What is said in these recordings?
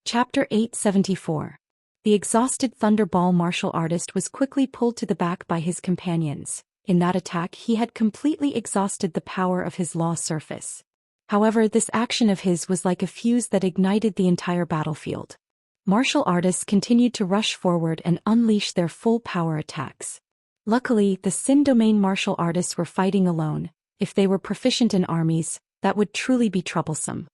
Chapter 874. The exhausted Thunderball martial artist was quickly pulled to the back by his companions. In that attack he had completely exhausted the power of his law surface. However, this action of his was like a fuse that ignited the entire battlefield. Martial artists continued to rush forward and unleash their full power attacks. Luckily, the Sin domain martial artists were fighting alone. If they were proficient in armies, that would truly be troublesome.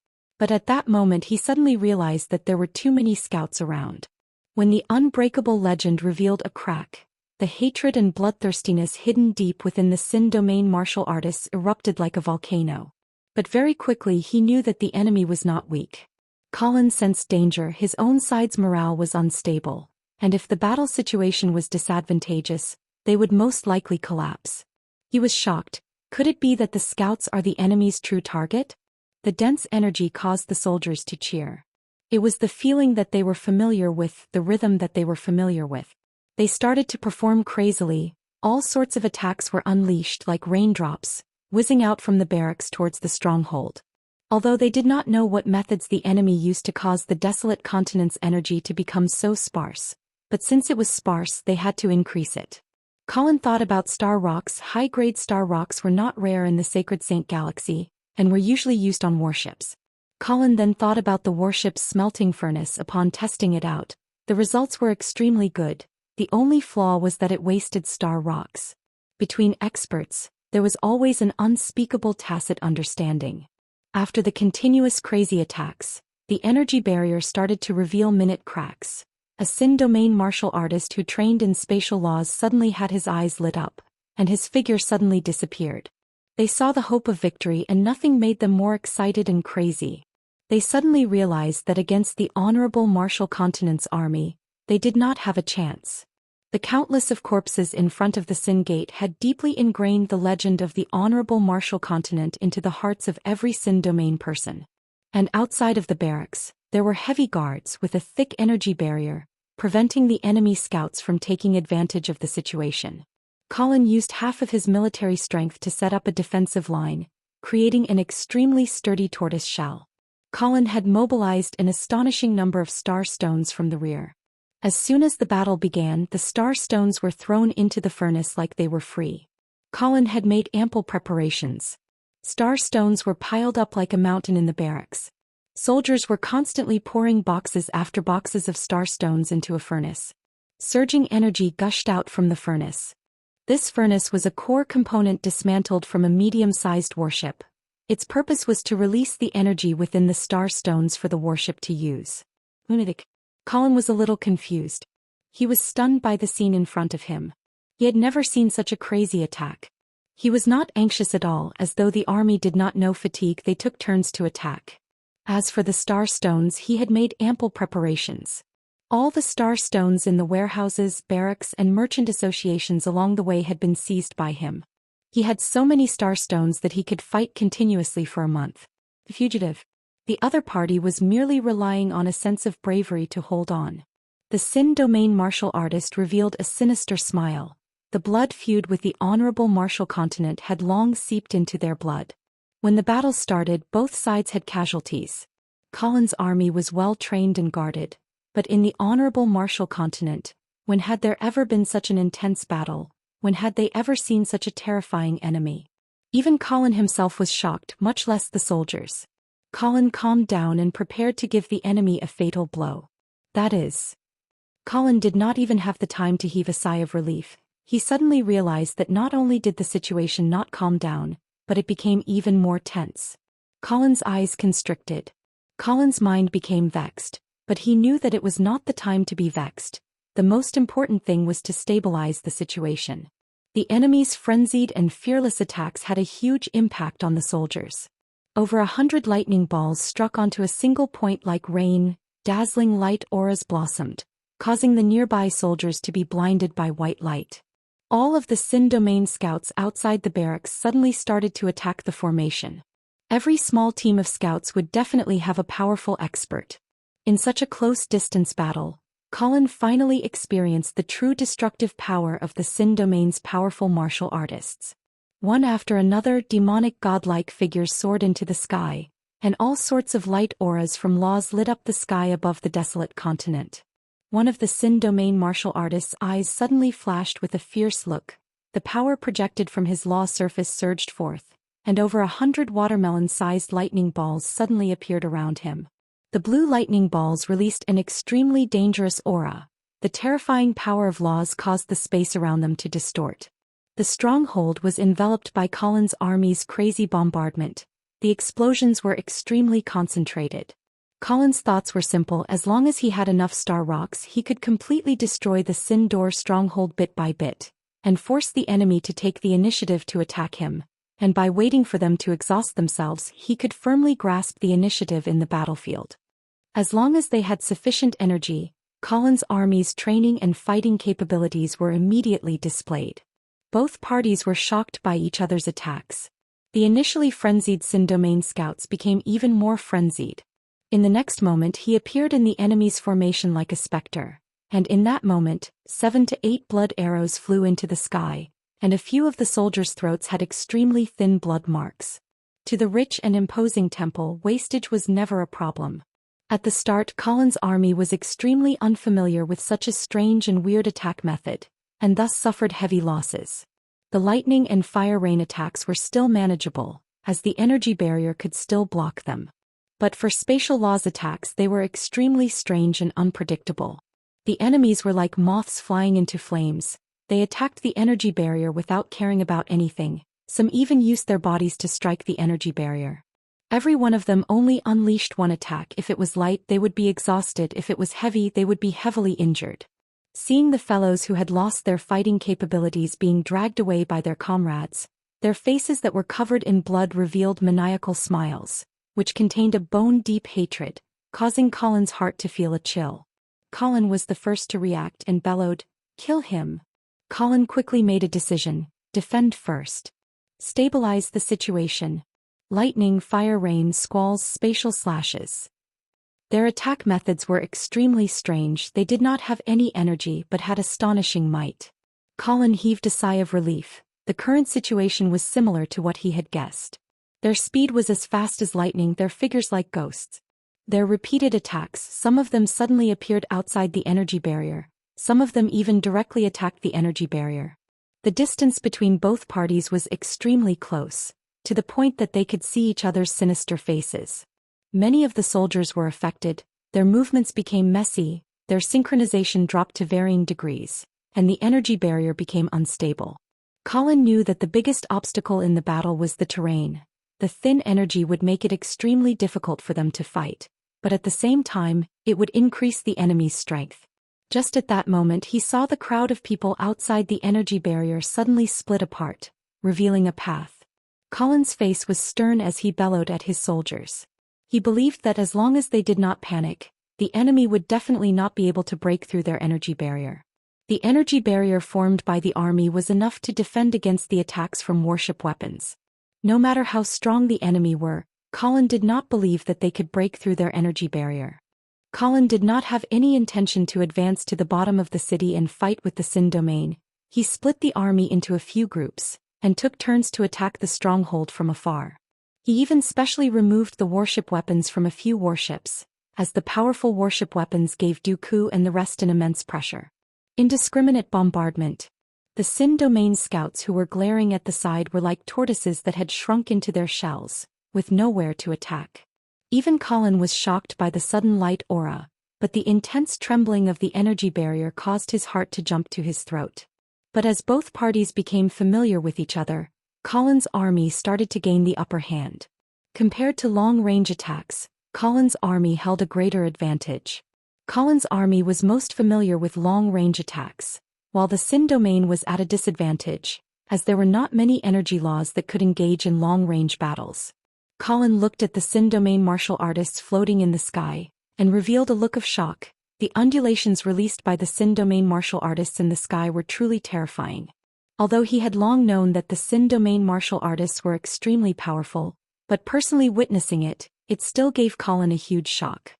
But at that moment he suddenly realized that there were too many scouts around. When the unbreakable legend revealed a crack, the hatred and bloodthirstiness hidden deep within the Sin domain martial artists erupted like a volcano. But very quickly he knew that the enemy was not weak. Colin sensed danger, his own side's morale was unstable, and if the battle situation was disadvantageous, they would most likely collapse. He was shocked. Could it be that the scouts are the enemy's true target? The dense energy caused the soldiers to cheer. It was the feeling that they were familiar with, the rhythm that they were familiar with. They started to perform crazily. All sorts of attacks were unleashed like raindrops, whizzing out from the barracks towards the stronghold. Although they did not know what methods the enemy used to cause the desolate continent's energy to become so sparse, but since it was sparse they had to increase it. Colin thought about star rocks. High-grade star rocks were not rare in the Sacred Saint Galaxy, and were usually used on warships. Colin then thought about the warship's smelting furnace. Upon testing it out, the results were extremely good. The only flaw was that it wasted star rocks. Between experts, there was always an unspeakable tacit understanding. After the continuous crazy attacks, the energy barrier started to reveal minute cracks. A Sin domain martial artist who trained in spatial laws suddenly had his eyes lit up, and his figure suddenly disappeared. They saw the hope of victory and nothing made them more excited and crazy. They suddenly realized that against the honorable martial continent's army, they did not have a chance. The countless of corpses in front of the Sin Gate had deeply ingrained the legend of the honorable martial continent into the hearts of every Sin domain person. And outside of the barracks, there were heavy guards with a thick energy barrier, preventing the enemy scouts from taking advantage of the situation. Colin used half of his military strength to set up a defensive line, creating an extremely sturdy tortoise shell. Colin had mobilized an astonishing number of star stones from the rear. As soon as the battle began, the star stones were thrown into the furnace like they were free. Colin had made ample preparations. Star stones were piled up like a mountain in the barracks. Soldiers were constantly pouring boxes after boxes of star stones into a furnace. Surging energy gushed out from the furnace. This furnace was a core component dismantled from a medium-sized warship. Its purpose was to release the energy within the star stones for the warship to use. Lunatic. Colin was a little confused. He was stunned by the scene in front of him. He had never seen such a crazy attack. He was not anxious at all, as though the army did not know fatigue. They took turns to attack. As for the star stones, he had made ample preparations. All the star stones in the warehouses, barracks, and merchant associations along the way had been seized by him. He had so many star stones that he could fight continuously for a month. The fugitive. The other party was merely relying on a sense of bravery to hold on. The Sin domain martial artist revealed a sinister smile. The blood feud with the honorable martial continent had long seeped into their blood. When the battle started, both sides had casualties. Colin's army was well trained and guarded. But in the honorable martial continent, when had there ever been such an intense battle? When had they ever seen such a terrifying enemy? Even Colin himself was shocked, much less the soldiers. Colin calmed down and prepared to give the enemy a fatal blow. That is. Colin did not even have the time to heave a sigh of relief. He suddenly realized that not only did the situation not calm down, but it became even more tense. Colin's eyes constricted. Colin's mind became vexed. But he knew that it was not the time to be vexed. The most important thing was to stabilize the situation. The enemy's frenzied and fearless attacks had a huge impact on the soldiers. Over 100 lightning balls struck onto a single point like rain. Dazzling light auras blossomed, causing the nearby soldiers to be blinded by white light. All of the Sin domain scouts outside the barracks suddenly started to attack the formation. Every small team of scouts would definitely have a powerful expert. In such a close-distance battle, Colin finally experienced the true destructive power of the Sin domain's powerful martial artists. One after another, demonic godlike figures soared into the sky, and all sorts of light auras from laws lit up the sky above the desolate continent. One of the Sin Domain martial artist's eyes suddenly flashed with a fierce look. The power projected from his law surface surged forth, and over 100 watermelon-sized lightning balls suddenly appeared around him. The blue lightning balls released an extremely dangerous aura. The terrifying power of laws caused the space around them to distort. The stronghold was enveloped by Colin's army's crazy bombardment. The explosions were extremely concentrated. Colin's thoughts were simple: as long as he had enough star rocks, he could completely destroy the Sin Door stronghold bit by bit, and force the enemy to take the initiative to attack him, and by waiting for them to exhaust themselves, he could firmly grasp the initiative in the battlefield. As long as they had sufficient energy, Colin's army's training and fighting capabilities were immediately displayed. Both parties were shocked by each other's attacks. The initially frenzied Sin Domain scouts became even more frenzied. In the next moment he appeared in the enemy's formation like a specter, and in that moment, 7 to 8 blood arrows flew into the sky, and a few of the soldiers' throats had extremely thin blood marks. To the rich and imposing temple, wastage was never a problem. At the start, Colin's army was extremely unfamiliar with such a strange and weird attack method, and thus suffered heavy losses. The lightning and fire rain attacks were still manageable, as the energy barrier could still block them. But for spatial laws attacks, they were extremely strange and unpredictable. The enemies were like moths flying into flames. They attacked the energy barrier without caring about anything. Some even used their bodies to strike the energy barrier. Every one of them only unleashed one attack. If it was light, they would be exhausted. If it was heavy, they would be heavily injured. Seeing the fellows who had lost their fighting capabilities being dragged away by their comrades, their faces that were covered in blood revealed maniacal smiles, which contained a bone-deep hatred, causing Colin's heart to feel a chill. Colin was the first to react and bellowed, "Kill him!" Colin quickly made a decision: defend first. Stabilize the situation. Lightning, fire, rain, squalls, spatial slashes. Their attack methods were extremely strange. They did not have any energy but had astonishing might. Colin heaved a sigh of relief. The current situation was similar to what he had guessed. Their speed was as fast as lightning, their figures like ghosts. Their repeated attacks, some of them suddenly appeared outside the energy barrier, some of them even directly attacked the energy barrier. The distance between both parties was extremely close, to the point that they could see each other's sinister faces. Many of the soldiers were affected, their movements became messy, their synchronization dropped to varying degrees, and the energy barrier became unstable. Colin knew that the biggest obstacle in the battle was the terrain. The thin energy would make it extremely difficult for them to fight, but at the same time, it would increase the enemy's strength. Just at that moment he saw the crowd of people outside the energy barrier suddenly split apart, revealing a path. Colin's face was stern as he bellowed at his soldiers. He believed that as long as they did not panic, the enemy would definitely not be able to break through their energy barrier. The energy barrier formed by the army was enough to defend against the attacks from warship weapons. No matter how strong the enemy were, Colin did not believe that they could break through their energy barrier. Colin did not have any intention to advance to the bottom of the city and fight with the Sin Domain. He split the army into a few groups, and took turns to attack the stronghold from afar. He even specially removed the warship weapons from a few warships, as the powerful warship weapons gave Dooku and the rest an immense pressure. Indiscriminate bombardment. The Sin Domain scouts who were glaring at the side were like tortoises that had shrunk into their shells, with nowhere to attack. Even Colin was shocked by the sudden light aura, but the intense trembling of the energy barrier caused his heart to jump to his throat. But as both parties became familiar with each other, Colin's army started to gain the upper hand. Compared to long-range attacks, Colin's army held a greater advantage. Colin's army was most familiar with long-range attacks, while the Sin Domain was at a disadvantage, as there were not many energy laws that could engage in long-range battles. Colin looked at the Sin Domain martial artists floating in the sky, and revealed a look of shock. The undulations released by the Sin Domain martial artists in the sky were truly terrifying. Although he had long known that the Sin Domain martial artists were extremely powerful, but personally witnessing it, it still gave Colin a huge shock.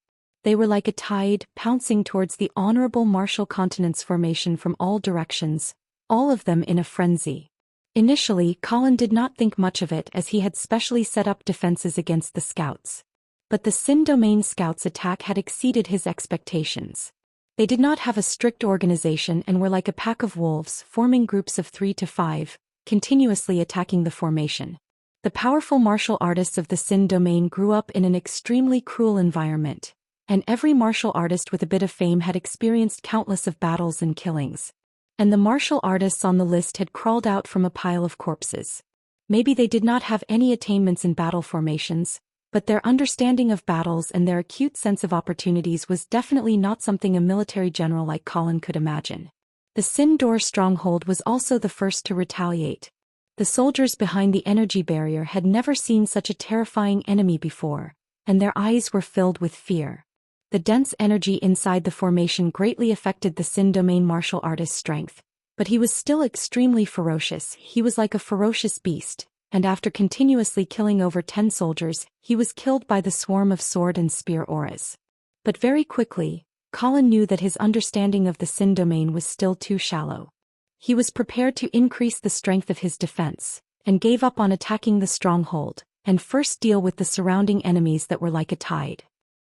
They were like a tide, pouncing towards the honorable martial continent's formation from all directions, all of them in a frenzy. Initially, Colin did not think much of it as he had specially set up defenses against the scouts. But the Xin Domain scouts' attack had exceeded his expectations. They did not have a strict organization and were like a pack of wolves, forming groups of 3 to 5, continuously attacking the formation. The powerful martial artists of the Xin Domain grew up in an extremely cruel environment, and every martial artist with a bit of fame had experienced countless of battles and killings. And the martial artists on the list had crawled out from a pile of corpses. Maybe they did not have any attainments in battle formations, but their understanding of battles and their acute sense of opportunities was definitely not something a military general like Colin could imagine. The Xin Door stronghold was also the first to retaliate. The soldiers behind the energy barrier had never seen such a terrifying enemy before, and their eyes were filled with fear. The dense energy inside the formation greatly affected the Xin Domain martial artist's strength, but he was still extremely ferocious. He was like a ferocious beast, and after continuously killing over 10 soldiers, he was killed by the swarm of sword and spear auras. But very quickly, Colin knew that his understanding of the Xin Domain was still too shallow. He was prepared to increase the strength of his defense, and gave up on attacking the stronghold, and first deal with the surrounding enemies that were like a tide.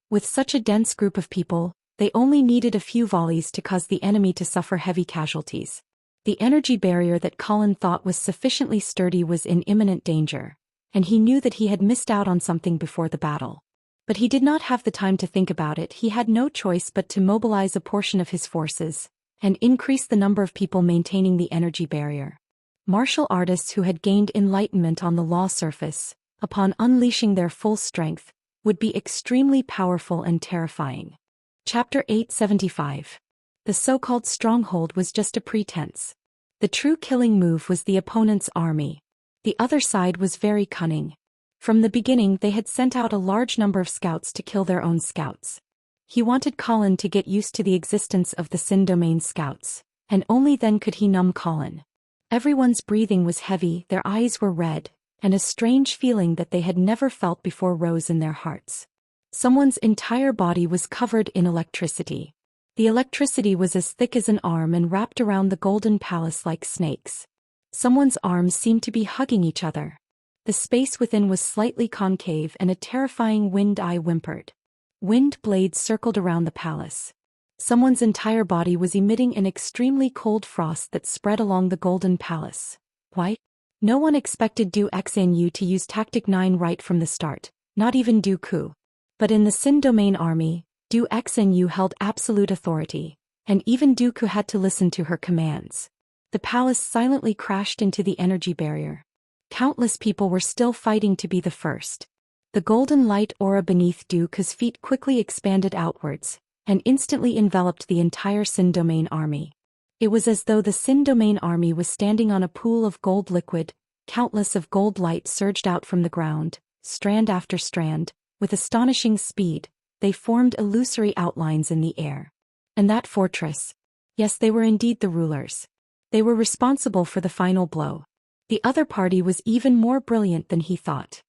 With such a dense group of people, they only needed a few volleys to cause the enemy to suffer heavy casualties. The energy barrier that Colin thought was sufficiently sturdy was in imminent danger, and he knew that he had missed out on something before the battle. But he did not have the time to think about it. He had no choice but to mobilize a portion of his forces, and increase the number of people maintaining the energy barrier. Martial artists who had gained enlightenment on the law surface, upon unleashing their full strength, would be extremely powerful and terrifying. Chapter 875. The so-called stronghold was just a pretense. The true killing move was the opponent's army. The other side was very cunning. From the beginning they had sent out a large number of scouts to kill their own scouts. He wanted Colin to get used to the existence of the Xin Domain scouts, and only then could he numb Colin. Everyone's breathing was heavy, their eyes were red, and a strange feeling that they had never felt before rose in their hearts. Someone's entire body was covered in electricity. The electricity was as thick as an arm and wrapped around the golden palace like snakes. Someone's arms seemed to be hugging each other. The space within was slightly concave and a terrifying wind-eye whimpered. Wind blades circled around the palace. Someone's entire body was emitting an extremely cold frost that spread along the golden palace. Why? No one expected Du Xian to use Tactic 9 right from the start, not even Du Ku. But in the Xin Domain army, Du Xian held absolute authority, and even Du Ku had to listen to her commands. The palace silently crashed into the energy barrier. Countless people were still fighting to be the first. The golden light aura beneath Du Ku's feet quickly expanded outwards, and instantly enveloped the entire Xin Domain army. It was as though the Xin Domain army was standing on a pool of gold liquid. Countless of gold light surged out from the ground, strand after strand, with astonishing speed. They formed illusory outlines in the air. And that fortress. Yes, they were indeed the rulers. They were responsible for the final blow. The other party was even more brilliant than he thought.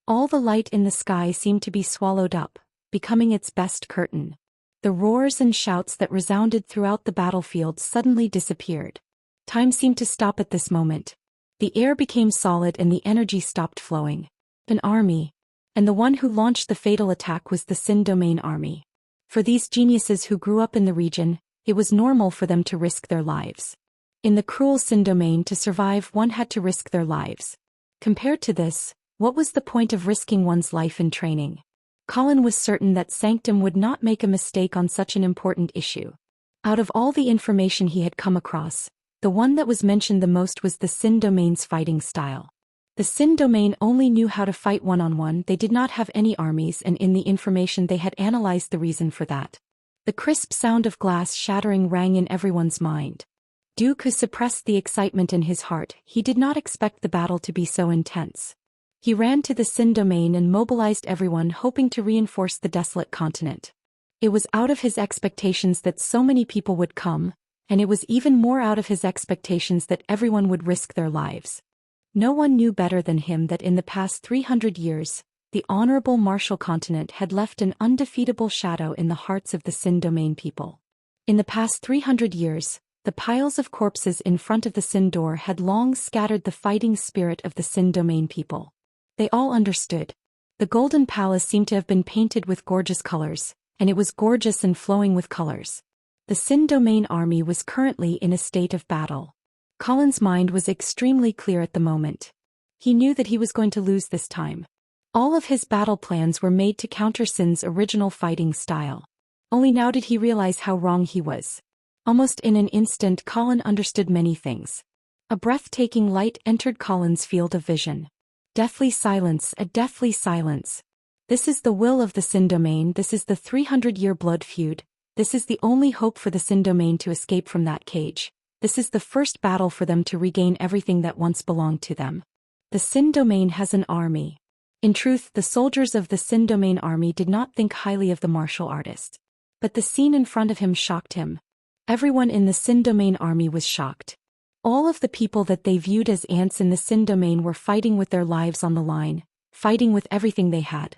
All the light in the sky seemed to be swallowed up, becoming its best curtain. The roars and shouts that resounded throughout the battlefield suddenly disappeared. Time seemed to stop at this moment. The air became solid and the energy stopped flowing. An army. And the one who launched the fatal attack was the Xin Domain army. For these geniuses who grew up in the region, it was normal for them to risk their lives. In the cruel Xin Domain, to survive one had to risk their lives. Compared to this, what was the point of risking one's life in training? Colin was certain that Sanctum would not make a mistake on such an important issue. Out of all the information he had come across, the one that was mentioned the most was the Xin Domain's fighting style. The Xin Domain only knew how to fight one-on-one. They did not have any armies, and in the information they had analyzed the reason for that. The crisp sound of glass shattering rang in everyone's mind. Du Ku suppressed the excitement in his heart. He did not expect the battle to be so intense. He ran to the Xin Domain and mobilized everyone, hoping to reinforce the desolate continent. It was out of his expectations that so many people would come, and it was even more out of his expectations that everyone would risk their lives. No one knew better than him that in the past 300 years, the honorable martial continent had left an undefeatable shadow in the hearts of the Xin Domain people. In the past 300 years, the piles of corpses in front of the Xin Door had long scattered the fighting spirit of the Xin Domain people. They all understood. The golden palace seemed to have been painted with gorgeous colors, and it was gorgeous and flowing with colors. The Xin domain army was currently in a state of battle. Colin's mind was extremely clear at the moment. He knew that he was going to lose this time. All of his battle plans were made to counter Xin's original fighting style. Only now did he realize how wrong he was. Almost in an instant, Colin understood many things. A breathtaking light entered Colin's field of vision. Deathly silence, a deathly silence. This is the will of the Xin domain, this is the 300-year blood feud, this is the only hope for the Xin domain to escape from that cage. This is the first battle for them to regain everything that once belonged to them. The Xin domain has an army. In truth, the soldiers of the Xin domain army did not think highly of the martial artist. But the scene in front of him shocked him. Everyone in the Xin domain army was shocked. All of the people that they viewed as ants in the Xin domain were fighting with their lives on the line, fighting with everything they had.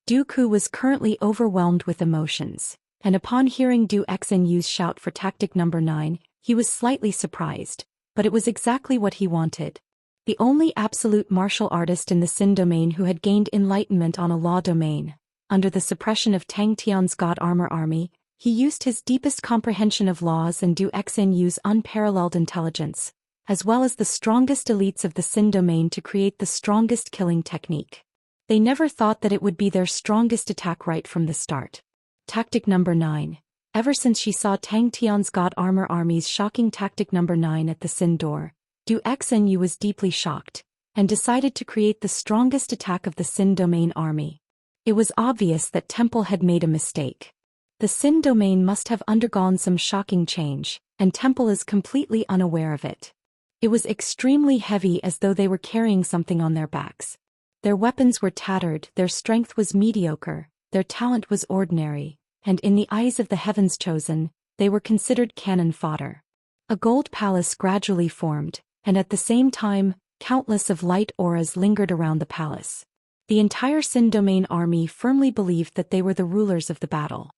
Dooku was currently overwhelmed with emotions, and upon hearing Du Xian's shout for tactic number 9, he was slightly surprised, but it was exactly what he wanted. The only absolute martial artist in the Xin domain who had gained enlightenment on a law domain, under the suppression of Tang Tian's God Armor army, he used his deepest comprehension of laws and Du Xian's unparalleled intelligence, as well as the strongest elites of the Xin domain to create the strongest killing technique. They never thought that it would be their strongest attack right from the start. Tactic number 9. Ever since she saw Tang Tian's God Armor army's shocking tactic number 9 at the Xin door, Du Xian was deeply shocked, and decided to create the strongest attack of the Xin domain army. It was obvious that Temple had made a mistake. The Xin domain must have undergone some shocking change, and Temple is completely unaware of it. It was extremely heavy, as though they were carrying something on their backs. Their weapons were tattered, their strength was mediocre, their talent was ordinary, and in the eyes of the Heavens Chosen, they were considered cannon fodder. A gold palace gradually formed, and at the same time, countless of light auras lingered around the palace. The entire Xin domain army firmly believed that they were the rulers of the battle.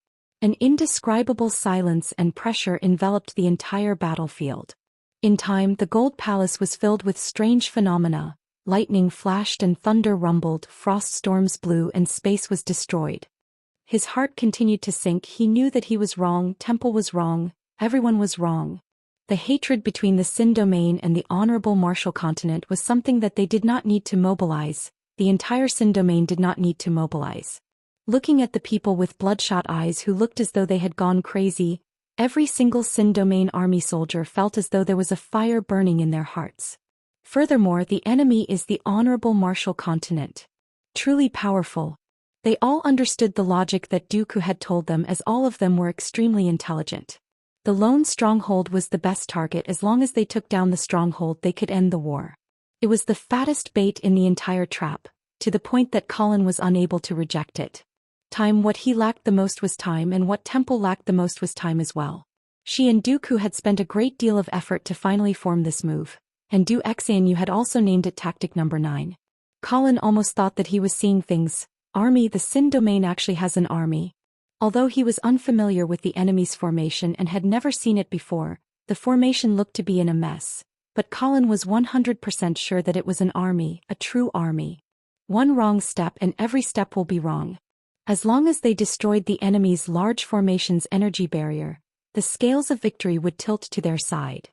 An indescribable silence and pressure enveloped the entire battlefield. In time, the gold palace was filled with strange phenomena. Lightning flashed and thunder rumbled, frost storms blew, and space was destroyed. His heart continued to sink. He knew that he was wrong, Temple was wrong, everyone was wrong. The hatred between the Xin domain and the honorable martial continent was something that they did not need to mobilize. The entire Xin domain did not need to mobilize. Looking at the people with bloodshot eyes who looked as though they had gone crazy, every single Xin domain army soldier felt as though there was a fire burning in their hearts. Furthermore, the enemy is the honorable martial continent. Truly powerful. They all understood the logic that Dooku had told them, as all of them were extremely intelligent. The lone stronghold was the best target. As long as they took down the stronghold, they could end the war. It was the fattest bait in the entire trap, to the point that Colin was unable to reject it. Time. What he lacked the most was time, and what Temple lacked the most was time as well. She and Dooku had spent a great deal of effort to finally form this move, and Du Xian had also named it tactic number 9. Colin almost thought that he was seeing things. Army. The Xin domain actually has an army. Although he was unfamiliar with the enemy's formation and had never seen it before, the formation looked to be in a mess, but Colin was 100% sure that it was an army, a true army. One wrong step and every step will be wrong. As long as they destroyed the enemy's large formation's energy barrier, the scales of victory would tilt to their side.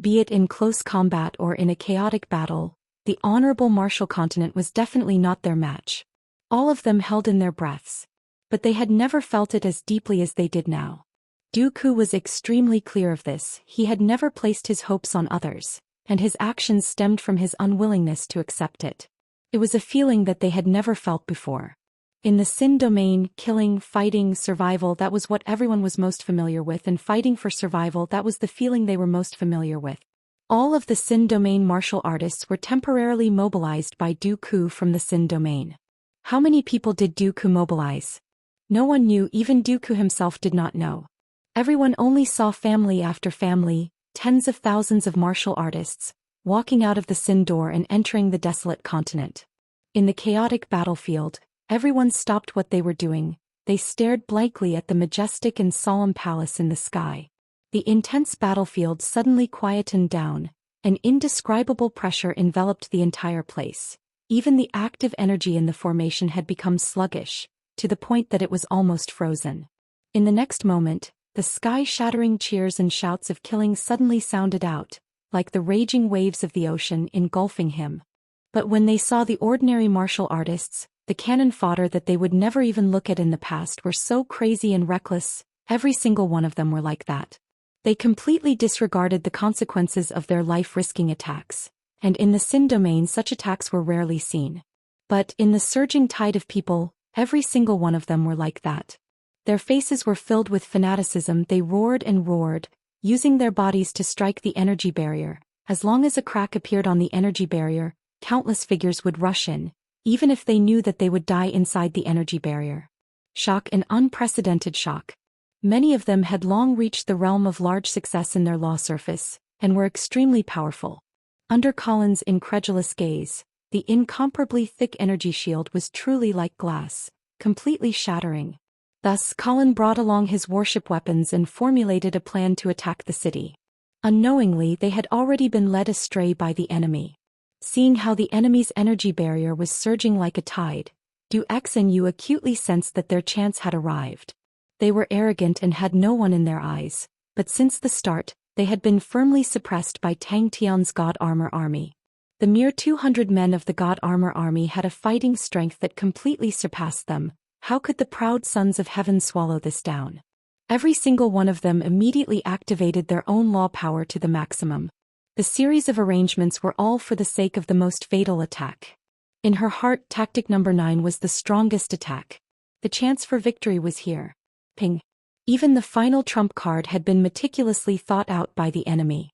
Be it in close combat or in a chaotic battle, the honorable martial continent was definitely not their match. All of them held in their breaths. But they had never felt it as deeply as they did now. Dooku was extremely clear of this. He had never placed his hopes on others, and his actions stemmed from his unwillingness to accept it. It was a feeling that they had never felt before. In the Xin domain, killing, fighting, survival, that was what everyone was most familiar with, and fighting for survival, that was the feeling they were most familiar with. All of the Xin domain martial artists were temporarily mobilized by Dooku from the Xin domain. How many people did Dooku mobilize? No one knew. Even Dooku himself did not know. Everyone only saw family after family, tens of thousands of martial artists, walking out of the Xin door and entering the desolate continent. In the chaotic battlefield, everyone stopped what they were doing. They stared blankly at the majestic and solemn palace in the sky. The intense battlefield suddenly quietened down. An indescribable pressure enveloped the entire place. Even the active energy in the formation had become sluggish, to the point that it was almost frozen. In the next moment, the sky-shattering cheers and shouts of killing suddenly sounded out, like the raging waves of the ocean engulfing him. But when they saw the ordinary martial artists, the cannon fodder that they would never even look at in the past were so crazy and reckless, every single one of them were like that. They completely disregarded the consequences of their life-risking attacks, and in the Sin domain such attacks were rarely seen. But in the surging tide of people, every single one of them were like that. Their faces were filled with fanaticism. They roared and roared, using their bodies to strike the energy barrier. As long as a crack appeared on the energy barrier, countless figures would rush in, even if they knew that they would die inside the energy barrier. Shock and unprecedented shock. Many of them had long reached the realm of large success in their law surface, and were extremely powerful. Under Colin's incredulous gaze, the incomparably thick energy shield was truly like glass, completely shattering. Thus Colin brought along his warship weapons and formulated a plan to attack the city. Unknowingly they had already been led astray by the enemy. Seeing how the enemy's energy barrier was surging like a tide, Zhou Xian acutely sensed that their chance had arrived. They were arrogant and had no one in their eyes, but since the start, they had been firmly suppressed by Tang Tian's God Armor Army. The mere 200 men of the God Armor Army had a fighting strength that completely surpassed them. How could the proud sons of heaven swallow this down? Every single one of them immediately activated their own law power to the maximum. The series of arrangements were all for the sake of the most fatal attack. In her heart, tactic number 9 was the strongest attack. The chance for victory was here. Ping. Even the final trump card had been meticulously thought out by the enemy.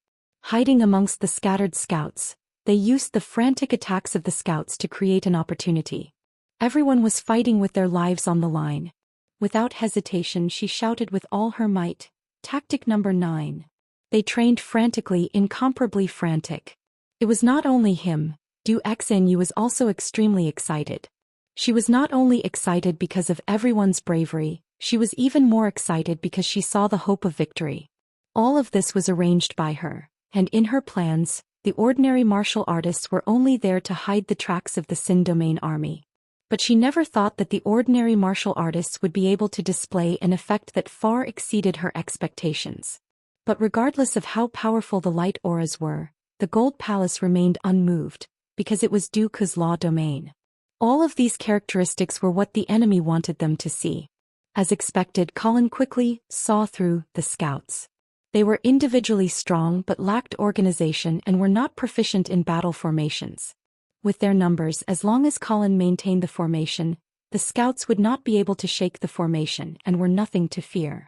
Hiding amongst the scattered scouts, they used the frantic attacks of the scouts to create an opportunity. Everyone was fighting with their lives on the line. Without hesitation she shouted with all her might, "Tactic number 9. They trained frantically, incomparably frantic. It was not only him, Zhou Xian was also extremely excited. She was not only excited because of everyone's bravery, she was even more excited because she saw the hope of victory. All of this was arranged by her, and in her plans, the ordinary martial artists were only there to hide the tracks of the Sin domain army. But she never thought that the ordinary martial artists would be able to display an effect that far exceeded her expectations. But regardless of how powerful the light auras were, the Gold Palace remained unmoved, because it was Zhou Xian's law domain. All of these characteristics were what the enemy wanted them to see. As expected, Colin quickly saw through the scouts. They were individually strong but lacked organization and were not proficient in battle formations. With their numbers, as long as Colin maintained the formation, the scouts would not be able to shake the formation and were nothing to fear.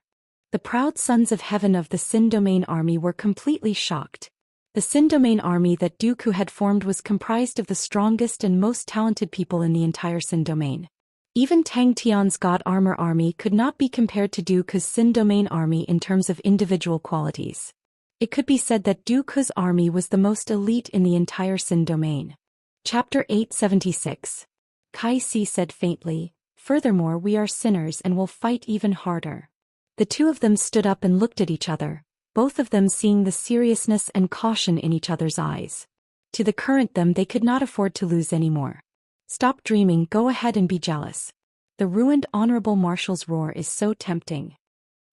The proud sons of heaven of the Sin domain army were completely shocked. The Sin domain army that Zhou Xian had formed was comprised of the strongest and most talented people in the entire Sin domain. Even Tang Tian's God Armor Army could not be compared to Zhou Xian's Sin domain army in terms of individual qualities. It could be said that Zhou Xian's army was the most elite in the entire Sin domain. Chapter 876. Kai Si said faintly, "Furthermore, we are sinners and will fight even harder." The two of them stood up and looked at each other, both of them seeing the seriousness and caution in each other's eyes. To the current them, they could not afford to lose anymore. "Stop dreaming, go ahead and be jealous. The ruined honorable marshal's roar is so tempting."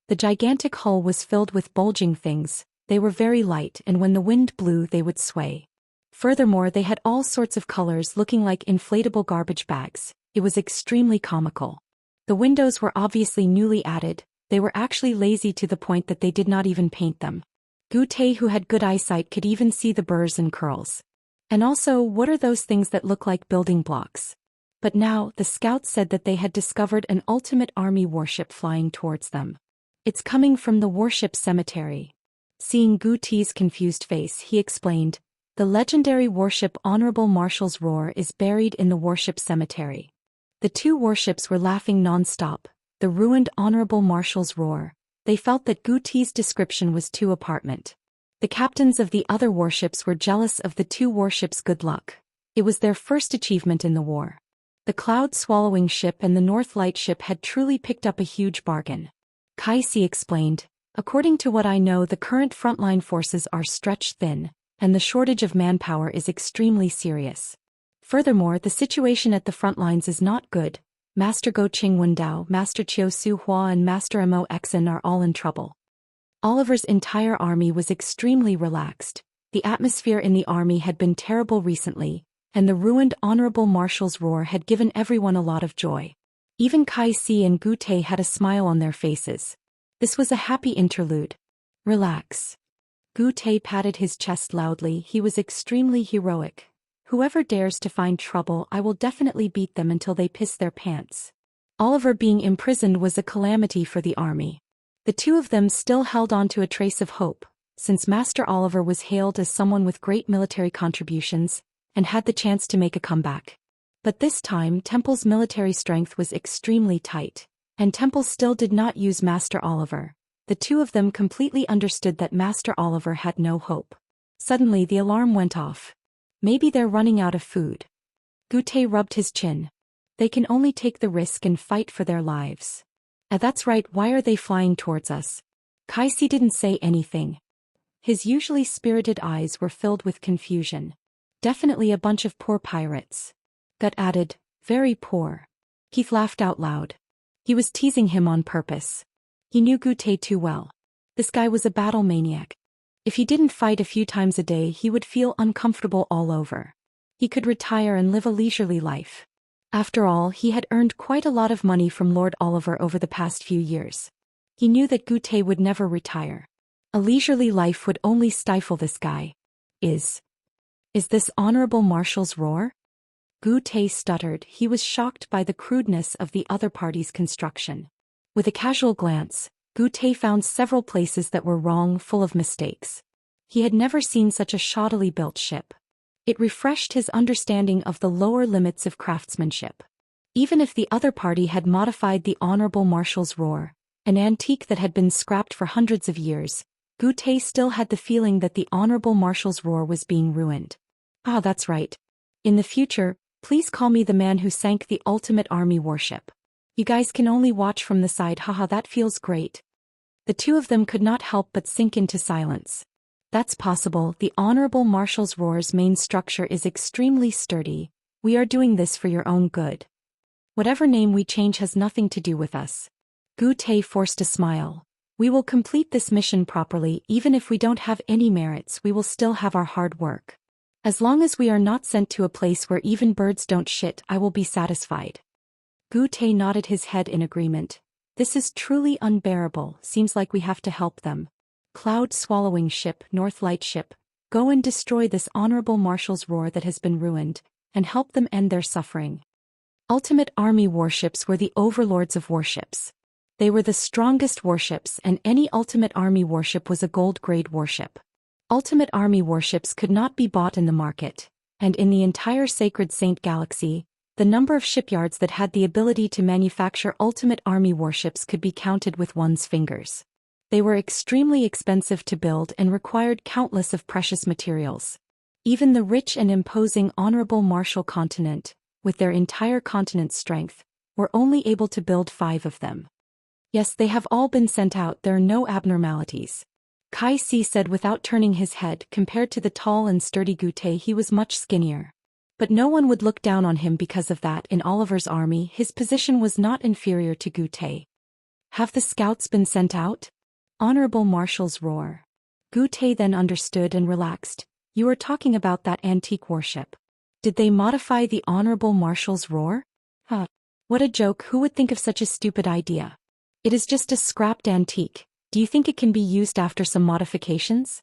The gigantic hull was filled with bulging things. They were very light, and when the wind blew they would sway. Furthermore, they had all sorts of colors looking like inflatable garbage bags. It was extremely comical. The windows were obviously newly added. They were actually lazy to the point that they did not even paint them. Gu Tei, who had good eyesight, could even see the burrs and curls. And also, what are those things that look like building blocks? But now, the scouts said that they had discovered an ultimate army warship flying towards them. "It's coming from the warship cemetery." Seeing Gu Tei's confused face, he explained, "The legendary warship Honorable Marshal's Roar is buried in the warship cemetery." The two warships were laughing non-stop. The ruined Honorable Marshal's Roar. They felt that Gu Tei's description was too apartment. The captains of the other warships were jealous of the two warships' good luck. It was their first achievement in the war. The cloud-swallowing ship and the North Light ship had truly picked up a huge bargain. Kai Si explained, "According to what I know, the current frontline forces are stretched thin, and the shortage of manpower is extremely serious. Furthermore, the situation at the front lines is not good. Master Go Qingwendao, Master Qiu Su Hua and Master Mo Xen are all in trouble. Oliver's entire army was extremely relaxed. The atmosphere in the army had been terrible recently, and the ruined Honorable Marshal's roar had given everyone a lot of joy. Even Kai Si and Gu Tei had a smile on their faces. This was a happy interlude. Relax. Gu Tei patted his chest loudly. He was extremely heroic. Whoever dares to find trouble, I will definitely beat them until they piss their pants. Oliver being imprisoned was a calamity for the army. The two of them still held on to a trace of hope, since Master Oliver was hailed as someone with great military contributions, and had the chance to make a comeback. But this time Temple's military strength was extremely tight, and Temple still did not use Master Oliver. The two of them completely understood that Master Oliver had no hope. Suddenly the alarm went off. Maybe they're running out of food. Gu Tei rubbed his chin. They can only take the risk and fight for their lives. That's right, why are they flying towards us? Kai Si didn't say anything. His usually spirited eyes were filled with confusion. Definitely a bunch of poor pirates. Gut added, very poor. Keith laughed out loud. He was teasing him on purpose. He knew Gu Tei too well. This guy was a battle maniac. If he didn't fight a few times a day, he would feel uncomfortable all over. He could retire and live a leisurely life. After all, he had earned quite a lot of money from Lord Oliver over the past few years. He knew that Gu Tei would never retire. A leisurely life would only stifle this guy. Is this Honorable Marshal's roar? Gu Tei stuttered. He was shocked by the crudeness of the other party's construction. With a casual glance, Gu Tei found several places that were wrong, full of mistakes. He had never seen such a shoddily built ship. It refreshed his understanding of the lower limits of craftsmanship. Even if the other party had modified the Honorable Marshal's roar, an antique that had been scrapped for hundreds of years, Gu Tei still had the feeling that the Honorable Marshal's roar was being ruined. Ah, that's right. In the future, please call me the man who sank the ultimate army warship. You guys can only watch from the side, haha, that feels great. The two of them could not help but sink into silence. That's possible, the Honorable Marshal's roar's main structure is extremely sturdy. We are doing this for your own good. Whatever name we change has nothing to do with us. Gu Tei forced a smile. We will complete this mission properly. Even if we don't have any merits, we will still have our hard work. As long as we are not sent to a place where even birds don't shit, I will be satisfied. Gu Tei nodded his head in agreement. This is truly unbearable. Seems like we have to help them. Cloud-swallowing ship, Northlight ship, go and destroy this Honorable Marshal's roar that has been ruined, and help them end their suffering. Ultimate Army warships were the overlords of warships. They were the strongest warships, and any Ultimate Army warship was a gold-grade warship. Ultimate Army warships could not be bought in the market, and in the entire Sacred Saint Galaxy, the number of shipyards that had the ability to manufacture Ultimate Army warships could be counted with one's fingers. They were extremely expensive to build and required countless of precious materials. Even the rich and imposing Honorable Marshal continent, with their entire continent's strength, were only able to build 5 of them. Yes, they have all been sent out, there are no abnormalities. Kai Si said without turning his head. Compared to the tall and sturdy Gu Tei, he was much skinnier. But no one would look down on him because of that. In Oliver's army, his position was not inferior to Gu Tei. Have the scouts been sent out? Honorable Marshal's roar. Gu Tei then understood and relaxed. You are talking about that antique warship. Did they modify the Honorable Marshal's roar? What a joke, who would think of such a stupid idea? It is just a scrapped antique. Do you think it can be used after some modifications?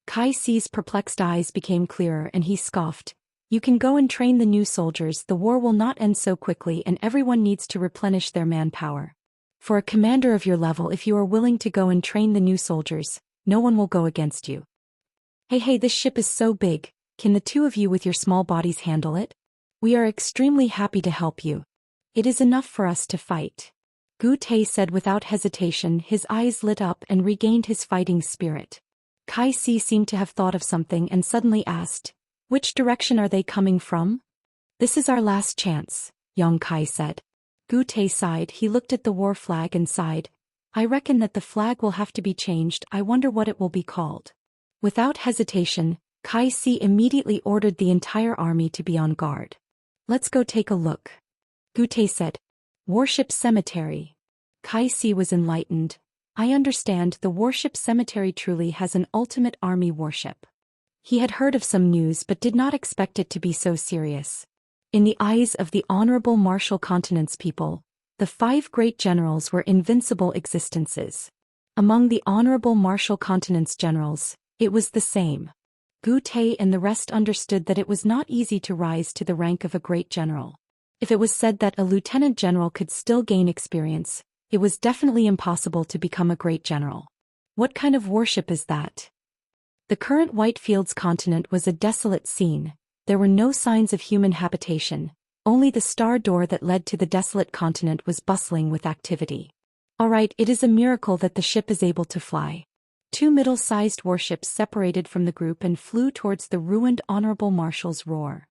Kai Si's perplexed eyes became clearer and he scoffed. You can go and train the new soldiers. The war will not end so quickly and everyone needs to replenish their manpower. For a commander of your level, if you are willing to go and train the new soldiers, no one will go against you. Hey, this ship is so big, can the two of you with your small bodies handle it? We are extremely happy to help you. It is enough for us to fight. Gu Tei said without hesitation. His eyes lit up and regained his fighting spirit. Kai Si seemed to have thought of something and suddenly asked, which direction are they coming from? This is our last chance, Yong Kai said. Gu Tei sighed. He looked at the war flag and sighed. I reckon that the flag will have to be changed. I wonder what it will be called. Without hesitation, Kai Si immediately ordered the entire army to be on guard. Let's go take a look. Gute said. Warship cemetery. Kai-Si was enlightened. I understand the warship cemetery truly has an ultimate army warship. He had heard of some news but did not expect it to be so serious. In the eyes of the honorable Martial Continent's people, the 5 great generals were invincible existences. Among the honorable Martial Continent's generals, it was the same. Gute and the rest understood that it was not easy to rise to the rank of a great general. If it was said that a lieutenant general could still gain experience, it was definitely impossible to become a great general. What kind of warship is that? The current Whitefields continent was a desolate scene. There were no signs of human habitation. Only the star door that led to the desolate continent was bustling with activity. Alright, it is a miracle that the ship is able to fly. 2 middle-sized warships separated from the group and flew towards the ruined Honorable Marshal's roar.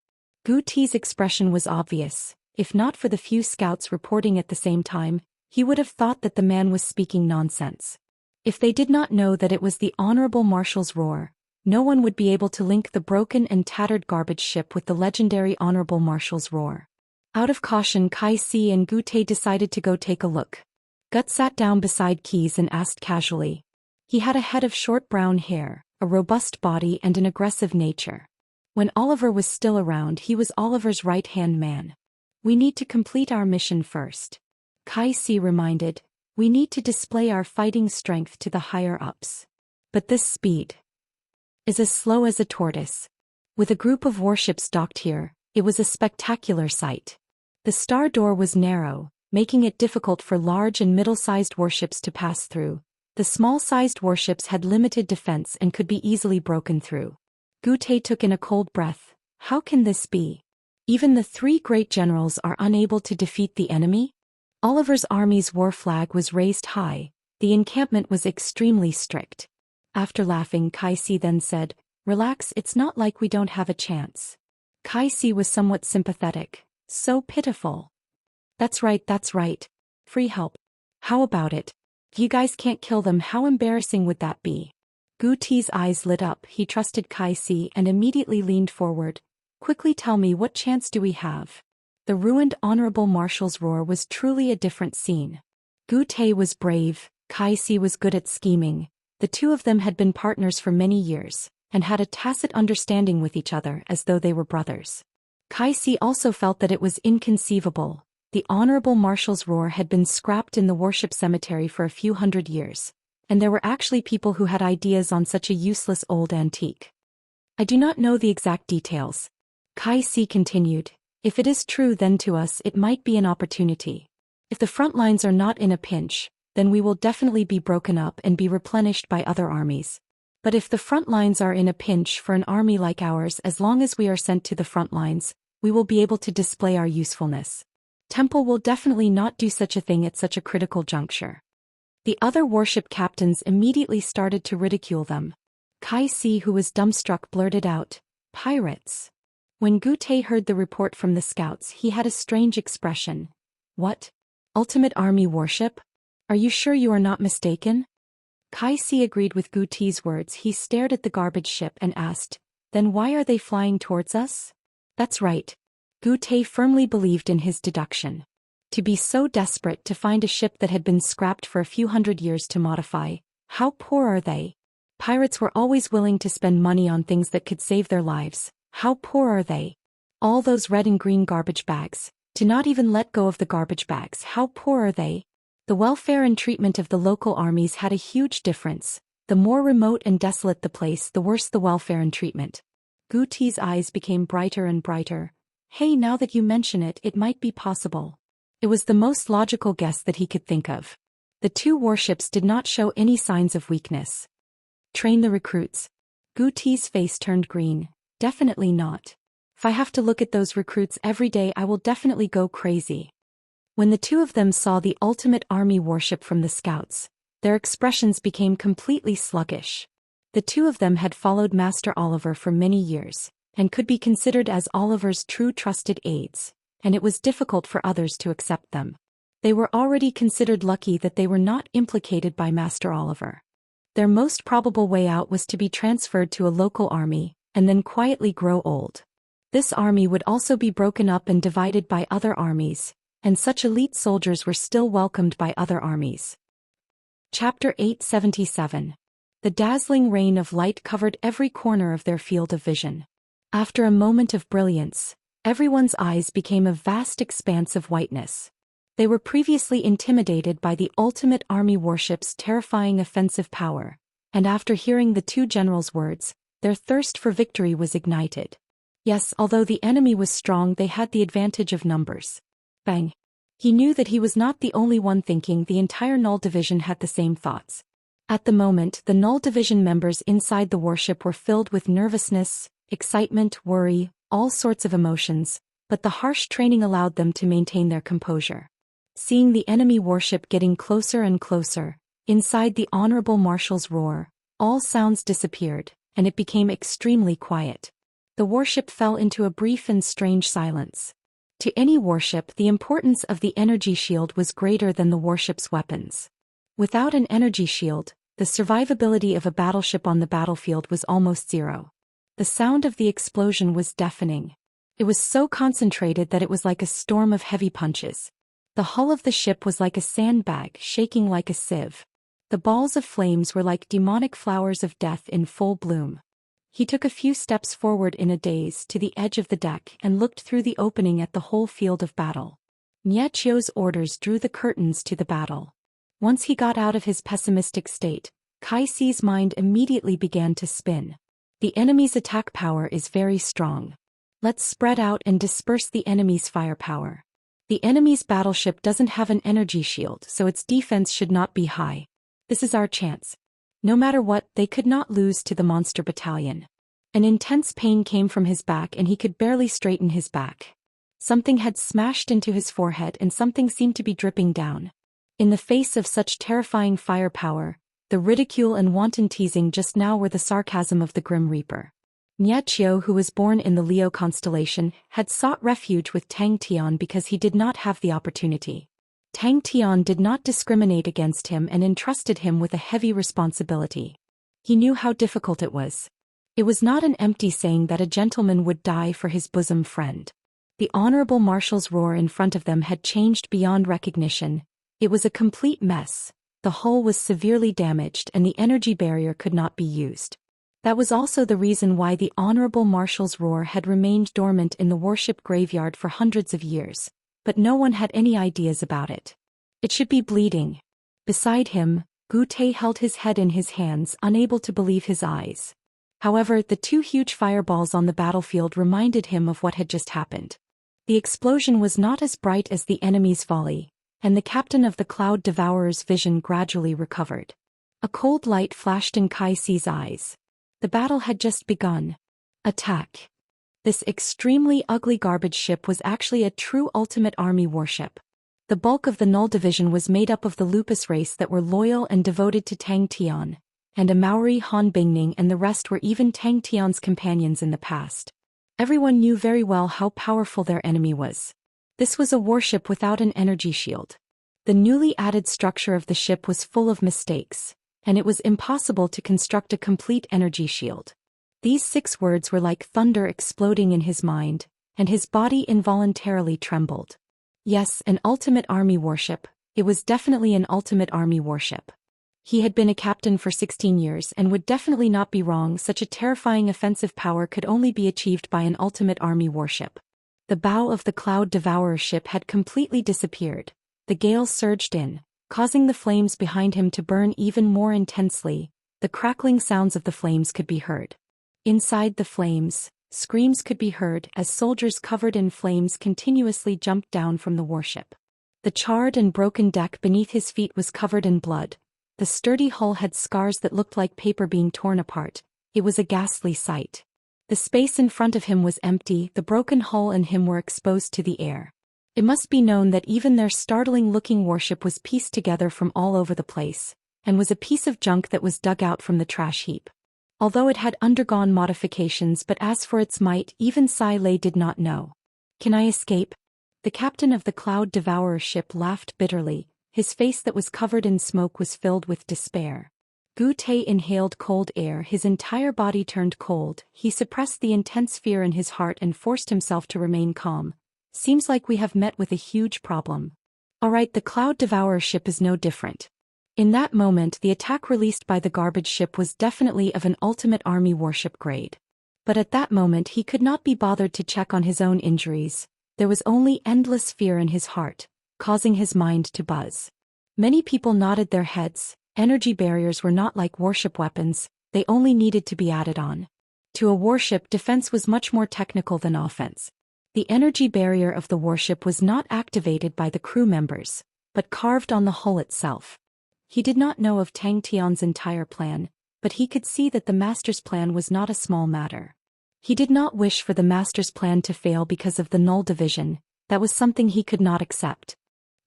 Gute's expression was obvious. If not for the few scouts reporting at the same time, he would have thought that the man was speaking nonsense. If they did not know that it was the Honorable Marshal's roar, no one would be able to link the broken and tattered garbage ship with the legendary Honorable Marshal's roar. Out of caution, Kai-Si and Gute decided to go take a look. Gut sat down beside Keys and asked casually. He had a head of short brown hair, a robust body and an aggressive nature. When Oliver was still around, he was Oliver's right-hand man. We need to complete our mission first. Kai-Si reminded. We need to display our fighting strength to the higher-ups. But this speed is as slow as a tortoise. With a group of warships docked here, it was a spectacular sight. The star door was narrow, making it difficult for large and middle-sized warships to pass through. The small-sized warships had limited defense and could be easily broken through. Gute took in a cold breath. How can this be? Even the 3 great generals are unable to defeat the enemy? Oliver's army's war flag was raised high. The encampment was extremely strict. After laughing, Kai-Si then said, Relax, it's not like we don't have a chance. Kai-Si was somewhat sympathetic. So pitiful. That's right. Free help. How about it? If you guys can't kill them, how embarrassing would that be? Gute's eyes lit up. He trusted Kai-Si and immediately leaned forward. Quickly tell me, what chance do we have? The ruined Honorable Marshal's roar was truly a different scene. Gute was brave, Kai-Si was good at scheming. The 2 of them had been partners for many years, and had a tacit understanding with each other as though they were brothers. Kai-Si also felt that it was inconceivable. The Honorable Marshal's roar had been scrapped in the warship cemetery for a few hundred years, and there were actually people who had ideas on such a useless old antique. I do not know the exact details. Kai-Si continued. If it is true, then to us it might be an opportunity. If the front lines are not in a pinch, then we will definitely be broken up and be replenished by other armies. But if the front lines are in a pinch for an army like ours, as long as we are sent to the front lines, we will be able to display our usefulness. Temple will definitely not do such a thing at such a critical juncture. The other warship captains immediately started to ridicule them. Kai-Si, who was dumbstruck, blurted out, Pirates. When Gute heard the report from the scouts, he had a strange expression. What? Ultimate army warship? Are you sure you are not mistaken? Kai-Si agreed with Gute's words. He stared at the garbage ship and asked, Then why are they flying towards us? That's right. Gute firmly believed in his deduction. To be so desperate to find a ship that had been scrapped for a few hundred years to modify, how poor are they? Pirates were always willing to spend money on things that could save their lives. How poor are they? All those red and green garbage bags, to not even let go of the garbage bags, how poor are they? The welfare and treatment of the local armies had a huge difference. The more remote and desolate the place, the worse the welfare and treatment. Gute's eyes became brighter and brighter. Hey, now that you mention it, it might be possible. It was the most logical guess that he could think of. The 2 warships did not show any signs of weakness. Train the recruits. Gute's face turned green. Definitely not. If I have to look at those recruits every day, I will definitely go crazy. When the 2 of them saw the ultimate army warship from the scouts, their expressions became completely sluggish. The 2 of them had followed Master Oliver for many years, and could be considered as Oliver's true trusted aides, and it was difficult for others to accept them. They were already considered lucky that they were not implicated by Master Oliver. Their most probable way out was to be transferred to a local army, and then quietly grow old. This army would also be broken up and divided by other armies, and such elite soldiers were still welcomed by other armies. Chapter 877. The dazzling rain of light covered every corner of their field of vision. After a moment of brilliance, everyone's eyes became a vast expanse of whiteness. They were previously intimidated by the ultimate army warship's terrifying offensive power, and after hearing the two generals' words, their thirst for victory was ignited. Yes, although the enemy was strong, they had the advantage of numbers. Bang! He knew that he was not the only one thinking. The entire Null Division had the same thoughts. At the moment, the Null Division members inside the warship were filled with nervousness, excitement, worry, all sorts of emotions, but the harsh training allowed them to maintain their composure. Seeing the enemy warship getting closer and closer, inside the Honorable Marshal's roar, all sounds disappeared, and it became extremely quiet. The warship fell into a brief and strange silence. To any warship, the importance of the energy shield was greater than the warship's weapons. Without an energy shield, the survivability of a battleship on the battlefield was almost zero. The sound of the explosion was deafening. It was so concentrated that it was like a storm of heavy punches. The hull of the ship was like a sandbag, shaking like a sieve. The balls of flames were like demonic flowers of death in full bloom. He took a few steps forward in a daze to the edge of the deck and looked through the opening at the whole field of battle. Niechio's orders drew the curtains to the battle. Once he got out of his pessimistic state, Kai Si's mind immediately began to spin. The enemy's attack power is very strong. Let's spread out and disperse the enemy's firepower. The enemy's battleship doesn't have an energy shield, so its defense should not be high. This is our chance. No matter what, they could not lose to the monster battalion. An intense pain came from his back and he could barely straighten his back. Something had smashed into his forehead and something seemed to be dripping down. In the face of such terrifying firepower, the ridicule and wanton teasing just now were the sarcasm of the Grim Reaper. Niechio, who was born in the Leo constellation, had sought refuge with Tang Tian because he did not have the opportunity. Tang Tian did not discriminate against him and entrusted him with a heavy responsibility. He knew how difficult it was. It was not an empty saying that a gentleman would die for his bosom friend. The Honorable Marshal's roar in front of them had changed beyond recognition. It was a complete mess. The hull was severely damaged and the energy barrier could not be used. That was also the reason why the Honorable Marshal's roar had remained dormant in the warship graveyard for hundreds of years. But no one had any ideas about it. It should be bleeding. Beside him, Gu Tei held his head in his hands, unable to believe his eyes. However, the two huge fireballs on the battlefield reminded him of what had just happened. The explosion was not as bright as the enemy's volley, and the captain of the Cloud Devourer's vision gradually recovered. A cold light flashed in Kai Si's eyes. The battle had just begun. Attack. This extremely ugly garbage ship was actually a true ultimate army warship. The bulk of the Null Division was made up of the Lupus race that were loyal and devoted to Tang Tian, and a Maori Han Bingning, and the rest were even Tang Tian's companions in the past. Everyone knew very well how powerful their enemy was. This was a warship without an energy shield. The newly added structure of the ship was full of mistakes, and it was impossible to construct a complete energy shield. These 6 words were like thunder exploding in his mind, and his body involuntarily trembled. Yes, an ultimate army warship. It was definitely an ultimate army warship. He had been a captain for 16 years and would definitely not be wrong. Such a terrifying offensive power could only be achieved by an ultimate army warship. The bow of the Cloud Devourer ship had completely disappeared. The gale surged in, causing the flames behind him to burn even more intensely. The crackling sounds of the flames could be heard. Inside the flames, screams could be heard as soldiers covered in flames continuously jumped down from the warship. The charred and broken deck beneath his feet was covered in blood. The sturdy hull had scars that looked like paper being torn apart. It was a ghastly sight. The space in front of him was empty. The broken hull and him were exposed to the air. It must be known that even their startling-looking warship was pieced together from all over the place, and was a piece of junk that was dug out from the trash heap. Although it had undergone modifications, but as for its might, even Sai Lei did not know. Can I escape? The captain of the Cloud Devourer ship laughed bitterly. His face that was covered in smoke was filled with despair. Gu Tei inhaled cold air, his entire body turned cold. He suppressed the intense fear in his heart and forced himself to remain calm. Seems like we have met with a huge problem. Alright, the Cloud Devourer ship is no different. In that moment, the attack released by the garbage ship was definitely of an ultimate army warship grade. But at that moment he could not be bothered to check on his own injuries. There was only endless fear in his heart, causing his mind to buzz. Many people nodded their heads. Energy barriers were not like warship weapons, they only needed to be added on. To a warship, defense was much more technical than offense. The energy barrier of the warship was not activated by the crew members, but carved on the hull itself. He did not know of Tang Tian's entire plan, but he could see that the master's plan was not a small matter. He did not wish for the master's plan to fail because of the Null Division. That was something he could not accept.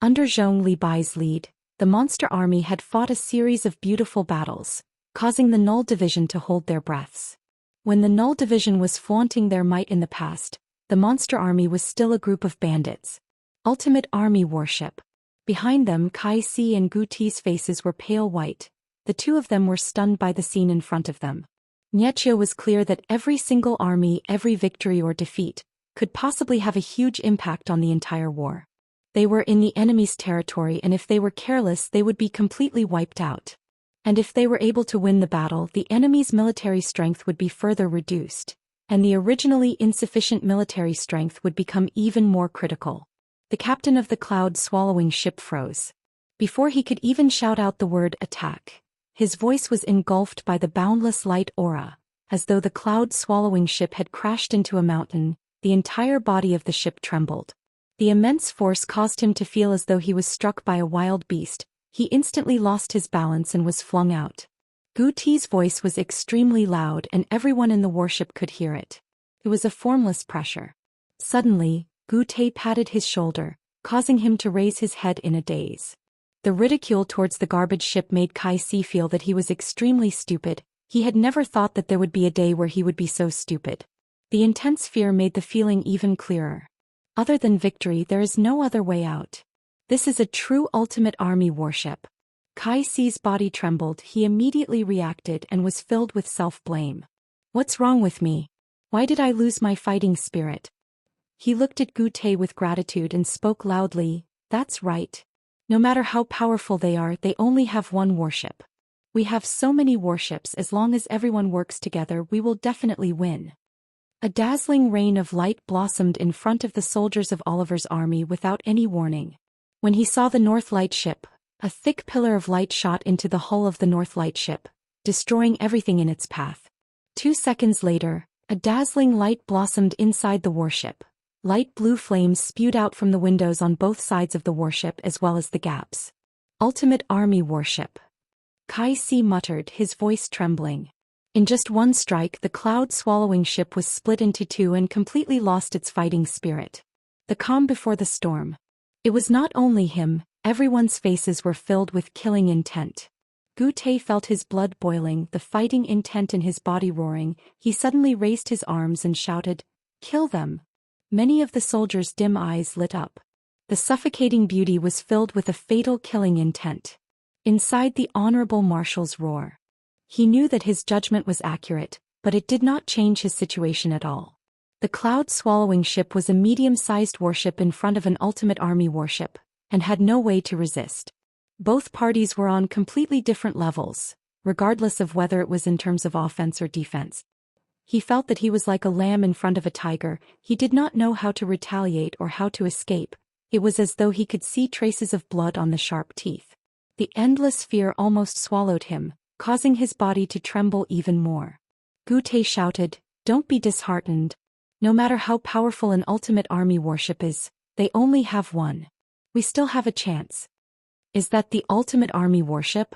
Under Zhong Li Bai's lead, the monster army had fought a series of beautiful battles, causing the Null Division to hold their breaths. When the Null Division was flaunting their might in the past, the monster army was still a group of bandits. Ultimate Army Warship. Behind them, Kai Si and Gu Ti's faces were pale white. The two of them were stunned by the scene in front of them. Niechio was clear that every single army, every victory or defeat, could possibly have a huge impact on the entire war. They were in the enemy's territory, and if they were careless they would be completely wiped out. And if they were able to win the battle, the enemy's military strength would be further reduced, and the originally insufficient military strength would become even more critical. The captain of the cloud-swallowing ship froze. Before he could even shout out the word attack, his voice was engulfed by the boundless light aura, as though the cloud-swallowing ship had crashed into a mountain. The entire body of the ship trembled. The immense force caused him to feel as though he was struck by a wild beast. He instantly lost his balance and was flung out. Gu Ti's voice was extremely loud and everyone in the warship could hear it. It was a formless pressure. Suddenly, Gu Ti patted his shoulder, causing him to raise his head in a daze. The ridicule towards the garbage ship made Kai Si feel that he was extremely stupid. He had never thought that there would be a day where he would be so stupid. The intense fear made the feeling even clearer. Other than victory, there is no other way out. This is a true ultimate army warship. Kai Si's body trembled. He immediately reacted and was filled with self-blame. What's wrong with me? Why did I lose my fighting spirit? He looked at Gu Ti with gratitude and spoke loudly. That's right. No matter how powerful they are, they only have one warship. We have so many warships. As long as everyone works together, we will definitely win. A dazzling rain of light blossomed in front of the soldiers of Oliver's army without any warning. When he saw the North Light ship, a thick pillar of light shot into the hull of the North Light ship, destroying everything in its path. 2 seconds later, a dazzling light blossomed inside the warship. Light blue flames spewed out from the windows on both sides of the warship as well as the gaps. Ultimate Army Warship. Kai Si muttered, his voice trembling. In just one strike, the cloud-swallowing ship was split into two and completely lost its fighting spirit. The calm before the storm. It was not only him, everyone's faces were filled with killing intent. Gu Ti felt his blood boiling, the fighting intent in his body roaring. He suddenly raised his arms and shouted, "Kill them!" Many of the soldiers' dim eyes lit up. The suffocating beauty was filled with a fatal killing intent. Inside the honorable marshal's roar. He knew that his judgment was accurate, but it did not change his situation at all. The cloud-swallowing ship was a medium-sized warship in front of an ultimate army warship, and had no way to resist. Both parties were on completely different levels, regardless of whether it was in terms of offense or defense. He felt that he was like a lamb in front of a tiger. He did not know how to retaliate or how to escape. It was as though he could see traces of blood on the sharp teeth. The endless fear almost swallowed him, causing his body to tremble even more. Gu Ti shouted, "Don't be disheartened. No matter how powerful an ultimate army warship is, they only have one. We still have a chance." Is that the ultimate army warship?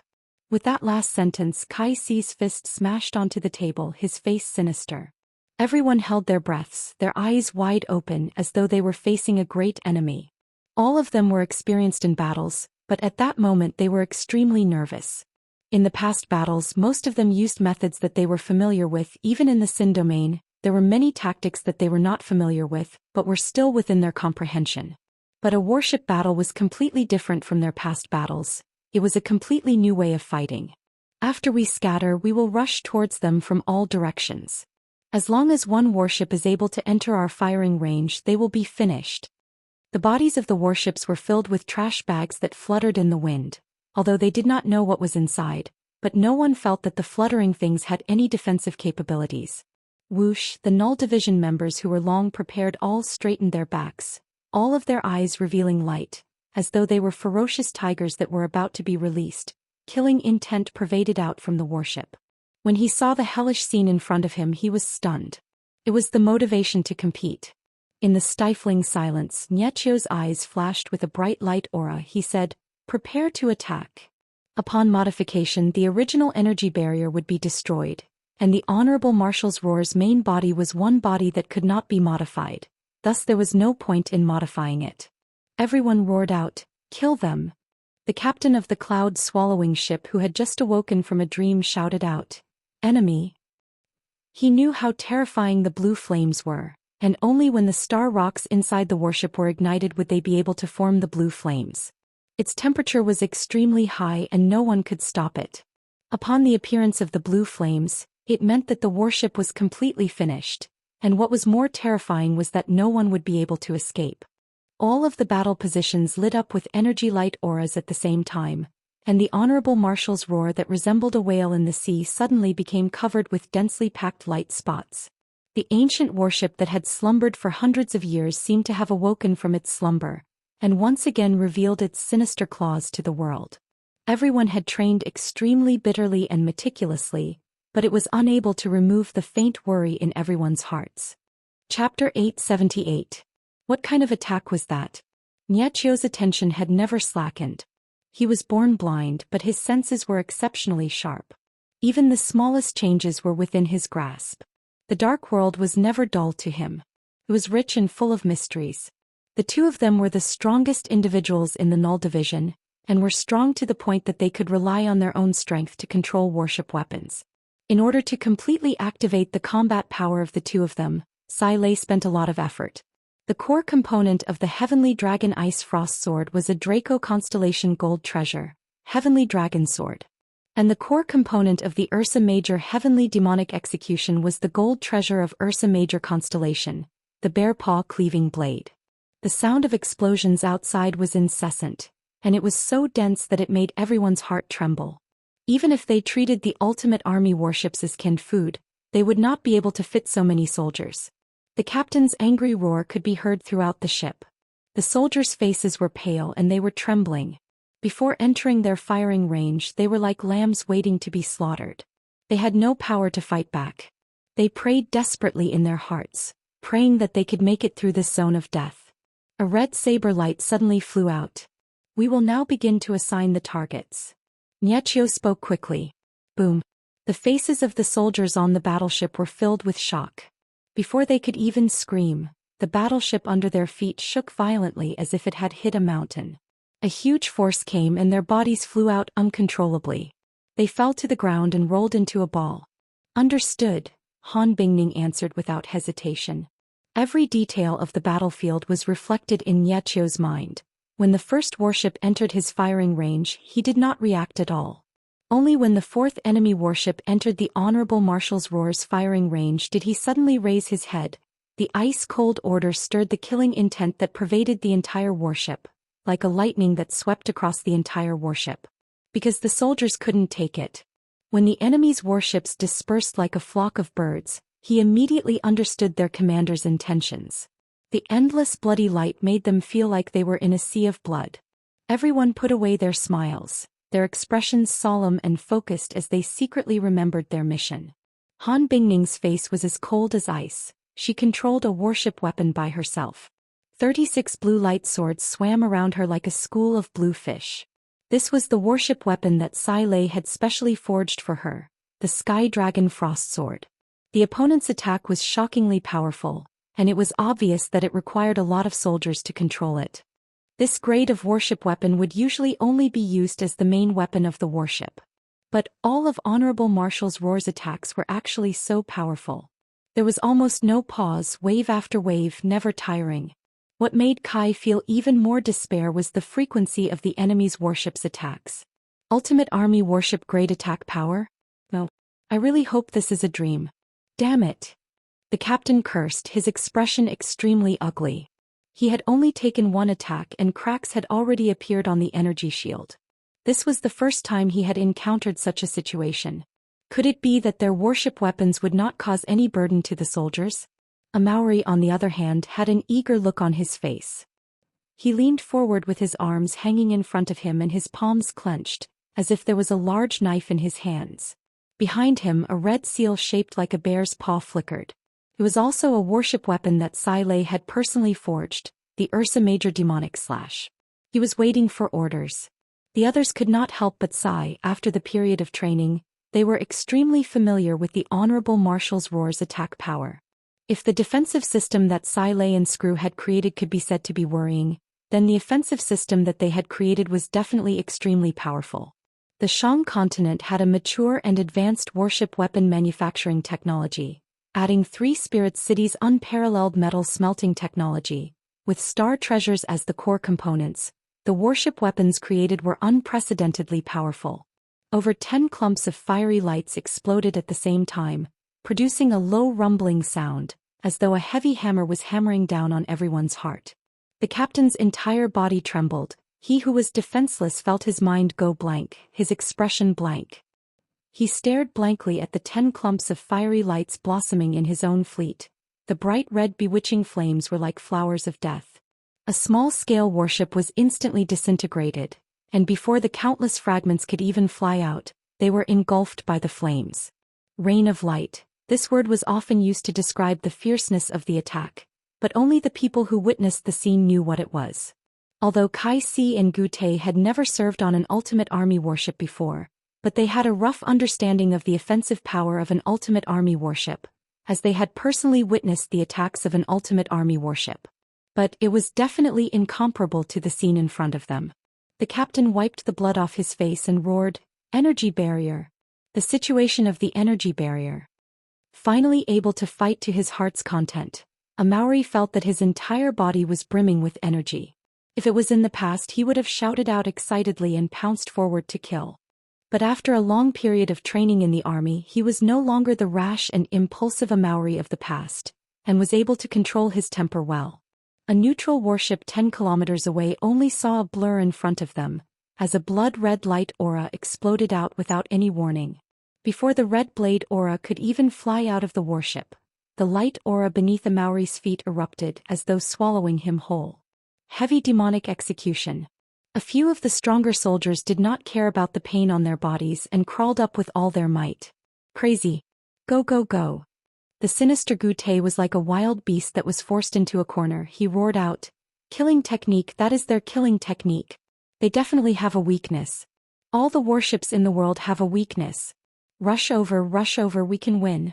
With that last sentence, Kai Si's fist smashed onto the table, his face sinister. Everyone held their breaths, their eyes wide open as though they were facing a great enemy. All of them were experienced in battles, but at that moment they were extremely nervous. In the past battles, most of them used methods that they were familiar with. Even in the Sin domain, there were many tactics that they were not familiar with, but were still within their comprehension. But a warship battle was completely different from their past battles. It was a completely new way of fighting. After we scatter, we will rush towards them from all directions. As long as one warship is able to enter our firing range, they will be finished. The bodies of the warships were filled with trash bags that fluttered in the wind, although they did not know what was inside, but no one felt that the fluttering things had any defensive capabilities. Whoosh, the Null Division members who were long prepared all straightened their backs, all of their eyes revealing light, as though they were ferocious tigers that were about to be released. Killing intent pervaded out from the warship. When he saw the hellish scene in front of him, he was stunned. It was the motivation to compete. In the stifling silence, Niechio's eyes flashed with a bright light aura. He said, "Prepare to attack." Upon modification, the original energy barrier would be destroyed, and the Honorable Marshal's Roar's main body was one body that could not be modified, thus there was no point in modifying it. Everyone roared out, "Kill them!" The captain of the cloud-swallowing ship, who had just awoken from a dream, shouted out, "Enemy!" He knew how terrifying the blue flames were, and only when the star rocks inside the warship were ignited would they be able to form the blue flames. Its temperature was extremely high and no one could stop it. Upon the appearance of the blue flames, it meant that the warship was completely finished, and what was more terrifying was that no one would be able to escape. All of the battle positions lit up with energy light auras at the same time, and the Honorable Marshal's roar that resembled a whale in the sea suddenly became covered with densely packed light spots. The ancient warship that had slumbered for hundreds of years seemed to have awoken from its slumber, and once again revealed its sinister claws to the world. Everyone had trained extremely bitterly and meticulously, but it was unable to remove the faint worry in everyone's hearts. Chapter 878. What kind of attack was that? Niechio's attention had never slackened. He was born blind, but his senses were exceptionally sharp. Even the smallest changes were within his grasp. The dark world was never dull to him. It was rich and full of mysteries. The two of them were the strongest individuals in the Null Division, and were strong to the point that they could rely on their own strength to control warship weapons. In order to completely activate the combat power of the two of them, Sai Lei spent a lot of effort. The core component of the Heavenly Dragon Ice Frost Sword was a Draco Constellation Gold Treasure, Heavenly Dragon Sword. And the core component of the Ursa Major Heavenly Demonic Execution was the Gold Treasure of Ursa Major Constellation, the Bear Paw Cleaving Blade. The sound of explosions outside was incessant, and it was so dense that it made everyone's heart tremble. Even if they treated the ultimate army warships as canned food, they would not be able to fit so many soldiers. The captain's angry roar could be heard throughout the ship. The soldiers' faces were pale and they were trembling. Before entering their firing range, they were like lambs waiting to be slaughtered. They had no power to fight back. They prayed desperately in their hearts, praying that they could make it through this zone of death. A red saber light suddenly flew out. "We will now begin to assign the targets." Niechio spoke quickly. Boom. The faces of the soldiers on the battleship were filled with shock. Before they could even scream, the battleship under their feet shook violently as if it had hit a mountain. A huge force came and their bodies flew out uncontrollably. They fell to the ground and rolled into a ball. "Understood," Han Bingning answered without hesitation. Every detail of the battlefield was reflected in Niechio's mind. When the first warship entered his firing range, he did not react at all. Only when the fourth enemy warship entered the Honorable Marshal's Roar's firing range did he suddenly raise his head. The ice-cold order stirred the killing intent that pervaded the entire warship, like a lightning that swept across the entire warship. Because the soldiers couldn't take it. When the enemy's warships dispersed like a flock of birds, he immediately understood their commander's intentions. The endless bloody light made them feel like they were in a sea of blood. Everyone put away their smiles, their expressions solemn and focused as they secretly remembered their mission. Han Bingning's face was as cold as ice. She controlled a warship weapon by herself. 36 blue light swords swam around her like a school of blue fish. This was the warship weapon that Sai Lei had specially forged for her, the Sky Dragon Frost Sword. The opponent's attack was shockingly powerful, and it was obvious that it required a lot of soldiers to control it. This grade of warship weapon would usually only be used as the main weapon of the warship. But all of Honorable Marshal's Roar's attacks were actually so powerful. There was almost no pause, wave after wave, never tiring. What made Kai feel even more despair was the frequency of the enemy's warship's attacks. Ultimate Army Warship Grade Attack Power? No. I really hope this is a dream. Damn it. The captain cursed, his expression extremely ugly. He had only taken one attack and cracks had already appeared on the energy shield. This was the first time he had encountered such a situation. Could it be that their warship weapons would not cause any burden to the soldiers? Amauri, on the other hand, had an eager look on his face. He leaned forward with his arms hanging in front of him and his palms clenched, as if there was a large knife in his hands. Behind him, a red seal shaped like a bear's paw flickered. It was also a warship weapon that Sai Lei had personally forged, the Ursa Major Demonic Slash. He was waiting for orders. The others could not help but sigh. After the period of training, they were extremely familiar with the Honorable Marshal's Roar's attack power. If the defensive system that Sai Lei and Screw had created could be said to be worrying, then the offensive system that they had created was definitely extremely powerful. The Shang continent had a mature and advanced warship weapon manufacturing technology, adding 3 Spirit Cities' unparalleled metal smelting technology. With star treasures as the core components, the warship weapons created were unprecedentedly powerful. Over 10 clumps of fiery lights exploded at the same time, producing a low rumbling sound, as though a heavy hammer was hammering down on everyone's heart. The captain's entire body trembled. He who was defenseless felt his mind go blank, his expression blank. He stared blankly at the 10 clumps of fiery lights blossoming in his own fleet. The bright red bewitching flames were like flowers of death. A small-scale warship was instantly disintegrated, and before the countless fragments could even fly out, they were engulfed by the flames. Rain of light. This word was often used to describe the fierceness of the attack, but only the people who witnessed the scene knew what it was. Although Kai Si and Gu Tei had never served on an Ultimate Army warship before, but they had a rough understanding of the offensive power of an Ultimate Army warship, as they had personally witnessed the attacks of an Ultimate Army warship. But it was definitely incomparable to the scene in front of them. The captain wiped the blood off his face and roared, "Energy barrier!" The situation of the energy barrier. Finally able to fight to his heart's content, Amauri felt that his entire body was brimming with energy. If it was in the past, he would have shouted out excitedly and pounced forward to kill. But after a long period of training in the army, he was no longer the rash and impulsive Amauri of the past, and was able to control his temper well. A neutral warship 10 kilometers away only saw a blur in front of them, as a blood-red light aura exploded out without any warning. Before the red blade aura could even fly out of the warship, the light aura beneath Amauri's feet erupted as though swallowing him whole. Heavy demonic execution. A few of the stronger soldiers did not care about the pain on their bodies and crawled up with all their might. Crazy. Go go go. The sinister Gu Tei was like a wild beast that was forced into a corner. He roared out, "Killing technique, that is their killing technique. They definitely have a weakness. All the warships in the world have a weakness. Rush over, we can win."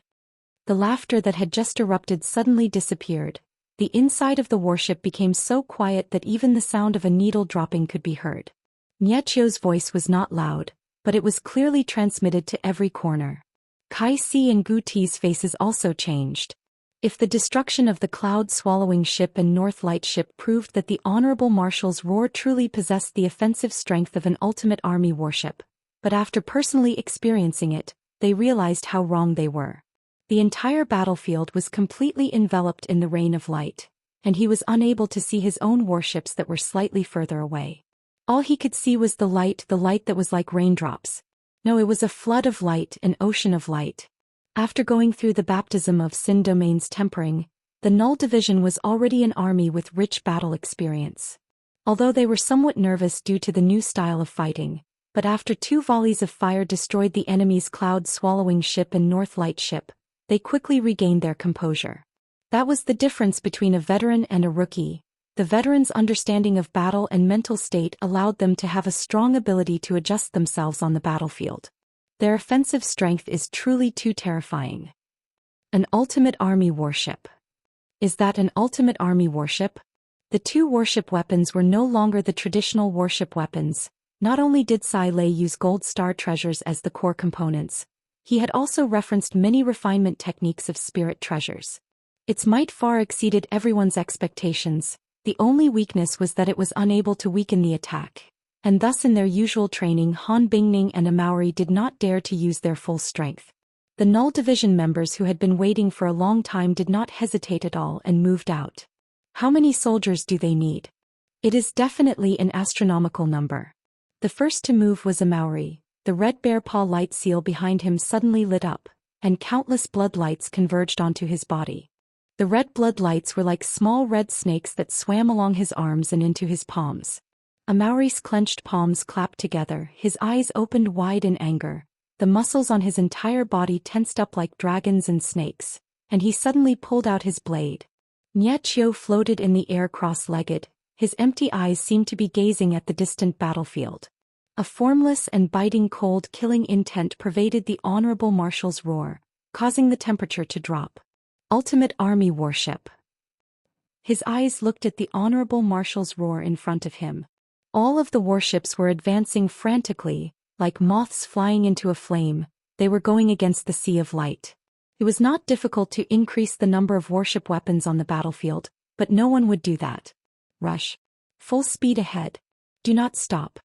The laughter that had just erupted suddenly disappeared. The inside of the warship became so quiet that even the sound of a needle dropping could be heard. Niechio's voice was not loud, but it was clearly transmitted to every corner. Kai Si and Gu Tei's faces also changed. If the destruction of the cloud-swallowing ship and North Light ship proved that the Honorable Marshal's roar truly possessed the offensive strength of an Ultimate Army warship, but after personally experiencing it, they realized how wrong they were. The entire battlefield was completely enveloped in the rain of light, and he was unable to see his own warships that were slightly further away. All he could see was the light that was like raindrops. No, it was a flood of light, an ocean of light. After going through the baptism of Sin Domain's tempering, the Null Division was already an army with rich battle experience. Although they were somewhat nervous due to the new style of fighting, but after 2 volleys of fire destroyed the enemy's cloud-swallowing ship and North Light ship, they quickly regained their composure. That was the difference between a veteran and a rookie. The veteran's understanding of battle and mental state allowed them to have a strong ability to adjust themselves on the battlefield. Their offensive strength is truly too terrifying. An Ultimate Army warship. Is that an Ultimate Army warship? The 2 warship weapons were no longer the traditional warship weapons. Not only did Sai Lei use gold star treasures as the core components, he had also referenced many refinement techniques of spirit treasures. Its might far exceeded everyone's expectations. The only weakness was that it was unable to weaken the attack. and thus in their usual training Han Bingning and Amauri did not dare to use their full strength. The Null Division members who had been waiting for a long time did not hesitate at all and moved out. How many soldiers do they need? It is definitely an astronomical number. The first to move was Amauri. The red bear paw light seal behind him suddenly lit up, and countless blood lights converged onto his body. The red blood lights were like small red snakes that swam along his arms and into his palms. Amauri's clenched palms clapped together, his eyes opened wide in anger, the muscles on his entire body tensed up like dragons and snakes, and he suddenly pulled out his blade. Niechio floated in the air cross-legged, his empty eyes seemed to be gazing at the distant battlefield. A formless and biting cold killing intent pervaded the honorable marshal's roar, causing the temperature to drop. Ultimate Army Warship. His eyes looked at the honorable marshal's roar in front of him. All of the warships were advancing frantically, like moths flying into a flame. They were going against the sea of light. It was not difficult to increase the number of warship weapons on the battlefield, but no one would do that. Rush. Full speed ahead. Do not stop.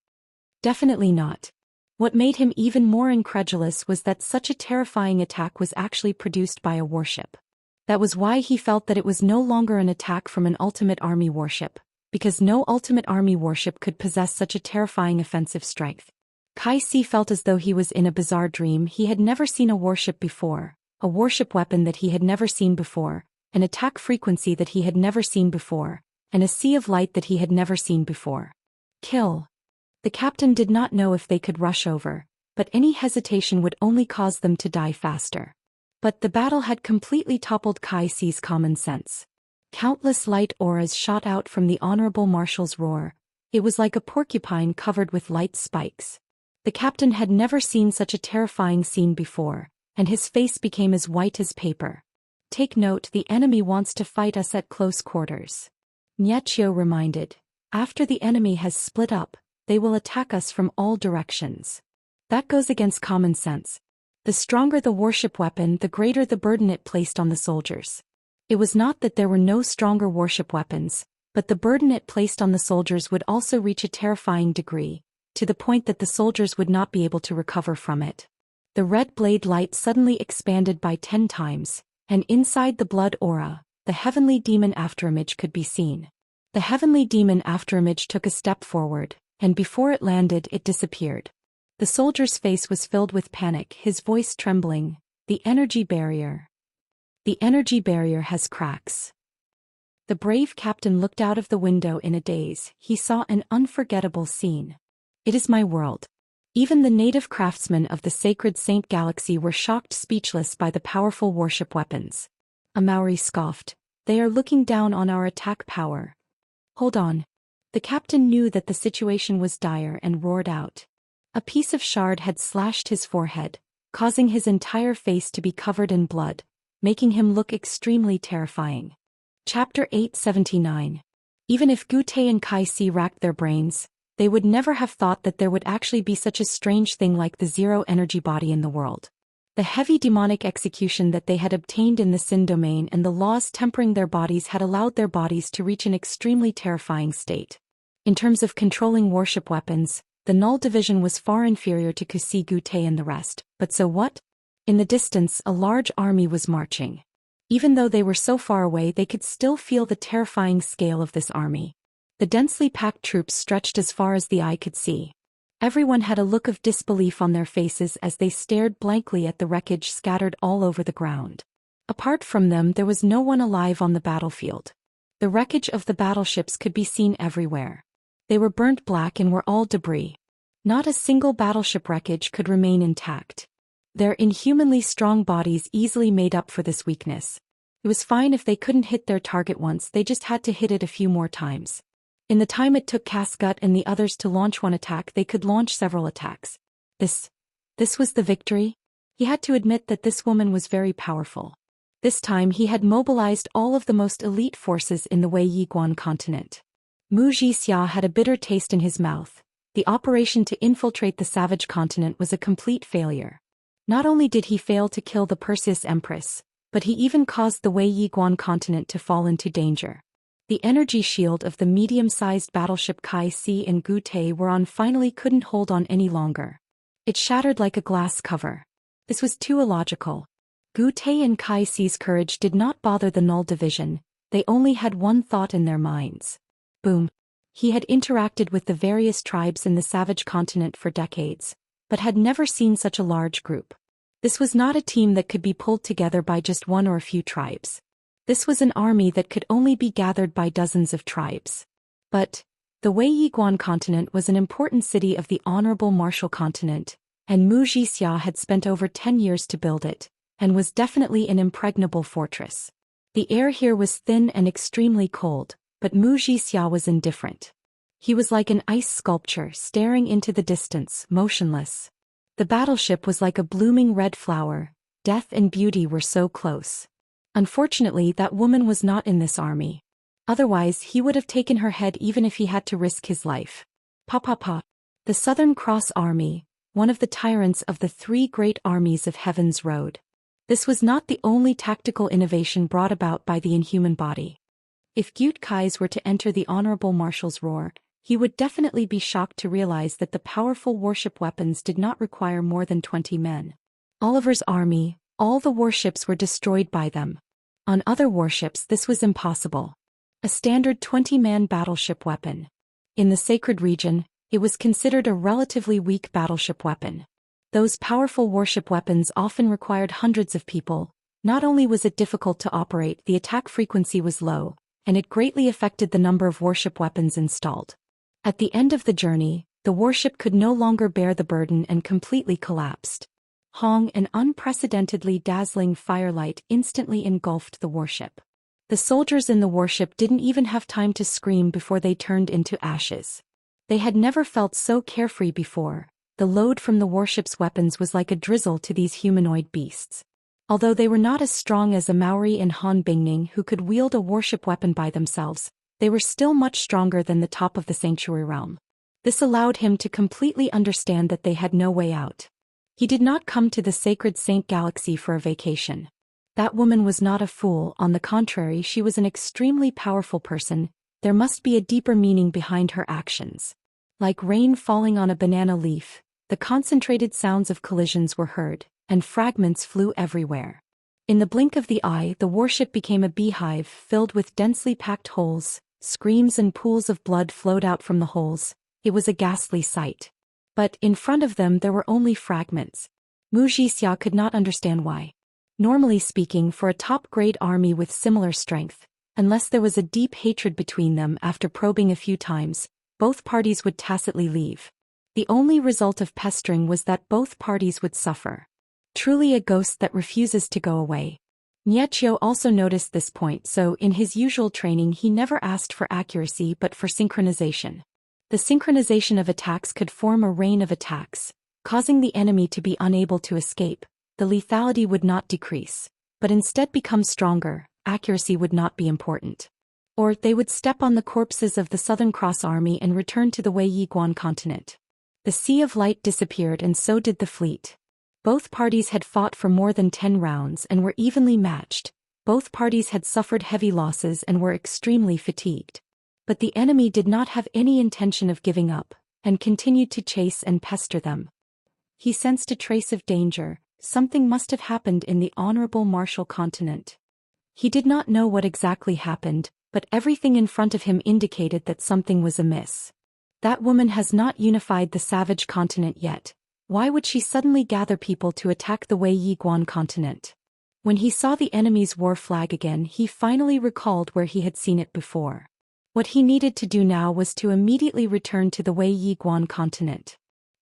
Definitely not. What made him even more incredulous was that such a terrifying attack was actually produced by a warship. That was why he felt that it was no longer an attack from an Ultimate Army warship, because no Ultimate Army warship could possess such a terrifying offensive strength. Kai Si felt as though he was in a bizarre dream. He had never seen a warship before, a warship weapon that he had never seen before, an attack frequency that he had never seen before, and a sea of light that he had never seen before. Kill. The captain did not know if they could rush over, but any hesitation would only cause them to die faster. But the battle had completely toppled Kai Si's common sense. Countless light auras shot out from the honorable marshal's roar. It was like a porcupine covered with light spikes. The captain had never seen such a terrifying scene before, and his face became as white as paper. Take note, the enemy wants to fight us at close quarters. Niechio reminded. After the enemy has split up, they will attack us from all directions. That goes against common sense. The stronger the warship weapon, the greater the burden it placed on the soldiers. It was not that there were no stronger warship weapons, but the burden it placed on the soldiers would also reach a terrifying degree, to the point that the soldiers would not be able to recover from it. The red blade light suddenly expanded by 10 times, and inside the blood aura, the heavenly demon afterimage could be seen. The heavenly demon afterimage took a step forward, and before it landed, it disappeared. The soldier's face was filled with panic, his voice trembling. The energy barrier. The energy barrier has cracks. The brave captain looked out of the window in a daze. He saw an unforgettable scene. It is my world. Even the native craftsmen of the sacred Saint Galaxy were shocked speechless by the powerful warship weapons. Amauri scoffed. They are looking down on our attack power. Hold on. The captain knew that the situation was dire and roared out. A piece of shard had slashed his forehead, causing his entire face to be covered in blood, making him look extremely terrifying. Chapter 879. Even if Gu Tei and Kai Si racked their brains, they would never have thought that there would actually be such a strange thing like the zero-energy body in the world. The heavy demonic execution that they had obtained in the Sin domain and the laws tempering their bodies had allowed their bodies to reach an extremely terrifying state. In terms of controlling warship weapons, the Null Division was far inferior to Kusi Gu Tei and the rest, but so what? In the distance, a large army was marching. Even though they were so far away, they could still feel the terrifying scale of this army. The densely packed troops stretched as far as the eye could see. Everyone had a look of disbelief on their faces as they stared blankly at the wreckage scattered all over the ground. Apart from them, there was no one alive on the battlefield. The wreckage of the battleships could be seen everywhere. They were burnt black and were all debris. Not a single battleship wreckage could remain intact. Their inhumanly strong bodies easily made up for this weakness. It was fine if they couldn't hit their target once, they just had to hit it a few more times. In the time it took Cascut and the others to launch one attack, they could launch several attacks. This was the victory? He had to admit that this woman was very powerful. This time he had mobilized all of the most elite forces in the Wei Yiguan continent. Mu Zhixia had a bitter taste in his mouth. The operation to infiltrate the savage continent was a complete failure. Not only did he fail to kill the Perseus Empress, but he even caused the Wei Yiguan continent to fall into danger. The energy shield of the medium-sized battleship Kai Si and Gu Tei were on finally couldn't hold on any longer. It shattered like a glass cover. This was too illogical. Gu Tei and Kai Si's courage did not bother the Null Division, they only had one thought in their minds. Boom. He had interacted with the various tribes in the savage continent for decades, but had never seen such a large group. This was not a team that could be pulled together by just one or a few tribes. This was an army that could only be gathered by dozens of tribes. But the Wei Yiguan continent was an important city of the Honorable Martial Continent, and Wuxia had spent over 10 years to build it, and was definitely an impregnable fortress. The air here was thin and extremely cold, but Wuxia was indifferent. He was like an ice sculpture staring into the distance, motionless. The battleship was like a blooming red flower. Death and beauty were so close. Unfortunately, that woman was not in this army. Otherwise, he would have taken her head even if he had to risk his life. Pa. The Southern Cross Army, one of the tyrants of the three great armies of Heaven's Road. This was not the only tactical innovation brought about by the inhuman body. If Gyut Kais were to enter the Honorable Marshal's roar, he would definitely be shocked to realize that the powerful warship weapons did not require more than 20 men. Oliver's army, all the warships were destroyed by them. On other warships this was impossible. A standard 20-man battleship weapon. In the sacred region, it was considered a relatively weak battleship weapon. Those powerful warship weapons often required hundreds of people. Not only was it difficult to operate, the attack frequency was low, and it greatly affected the number of warship weapons installed. At the end of the journey, the warship could no longer bear the burden and completely collapsed. Hong, an unprecedentedly dazzling firelight instantly engulfed the warship. The soldiers in the warship didn't even have time to scream before they turned into ashes. They had never felt so carefree before. The load from the warship's weapons was like a drizzle to these humanoid beasts. Although they were not as strong as a Maori and Han Bingning who could wield a warship weapon by themselves, they were still much stronger than the top of the sanctuary realm. This allowed him to completely understand that they had no way out. He did not come to the sacred Saint Galaxy for a vacation. That woman was not a fool, on the contrary, she was an extremely powerful person. There must be a deeper meaning behind her actions. Like rain falling on a banana leaf, the concentrated sounds of collisions were heard, and fragments flew everywhere. In the blink of the eye, the warship became a beehive filled with densely packed holes. Screams and pools of blood flowed out from the holes. It was a ghastly sight. But in front of them there were only fragments. Wuxia could not understand why. Normally speaking, for a top-grade army with similar strength, unless there was a deep hatred between them after probing a few times, both parties would tacitly leave. The only result of pestering was that both parties would suffer. Truly a ghost that refuses to go away. Niechio also noticed this point, so in his usual training he never asked for accuracy but for synchronization. The synchronization of attacks could form a rain of attacks, causing the enemy to be unable to escape. The lethality would not decrease, but instead become stronger. Accuracy would not be important. Or they would step on the corpses of the Southern Cross Army and return to the Wei Yiguan continent. The Sea of Light disappeared and so did the fleet. Both parties had fought for more than 10 rounds and were evenly matched. Both parties had suffered heavy losses and were extremely fatigued. But the enemy did not have any intention of giving up, and continued to chase and pester them. He sensed a trace of danger. Something must have happened in the Honorable Martial Continent. He did not know what exactly happened, but everything in front of him indicated that something was amiss. That woman has not unified the savage continent yet. Why would she suddenly gather people to attack the Wei Yiguan continent? When he saw the enemy's war flag again, he finally recalled where he had seen it before. What he needed to do now was to immediately return to the Wei Yiguan continent.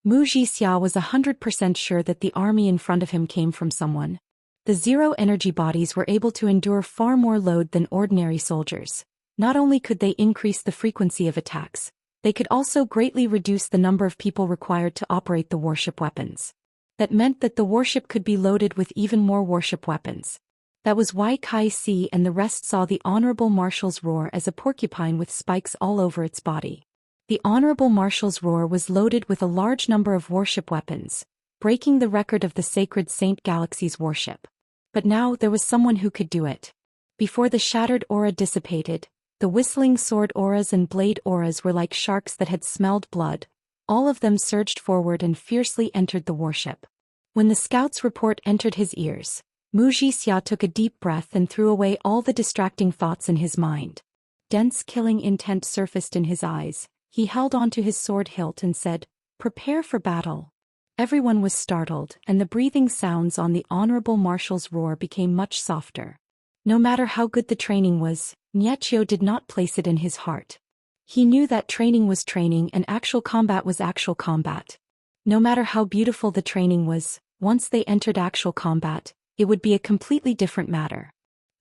Wuxia was 100% sure that the army in front of him came from someone. The zero-energy bodies were able to endure far more load than ordinary soldiers. Not only could they increase the frequency of attacks, they could also greatly reduce the number of people required to operate the warship weapons. That meant that the warship could be loaded with even more warship weapons. That was why Kai Si and the rest saw the Honorable Marshal's roar as a porcupine with spikes all over its body. The Honorable Marshal's roar was loaded with a large number of warship weapons, breaking the record of the sacred Saint Galaxy's warship. But now there was someone who could do it. Before the shattered aura dissipated, The whistling sword auras and blade auras were like sharks that had smelled blood. All of them surged forward and fiercely entered the warship. When the scout's report entered his ears, Wuxia took a deep breath and threw away all the distracting thoughts in his mind. Dense killing intent surfaced in his eyes. He held onto his sword hilt and said, "Prepare for battle." Everyone was startled, and the breathing sounds on the honorable marshal's roar became much softer. No matter how good the training was, Xianxia did not place it in his heart. He knew that training was training and actual combat was actual combat. No matter how beautiful the training was, once they entered actual combat, it would be a completely different matter.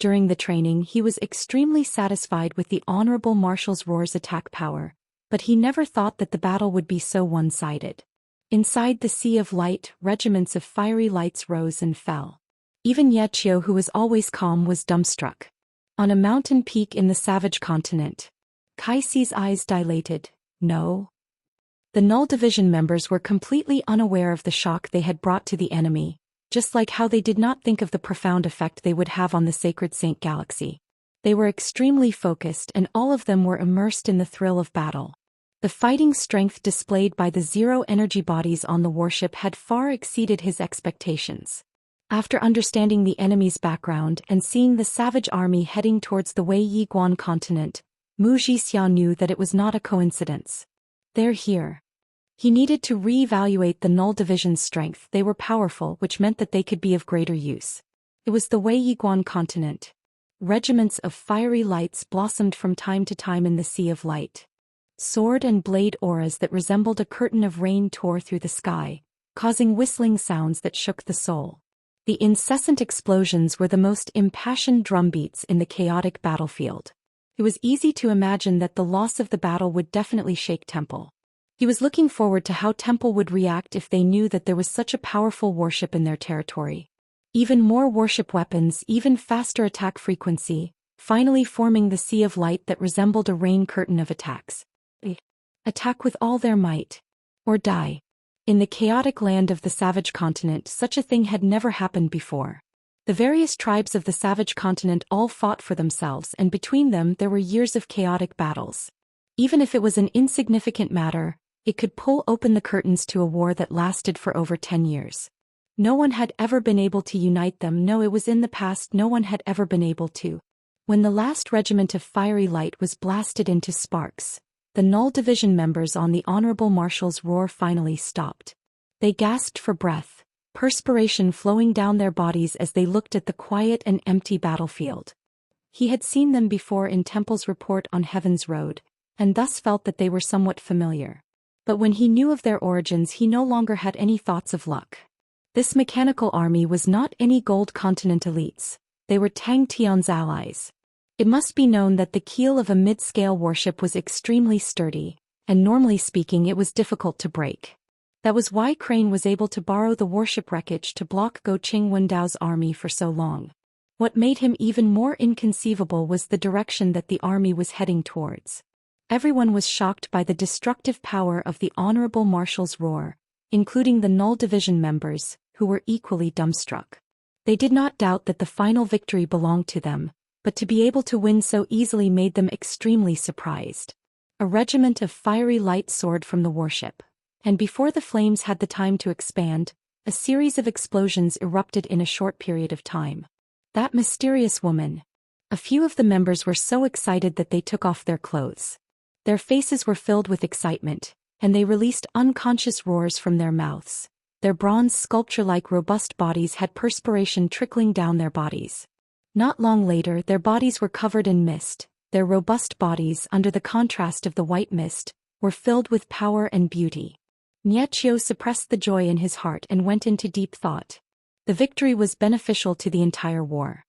During the training he was extremely satisfied with the honorable marshal's roar's attack power, but he never thought that the battle would be so one-sided. Inside the sea of light, regiments of fiery lights rose and fell. Even Xianxia, who was always calm, was dumbstruck. On a mountain peak in the savage continent, Kaixi's eyes dilated. No. The Null Division members were completely unaware of the shock they had brought to the enemy, just like how they did not think of the profound effect they would have on the Sacred Saint Galaxy. They were extremely focused and all of them were immersed in the thrill of battle. The fighting strength displayed by the zero-energy bodies on the warship had far exceeded his expectations. After understanding the enemy's background and seeing the savage army heading towards the Wei Yiguan continent, Wuxia knew that it was not a coincidence. They're here. He needed to re-evaluate the Null Division's strength. They were powerful, which meant that they could be of greater use. It was the Wei Yiguan continent. Regiments of fiery lights blossomed from time to time in the sea of light. Sword and blade auras that resembled a curtain of rain tore through the sky, causing whistling sounds that shook the soul. The incessant explosions were the most impassioned drumbeats in the chaotic battlefield. It was easy to imagine that the loss of the battle would definitely shake Temple. He was looking forward to how Temple would react if they knew that there was such a powerful warship in their territory. Even more warship weapons, even faster attack frequency, finally forming the sea of light that resembled a rain curtain of attacks. Attack with all their might. Or die. In the chaotic land of the savage continent, such a thing had never happened before. The various tribes of the savage continent all fought for themselves, and between them there were years of chaotic battles. Even if it was an insignificant matter, it could pull open the curtains to a war that lasted for over 10 years. No one had ever been able to unite them. No, it was in the past. No one had ever been able to. When the last regiment of fiery light was blasted into sparks, the Null Division members on the Honorable Marshal's roar finally stopped. They gasped for breath, perspiration flowing down their bodies as they looked at the quiet and empty battlefield. He had seen them before in Temple's report on Heaven's Road, and thus felt that they were somewhat familiar. But when he knew of their origins, he no longer had any thoughts of luck. This mechanical army was not any Gold Continent elites. They were Tang Tian's allies. It must be known that the keel of a mid-scale warship was extremely sturdy, and normally speaking it was difficult to break. That was why Crane was able to borrow the warship wreckage to block Go Qing Wendao's army for so long. What made him even more inconceivable was the direction that the army was heading towards. Everyone was shocked by the destructive power of the Honorable Marshal's roar, including the Null Division members, who were equally dumbstruck. They did not doubt that the final victory belonged to them, but to be able to win so easily made them extremely surprised. A regiment of fiery light soared from the warship, and before the flames had the time to expand, a series of explosions erupted in a short period of time. That mysterious woman. A few of the members were so excited that they took off their clothes. Their faces were filled with excitement, and they released unconscious roars from their mouths. Their bronze sculpture-like robust bodies had perspiration trickling down their bodies. Not long later, their bodies were covered in mist. Their robust bodies, under the contrast of the white mist, were filled with power and beauty. Xianxia suppressed the joy in his heart and went into deep thought. The victory was beneficial to the entire war.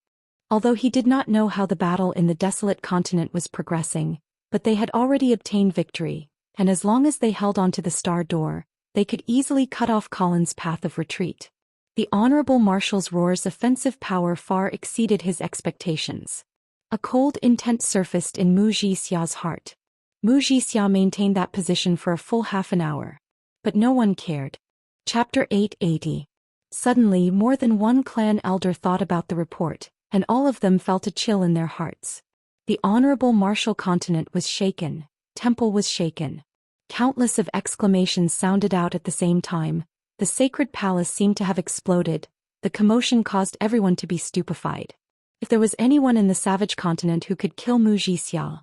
Although he did not know how the battle in the desolate continent was progressing, but they had already obtained victory, and as long as they held on to the Star Door, they could easily cut off Colin's path of retreat. The Honorable Marshal's roar's offensive power far exceeded his expectations. A cold intent surfaced in Wuxia's heart. Wuxia maintained that position for a full half an hour. But no one cared. Chapter 880. Suddenly, more than one clan elder thought about the report, and all of them felt a chill in their hearts. The honorable martial continent was shaken, temple was shaken. Countless of exclamations sounded out at the same time. The sacred palace seemed to have exploded. The commotion caused everyone to be stupefied. If there was anyone in the savage continent who could kill Wuxia,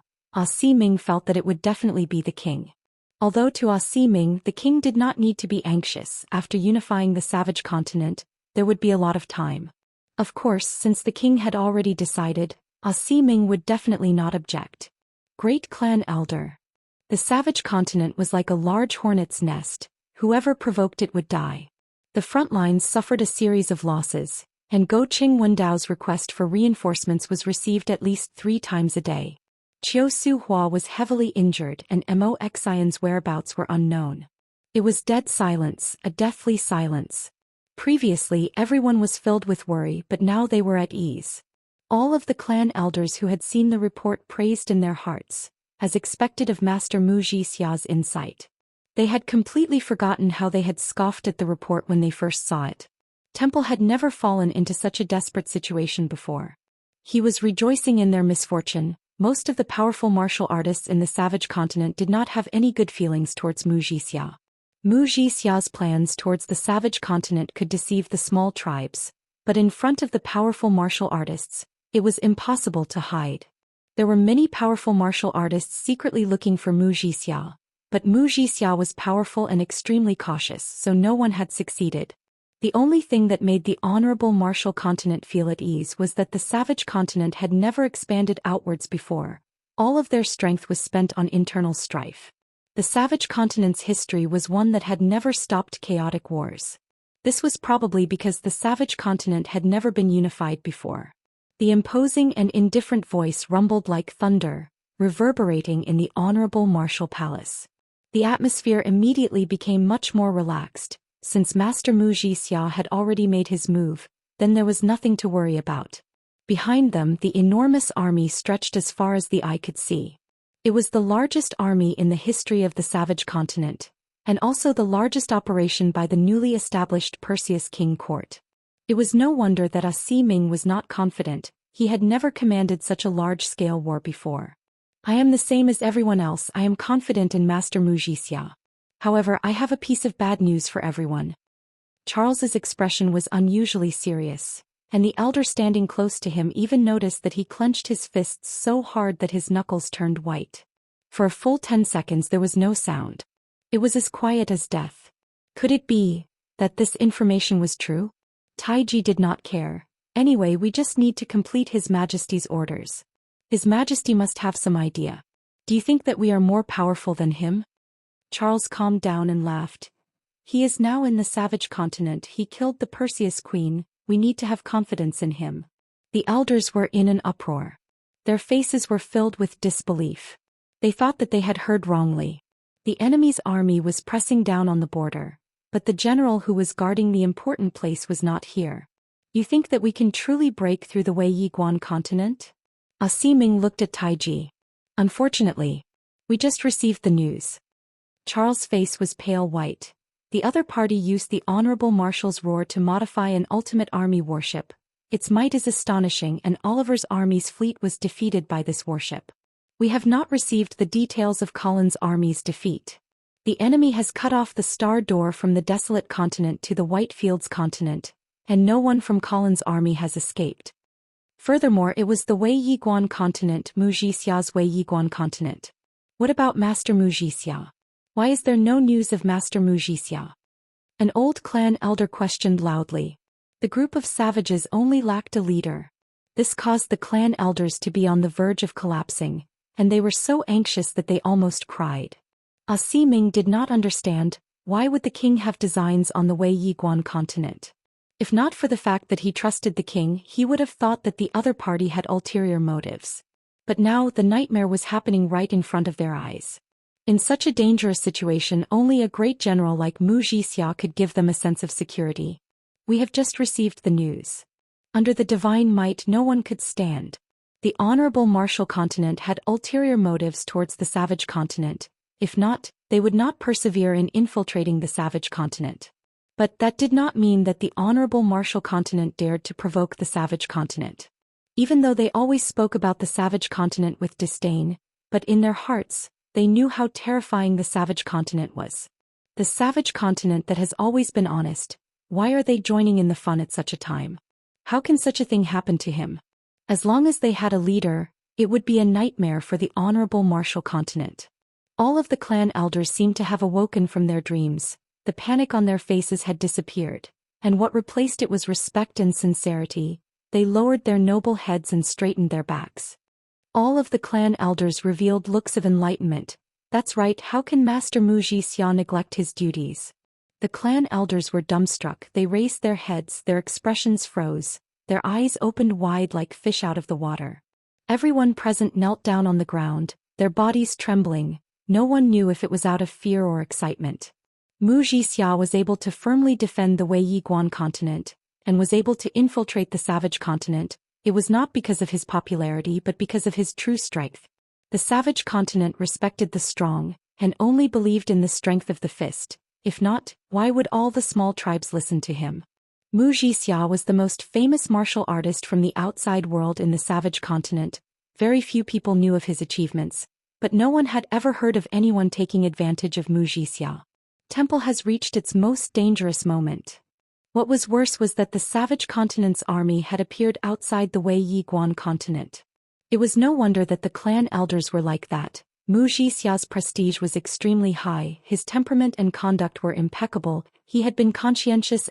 Ming felt that it would definitely be the king. Although to Ming the king did not need to be anxious. After unifying the savage continent, there would be a lot of time. Of course, since the king had already decided, Ming would definitely not object. Great clan elder. The savage continent was like a large hornet's nest. Whoever provoked it would die. The front lines suffered a series of losses, and Go Qing Wendao's request for reinforcements was received at least 3 times a day. Qiu Su Hua was heavily injured and Mo Xian's whereabouts were unknown. It was dead silence, a deathly silence. Previously everyone was filled with worry, but now they were at ease. All of the clan elders who had seen the report praised in their hearts, as expected of Master Wuxia's insight. They had completely forgotten how they had scoffed at the report when they first saw it. Temple had never fallen into such a desperate situation before. He was rejoicing in their misfortune. Most of the powerful martial artists in the savage continent did not have any good feelings towards Wuxia. Wuxia's plans towards the savage continent could deceive the small tribes, but in front of the powerful martial artists, it was impossible to hide. There were many powerful martial artists secretly looking for Wuxia, but Wuxia was powerful and extremely cautious, so no one had succeeded. The only thing that made the honorable martial continent feel at ease was that the savage continent had never expanded outwards before. All of their strength was spent on internal strife. The savage continent's history was one that had never stopped chaotic wars. This was probably because the savage continent had never been unified before. The imposing and indifferent voice rumbled like thunder, reverberating in the honorable martial palace. The atmosphere immediately became much more relaxed. Since Master Wuxia had already made his move, then there was nothing to worry about. Behind them, the enormous army stretched as far as the eye could see. It was the largest army in the history of the savage continent, and also the largest operation by the newly established Perseus King Court. It was no wonder that Ming was not confident. He had never commanded such a large-scale war before. I am the same as everyone else. I am confident in Master Wuxia. However, I have a piece of bad news for everyone. Charles's expression was unusually serious, and the elder standing close to him even noticed that he clenched his fists so hard that his knuckles turned white. For a full 10 seconds there was no sound. It was as quiet as death. Could it be that this information was true? Taiji did not care. Anyway, we just need to complete His Majesty's orders. His Majesty must have some idea. Do you think that we are more powerful than him? Charles calmed down and laughed. He is now in the savage continent. He killed the Perseus queen. We need to have confidence in him. The elders were in an uproar. Their faces were filled with disbelief. They thought that they had heard wrongly. The enemy's army was pressing down on the border, but the general who was guarding the important place was not here. You think that we can truly break through the Wei Yiguan continent? Ming looked at Taiji. Unfortunately, we just received the news. Charles' face was pale white. The other party used the honorable marshal's roar to modify an ultimate army warship. Its might is astonishing, and Oliver's army's fleet was defeated by this warship. We have not received the details of Colin's army's defeat. The enemy has cut off the star door from the desolate continent to the White Fields continent, and no one from Colin's army has escaped. Furthermore, it was the Wei Yiguan continent, Wuxia's Wei Yiguan continent. What about Master Wuxia? Why is there no news of Master Wuxia? An old clan elder questioned loudly. The group of savages only lacked a leader. This caused the clan elders to be on the verge of collapsing, and they were so anxious that they almost cried. Ming did not understand, why would the king have designs on the Wei Yiguan continent? If not for the fact that he trusted the king, he would have thought that the other party had ulterior motives. But now the nightmare was happening right in front of their eyes. In such a dangerous situation, only a great general like Wuxia could give them a sense of security. We have just received the news. Under the divine might no one could stand. The honorable martial continent had ulterior motives towards the savage continent. If not, they would not persevere in infiltrating the savage continent. But that did not mean that the honorable martial continent dared to provoke the savage continent. Even though they always spoke about the savage continent with disdain, but in their hearts, they knew how terrifying the savage continent was. The savage continent that has always been honest, why are they joining in the fun at such a time? How can such a thing happen to him? As long as they had a leader, it would be a nightmare for the honorable martial continent. All of the clan elders seemed to have awoken from their dreams, the panic on their faces had disappeared, and what replaced it was respect and sincerity. They lowered their noble heads and straightened their backs. All of the clan elders revealed looks of enlightenment. That's right, how can Master Wuxia neglect his duties? The clan elders were dumbstruck, they raised their heads, their expressions froze, their eyes opened wide like fish out of the water. Everyone present knelt down on the ground, their bodies trembling. No one knew if it was out of fear or excitement. Wuxia was able to firmly defend the Wei Yiguan continent, and was able to infiltrate the savage continent. It was not because of his popularity but because of his true strength. The savage continent respected the strong, and only believed in the strength of the fist. If not, why would all the small tribes listen to him? Wuxia was the most famous martial artist from the outside world in the savage continent. Very few people knew of his achievements, but no one had ever heard of anyone taking advantage of Wuxia. Temple has reached its most dangerous moment. What was worse was that the savage continent's army had appeared outside the Wei Yiguan continent. It was no wonder that the clan elders were like that. Wuxia's prestige was extremely high, his temperament and conduct were impeccable, he had been conscientious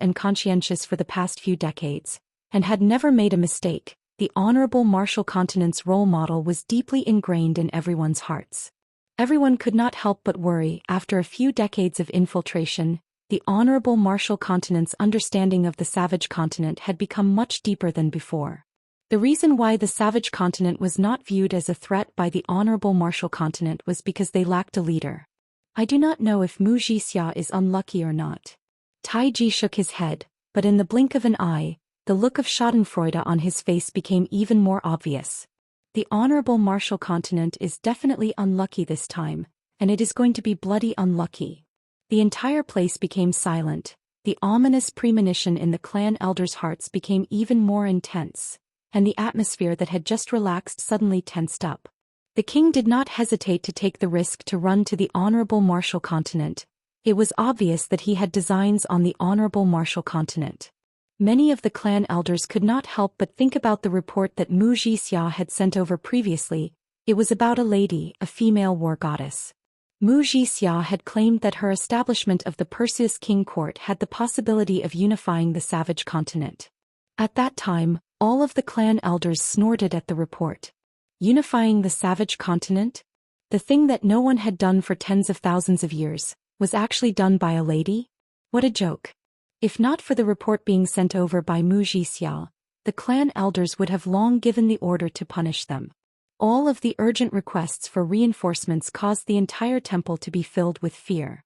for the past few decades, and had never made a mistake. The honorable martial continent's role model was deeply ingrained in everyone's hearts. Everyone could not help but worry. After a few decades of infiltration, the honorable martial continent's understanding of the savage continent had become much deeper than before. The reason why the savage continent was not viewed as a threat by the honorable martial continent was because they lacked a leader. I do not know if Wuxia is unlucky or not. Taiji shook his head, but in the blink of an eye, the look of schadenfreude on his face became even more obvious. The honorable martial continent is definitely unlucky this time, and it is going to be bloody unlucky. The entire place became silent. The ominous premonition in the clan elders' hearts became even more intense, and the atmosphere that had just relaxed suddenly tensed up. The king did not hesitate to take the risk to run to the honorable martial continent. It was obvious that he had designs on the honorable martial continent. Many of the clan elders could not help but think about the report that Wuxia had sent over previously. It was about a lady, a female war goddess. Wuxia had claimed that her establishment of the Perseus King Court had the possibility of unifying the savage continent. At that time, all of the clan elders snorted at the report. Unifying the savage continent? The thing that no one had done for tens of thousands of years, was actually done by a lady? What a joke. If not for the report being sent over by Wuxia, the clan elders would have long given the order to punish them. All of the urgent requests for reinforcements caused the entire temple to be filled with fear.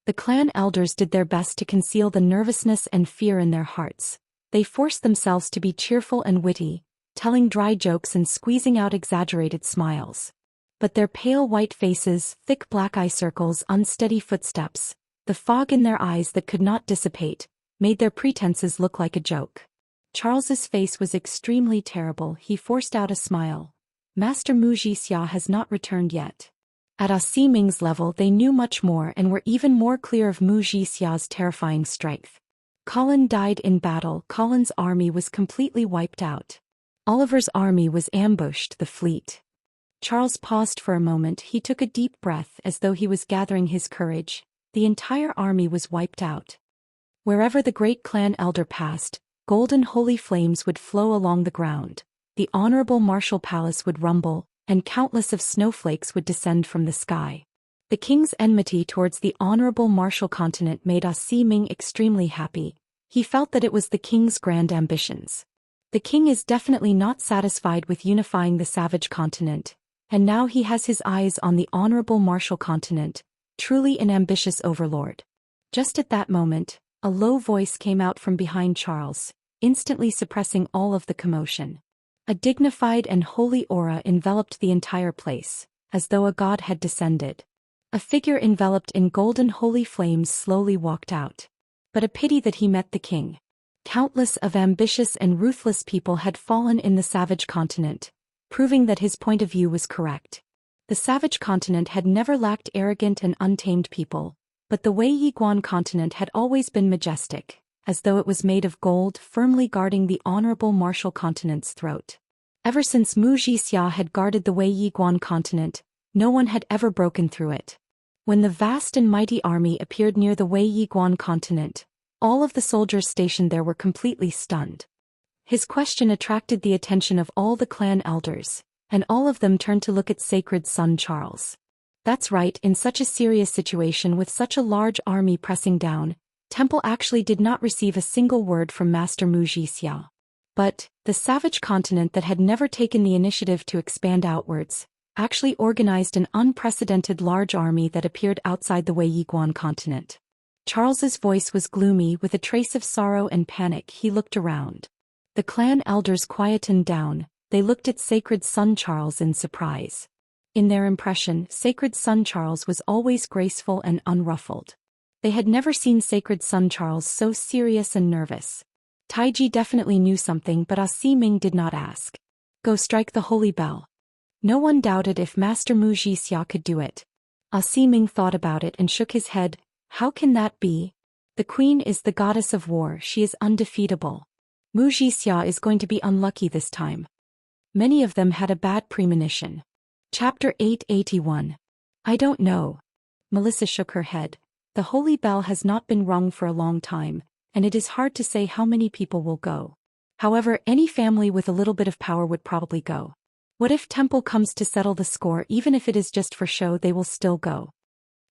The clan elders did their best to conceal the nervousness and fear in their hearts. They forced themselves to be cheerful and witty, telling dry jokes and squeezing out exaggerated smiles. But their pale white faces, thick black eye circles, unsteady footsteps, the fog in their eyes that could not dissipate, made their pretenses look like a joke. Charles's face was extremely terrible. He forced out a smile. Master Wuxia has not returned yet. At Ming's level they knew much more and were even more clear of Wuxia's terrifying strength. Colin died in battle. Colin's army was completely wiped out. Oliver's army was ambushed. The fleet. Charles paused for a moment. He took a deep breath as though he was gathering his courage. The entire army was wiped out. Wherever the great clan elder passed, golden holy flames would flow along the ground. The honorable martial palace would rumble, and countless of snowflakes would descend from the sky. The king's enmity towards the honorable martial continent made Ming extremely happy. He felt that it was the king's grand ambitions. The king is definitely not satisfied with unifying the savage continent, and now he has his eyes on the honorable martial continent, truly an ambitious overlord. Just at that moment, a low voice came out from behind Charles, instantly suppressing all of the commotion. A dignified and holy aura enveloped the entire place, as though a god had descended. A figure enveloped in golden holy flames slowly walked out. But a pity that he met the king. Countless of ambitious and ruthless people had fallen in the savage continent, proving that his point of view was correct. The savage continent had never lacked arrogant and untamed people, but the Wei Yiguan continent had always been majestic, as though it was made of gold, firmly guarding the honorable martial continent's throat. Ever since Wuxia had guarded the Wei Yiguan continent, no one had ever broken through it. When the vast and mighty army appeared near the Wei Yiguan continent, all of the soldiers stationed there were completely stunned. His question attracted the attention of all the clan elders, and all of them turned to look at sacred son Charles. That's right, in such a serious situation with such a large army pressing down, Temple actually did not receive a single word from Master Wuxia. But, the savage continent that had never taken the initiative to expand outwards, actually organized an unprecedented large army that appeared outside the Wei Yiguan continent. Charles's voice was gloomy with a trace of sorrow and panic. He looked around. The clan elders quietened down, they looked at sacred son Charles in surprise. In their impression, sacred son Charles was always graceful and unruffled. They had never seen sacred son Charles so serious and nervous. Taiji definitely knew something, but Ming did not ask. Go strike the holy bell. No one doubted if Master Wuxia could do it. Ming thought about it and shook his head. How can that be? The queen is the goddess of war, she is undefeatable. Wuxia is going to be unlucky this time. Many of them had a bad premonition. Chapter 881. I don't know. Melissa shook her head. The holy bell has not been rung for a long time, and it is hard to say how many people will go. However, any family with a little bit of power would probably go. What if Temple comes to settle the score? Even if it is just for show, they will still go.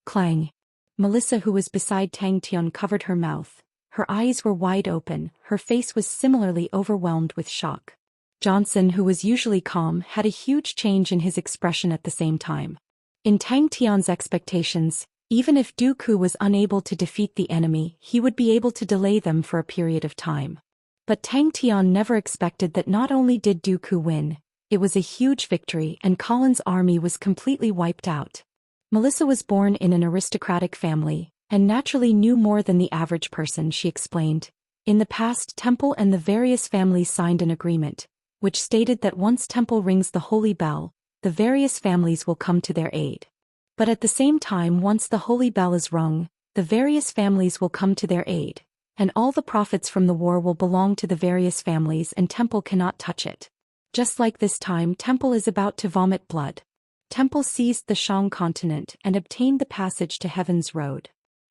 Clang. Melissa, who was beside Tang Tian, covered her mouth. Her eyes were wide open, her face was similarly overwhelmed with shock. Johnson, who was usually calm, had a huge change in his expression at the same time. In Tang Tian's expectations, even if Dooku was unable to defeat the enemy, he would be able to delay them for a period of time. But Tang Tian never expected that not only did Dooku win, it was a huge victory and Colin's army was completely wiped out. Melissa was born in an aristocratic family, and naturally knew more than the average person, she explained. In the past, Temple and the various families signed an agreement, which stated that once Temple rings the holy bell, the various families will come to their aid. But at the same time, once the holy bell is rung, the various families will come to their aid, and all the profits from the war will belong to the various families and Temple cannot touch it. Just like this time, Temple is about to vomit blood. Temple seized the Shang continent and obtained the passage to Heaven's Road.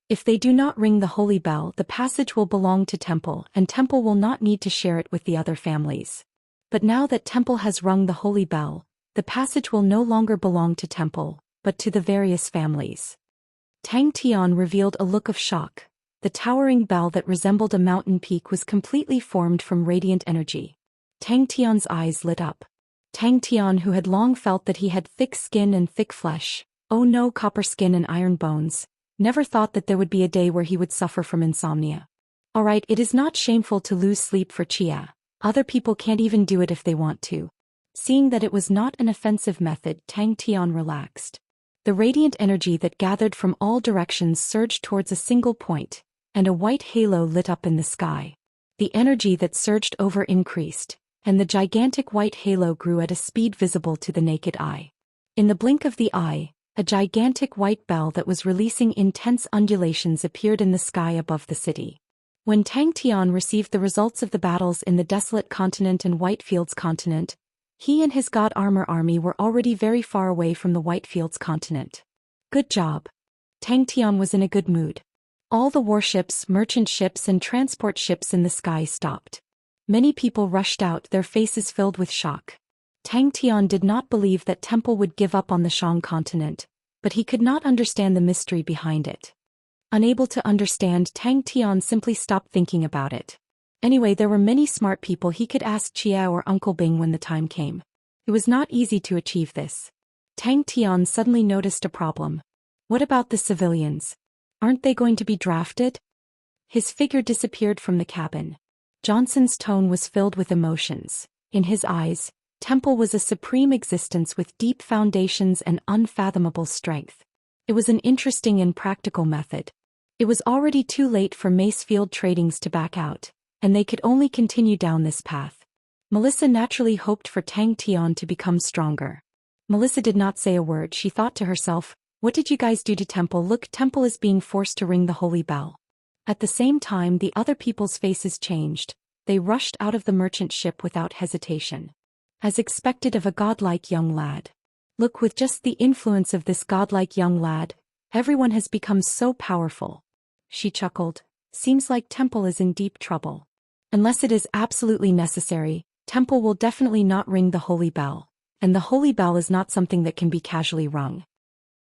If they do not ring the holy bell, the passage will belong to Temple and Temple will not need to share it with the other families. But now that Temple has rung the holy bell, the passage will no longer belong to Temple, but to the various families. Tang Tian revealed a look of shock. The towering bell that resembled a mountain peak was completely formed from radiant energy. Tang Tian's eyes lit up. Tang Tian, who had long felt that he had thick skin and thick flesh, oh no, copper skin and iron bones, never thought that there would be a day where he would suffer from insomnia. Alright, it is not shameful to lose sleep for Chia. Other people can't even do it if they want to. Seeing that it was not an offensive method, Tang Tian relaxed. The radiant energy that gathered from all directions surged towards a single point, and a white halo lit up in the sky. The energy that surged over increased, and the gigantic white halo grew at a speed visible to the naked eye. In the blink of the eye, a gigantic white bell that was releasing intense undulations appeared in the sky above the city. When Tang Tian received the results of the battles in the Desolate Continent and Whitefields Continent, he and his God Armor army were already very far away from the Whitefields Continent. Good job. Tang Tian was in a good mood. All the warships, merchant ships and transport ships in the sky stopped. Many people rushed out, their faces filled with shock. Tang Tian did not believe that Temple would give up on the Shang continent, but he could not understand the mystery behind it. Unable to understand, Tang Tian simply stopped thinking about it. Anyway, there were many smart people he could ask Chia or Uncle Bing when the time came. It was not easy to achieve this. Tang Tian suddenly noticed a problem. What about the civilians? Aren't they going to be drafted? His figure disappeared from the cabin. Johnson's tone was filled with emotions. In his eyes, Temple was a supreme existence with deep foundations and unfathomable strength. It was an interesting and practical method. It was already too late for Macefield Tradings to back out, and they could only continue down this path. Melissa naturally hoped for Tang Tian to become stronger. Melissa did not say a word. She thought to herself, "What did you guys do to Temple? Look, Temple is being forced to ring the holy bell." At the same time, the other people's faces changed. They rushed out of the merchant ship without hesitation. As expected of a godlike young lad. Look, with just the influence of this godlike young lad, everyone has become so powerful. She chuckled. Seems like Temple is in deep trouble. Unless it is absolutely necessary, Temple will definitely not ring the holy bell. And the holy bell is not something that can be casually rung.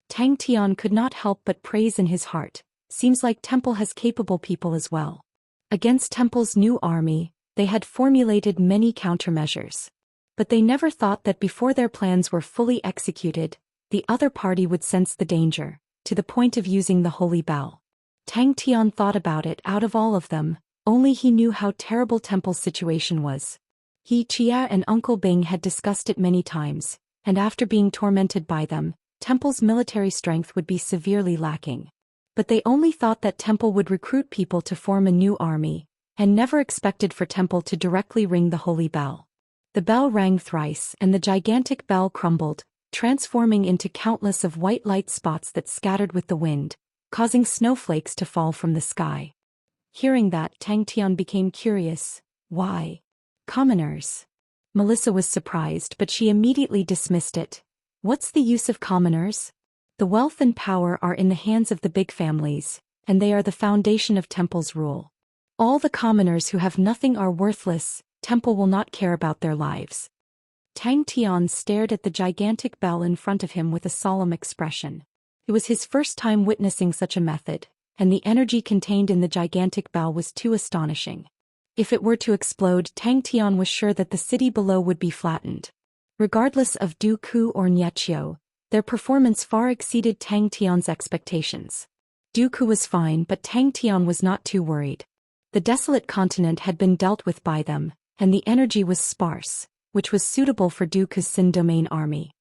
Tang Tian could not help but praise in his heart. Seems like Temple has capable people as well. Against Temple's new army, they had formulated many countermeasures. But they never thought that before their plans were fully executed, the other party would sense the danger, to the point of using the holy bell. Tang Tian thought about it. Out of all of them, only he knew how terrible Temple's situation was. He, Chia and Uncle Bing had discussed it many times, and after being tormented by them, Temple's military strength would be severely lacking. But they only thought that Temple would recruit people to form a new army, and never expected for Temple to directly ring the holy bell. The bell rang thrice, and the gigantic bell crumbled, transforming into countless of white light spots that scattered with the wind, causing snowflakes to fall from the sky. Hearing that, Tang Tian became curious. Why? Commoners. Melissa was surprised, but she immediately dismissed it. What's the use of commoners? The wealth and power are in the hands of the big families, and they are the foundation of Temple's rule. All the commoners who have nothing are worthless. Temple will not care about their lives. Tang Tian stared at the gigantic bell in front of him with a solemn expression. It was his first time witnessing such a method, and the energy contained in the gigantic bell was too astonishing. If it were to explode, Tang Tian was sure that the city below would be flattened. Regardless of Du Ku or Niechio, their performance far exceeded Tang Tian's expectations. Du Ku was fine, but Tang Tian was not too worried. The desolate continent had been dealt with by them, and the energy was sparse, which was suitable for Du Ku's Sin domain army.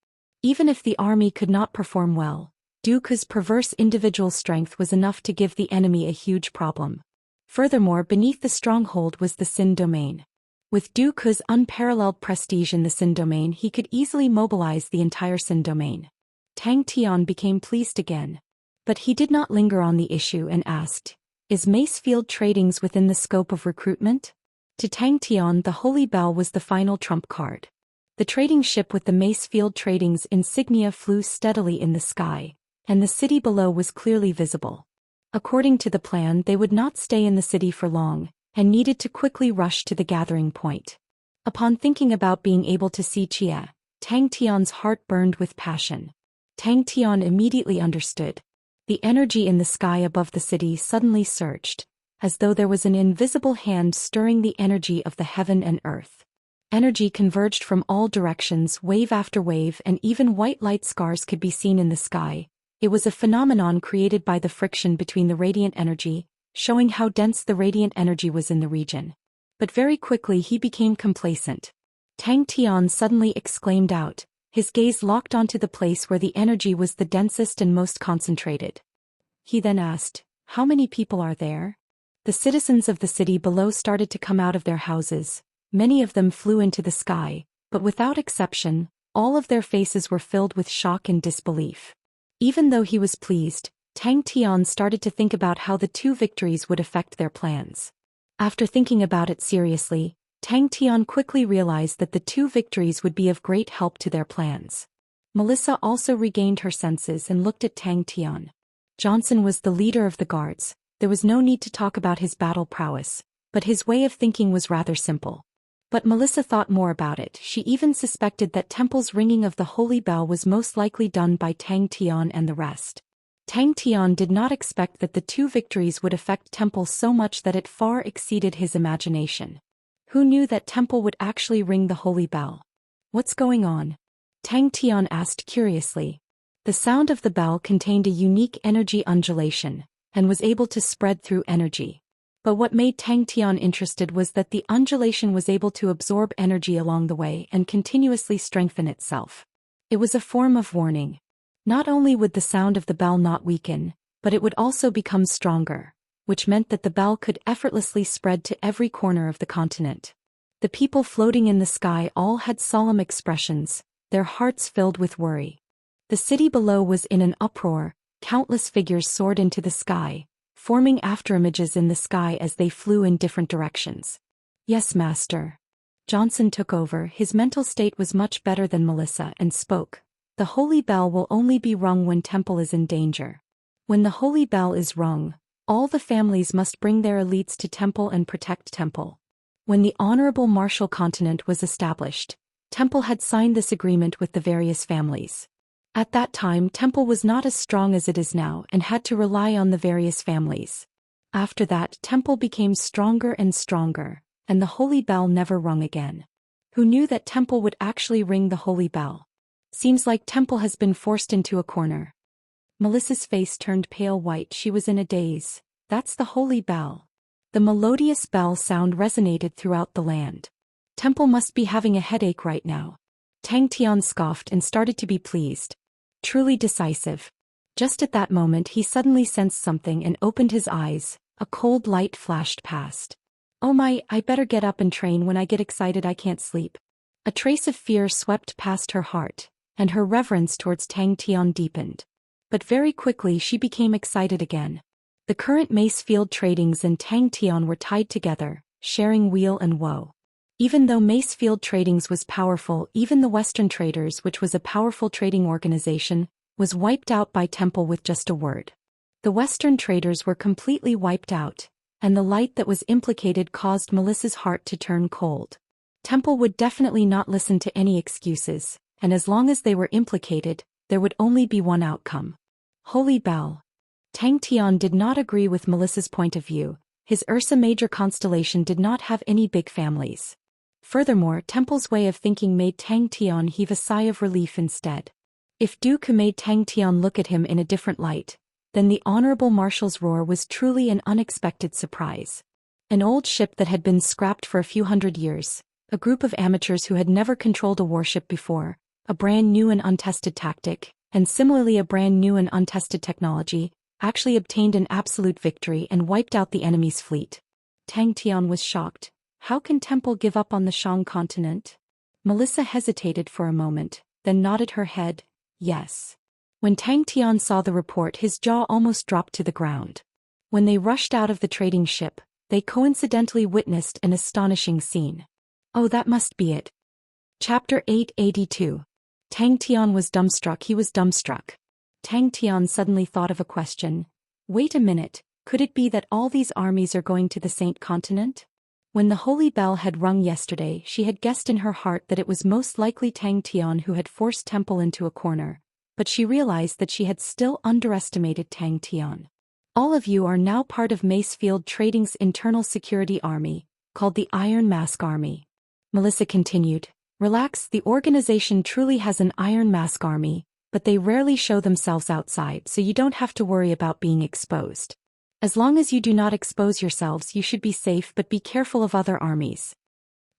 Even if the army could not perform well, Du Ku's perverse individual strength was enough to give the enemy a huge problem. Furthermore, beneath the stronghold was the Sin domain. With Du Ku's unparalleled prestige in the Sin domain, he could easily mobilize the entire Sin domain. Tang Tian became pleased again. But he did not linger on the issue and asked, "Is Macefield Tradings within the scope of recruitment?" To Tang Tian, the Holy Bell was the final trump card. The trading ship with the Macefield Tradings insignia flew steadily in the sky, and the city below was clearly visible. According to the plan, they would not stay in the city for long, and needed to quickly rush to the gathering point. Upon thinking about being able to see Chia, Tang Tian's heart burned with passion. Tang Tian immediately understood. The energy in the sky above the city suddenly surged, as though there was an invisible hand stirring the energy of the heaven and earth. Energy converged from all directions, wave after wave, and even white light scars could be seen in the sky. It was a phenomenon created by the friction between the radiant energy, showing how dense the radiant energy was in the region. But very quickly he became complacent. Tang Tian suddenly exclaimed out, his gaze locked onto the place where the energy was the densest and most concentrated. He then asked, "How many people are there?" The citizens of the city below started to come out of their houses. Many of them flew into the sky, but without exception, all of their faces were filled with shock and disbelief. Even though he was pleased, Tang Tian started to think about how the two victories would affect their plans. After thinking about it seriously, Tang Tian quickly realized that the two victories would be of great help to their plans. Melissa also regained her senses and looked at Tang Tian. Johnson was the leader of the guards. There was no need to talk about his battle prowess, but his way of thinking was rather simple. But Melissa thought more about it. She even suspected that Temple's ringing of the holy bell was most likely done by Tang Tian and the rest. Tang Tian did not expect that the two victories would affect Temple so much that it far exceeded his imagination. Who knew that Temple would actually ring the holy bell? "What's going on?" Tang Tian asked curiously. The sound of the bell contained a unique energy undulation, and was able to spread through energy. But what made Tang Tian interested was that the undulation was able to absorb energy along the way and continuously strengthen itself. It was a form of warning. Not only would the sound of the bell not weaken, but it would also become stronger. which meant that the bell could effortlessly spread to every corner of the continent. The people floating in the sky all had solemn expressions, their hearts filled with worry. The city below was in an uproar, countless figures soared into the sky, forming afterimages in the sky as they flew in different directions. Yes, master. Johnson took over. His mental state was much better than Melissa and spoke. The holy bell will only be rung when temple is in danger. When the holy bell is rung, all the families must bring their elites to temple and protect temple. When the honorable martial continent was established, temple had signed this agreement with the various families. At that time, temple was not as strong as it is now and had to rely on the various families. After that, temple became stronger and stronger, and the holy bell never rung again. Who knew that temple would actually ring the holy bell? Seems like temple has been forced into a corner. Melissa's face turned pale white. She was in a daze. That's the holy bell. The melodious bell sound resonated throughout the land. Temple must be having a headache right now. Tang Tian scoffed and started to be pleased. Truly decisive. Just at that moment he suddenly sensed something and opened his eyes. A cold light flashed past. Oh my, I better get up and train. When I get excited I can't sleep. A trace of fear swept past her heart, and her reverence towards Tang Tian deepened. But very quickly she became excited again. The current Macefield Tradings and Tang Tian were tied together, sharing weal and woe. Even though Macefield Tradings was powerful, even the Western Traders, which was a powerful trading organization, was wiped out by temple with just a word. The Western Traders were completely wiped out, and the light that was implicated caused Melissa's heart to turn cold. Temple would definitely not listen to any excuses, and as long as they were implicated, there would only be one outcome. Holy Bell. Tang Tian did not agree with Melissa's point of view. His Ursa Major constellation did not have any big families. Furthermore, Temple's way of thinking made Tang Tian heave a sigh of relief instead. If Dooku made Tang Tian look at him in a different light, then the Honorable Marshal's roar was truly an unexpected surprise. An old ship that had been scrapped for a few hundred years, a group of amateurs who had never controlled a warship before, a brand new and untested tactic, and similarly a brand new and untested technology, actually obtained an absolute victory and wiped out the enemy's fleet. Tang Tian was shocked. How can Temple give up on the Shang continent? Melissa hesitated for a moment, then nodded her head, yes. When Tang Tian saw the report, his jaw almost dropped to the ground. When they rushed out of the trading ship, they coincidentally witnessed an astonishing scene. Oh, that must be it. Chapter 882. Tang Tian was dumbstruck. He was dumbstruck. Tang Tian suddenly thought of a question. Wait a minute, could it be that all these armies are going to the Saint Continent? When the holy bell had rung yesterday, she had guessed in her heart that it was most likely Tang Tian who had forced Temple into a corner, but she realized that she had still underestimated Tang Tian. All of you are now part of Macefield Trading's internal security army, called the Iron Mask Army. Melissa continued, relax, the organization truly has an Iron Mask Army, but they rarely show themselves outside, so you don't have to worry about being exposed. As long as you do not expose yourselves, you should be safe, but be careful of other armies.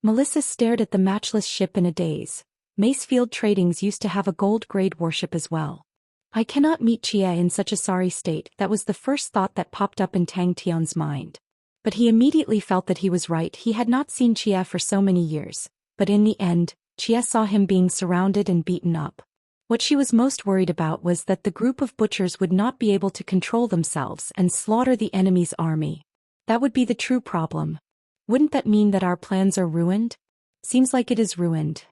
Melissa stared at the matchless ship in a daze. Macefield Tradings used to have a gold-grade warship as well. I cannot meet Xie in such a sorry state. That was the first thought that popped up in Tang Tian's mind. But he immediately felt that he was right. He had not seen Xie for so many years, but in the end, Xie saw him being surrounded and beaten up. What she was most worried about was that the group of butchers would not be able to control themselves and slaughter the enemy's army. That would be the true problem. Wouldn't that mean that our plans are ruined? Seems like it is ruined.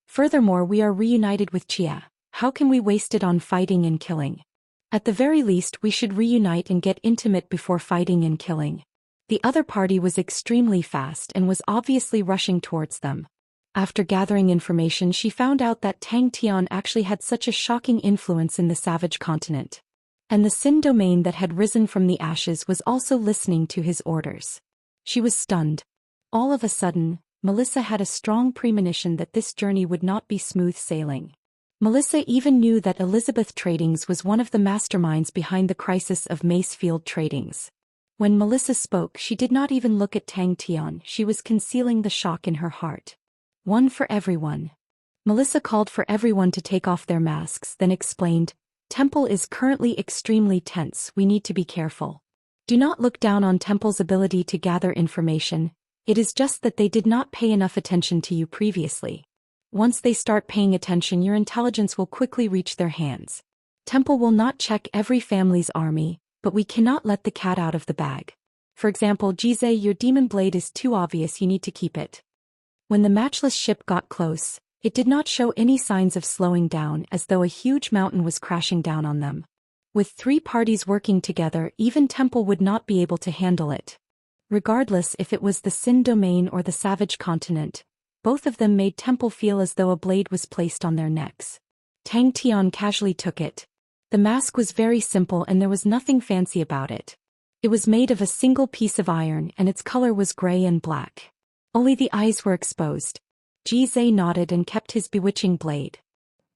Furthermore, we are reunited with Xie. How can we waste it on fighting and killing? At the very least, we should reunite and get intimate before fighting and killing. The other party was extremely fast and was obviously rushing towards them. After gathering information, she found out that Tang Tian actually had such a shocking influence in the savage continent. And the Sin domain that had risen from the ashes was also listening to his orders. She was stunned. All of a sudden, Melissa had a strong premonition that this journey would not be smooth sailing. Melissa even knew that Elizabeth Tradings was one of the masterminds behind the crisis of Macefield Tradings. When Melissa spoke, she did not even look at Tang Tian. She was concealing the shock in her heart. One for everyone. Melissa called for everyone to take off their masks, then explained, Temple is currently extremely tense, we need to be careful. Do not look down on Temple's ability to gather information, it is just that they did not pay enough attention to you previously. Once they start paying attention, your intelligence will quickly reach their hands. Temple will not check every family's army, but we cannot let the cat out of the bag. For example, Jize, your demon blade is too obvious, you need to keep it. When the matchless ship got close, it did not show any signs of slowing down, as though a huge mountain was crashing down on them. With 3 parties working together, even Temple would not be able to handle it. Regardless if it was the Sin domain or the Savage continent, both of them made Temple feel as though a blade was placed on their necks. Tang Tian casually took it. The mask was very simple and there was nothing fancy about it. It was made of a single piece of iron and its color was gray and black. Only the eyes were exposed. Jize nodded and kept his bewitching blade.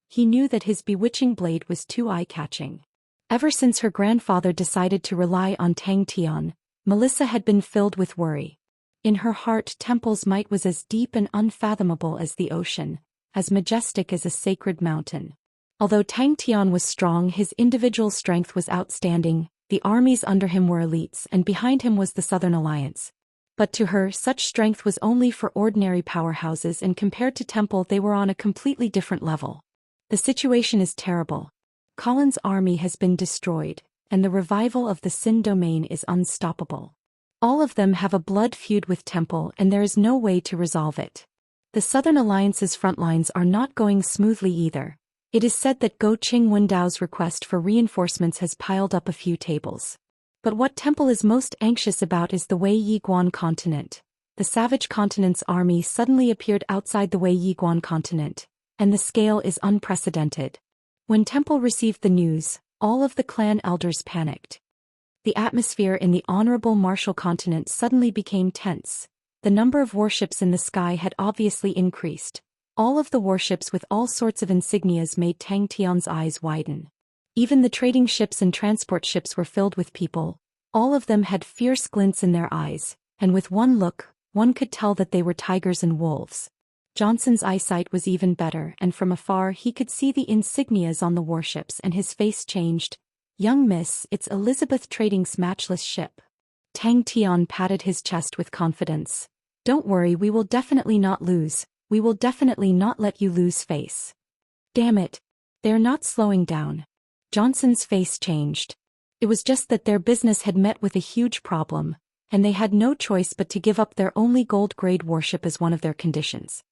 He knew that his bewitching blade was too eye-catching. Ever since her grandfather decided to rely on Tang Tian, Melissa had been filled with worry. In her heart, Temple's might was as deep and unfathomable as the ocean, as majestic as a sacred mountain. Although Tang Tian was strong, his individual strength was outstanding, the armies under him were elites and behind him was the Southern Alliance. But to her, such strength was only for ordinary powerhouses, and compared to Temple they were on a completely different level. The situation is terrible. Colin's army has been destroyed, and the revival of the Sin domain is unstoppable. All of them have a blood feud with Temple and there is no way to resolve it. The Southern Alliance's front lines are not going smoothly either. It is said that Go Qing Wendao's request for reinforcements has piled up a few tables. But what Temple is most anxious about is the Wei Yiguan continent. The Savage continent's army suddenly appeared outside the Wei Yiguan continent, and the scale is unprecedented. When Temple received the news, all of the clan elders panicked. The atmosphere in the honorable Martial continent suddenly became tense. The number of warships in the sky had obviously increased. All of the warships with all sorts of insignias made Tang Tian's eyes widen. Even the trading ships and transport ships were filled with people. All of them had fierce glints in their eyes, and with one look, one could tell that they were tigers and wolves. Johnson's eyesight was even better, and from afar he could see the insignias on the warships and his face changed. "Young miss, it's Elizabeth Trading's matchless ship." Tang Tian patted his chest with confidence. "Don't worry, we will definitely not lose. We will definitely not let you lose face." "Damn it. They're not slowing down." Johnson's face changed. It was just that their business had met with a huge problem, and they had no choice but to give up their only gold-grade warship as one of their conditions.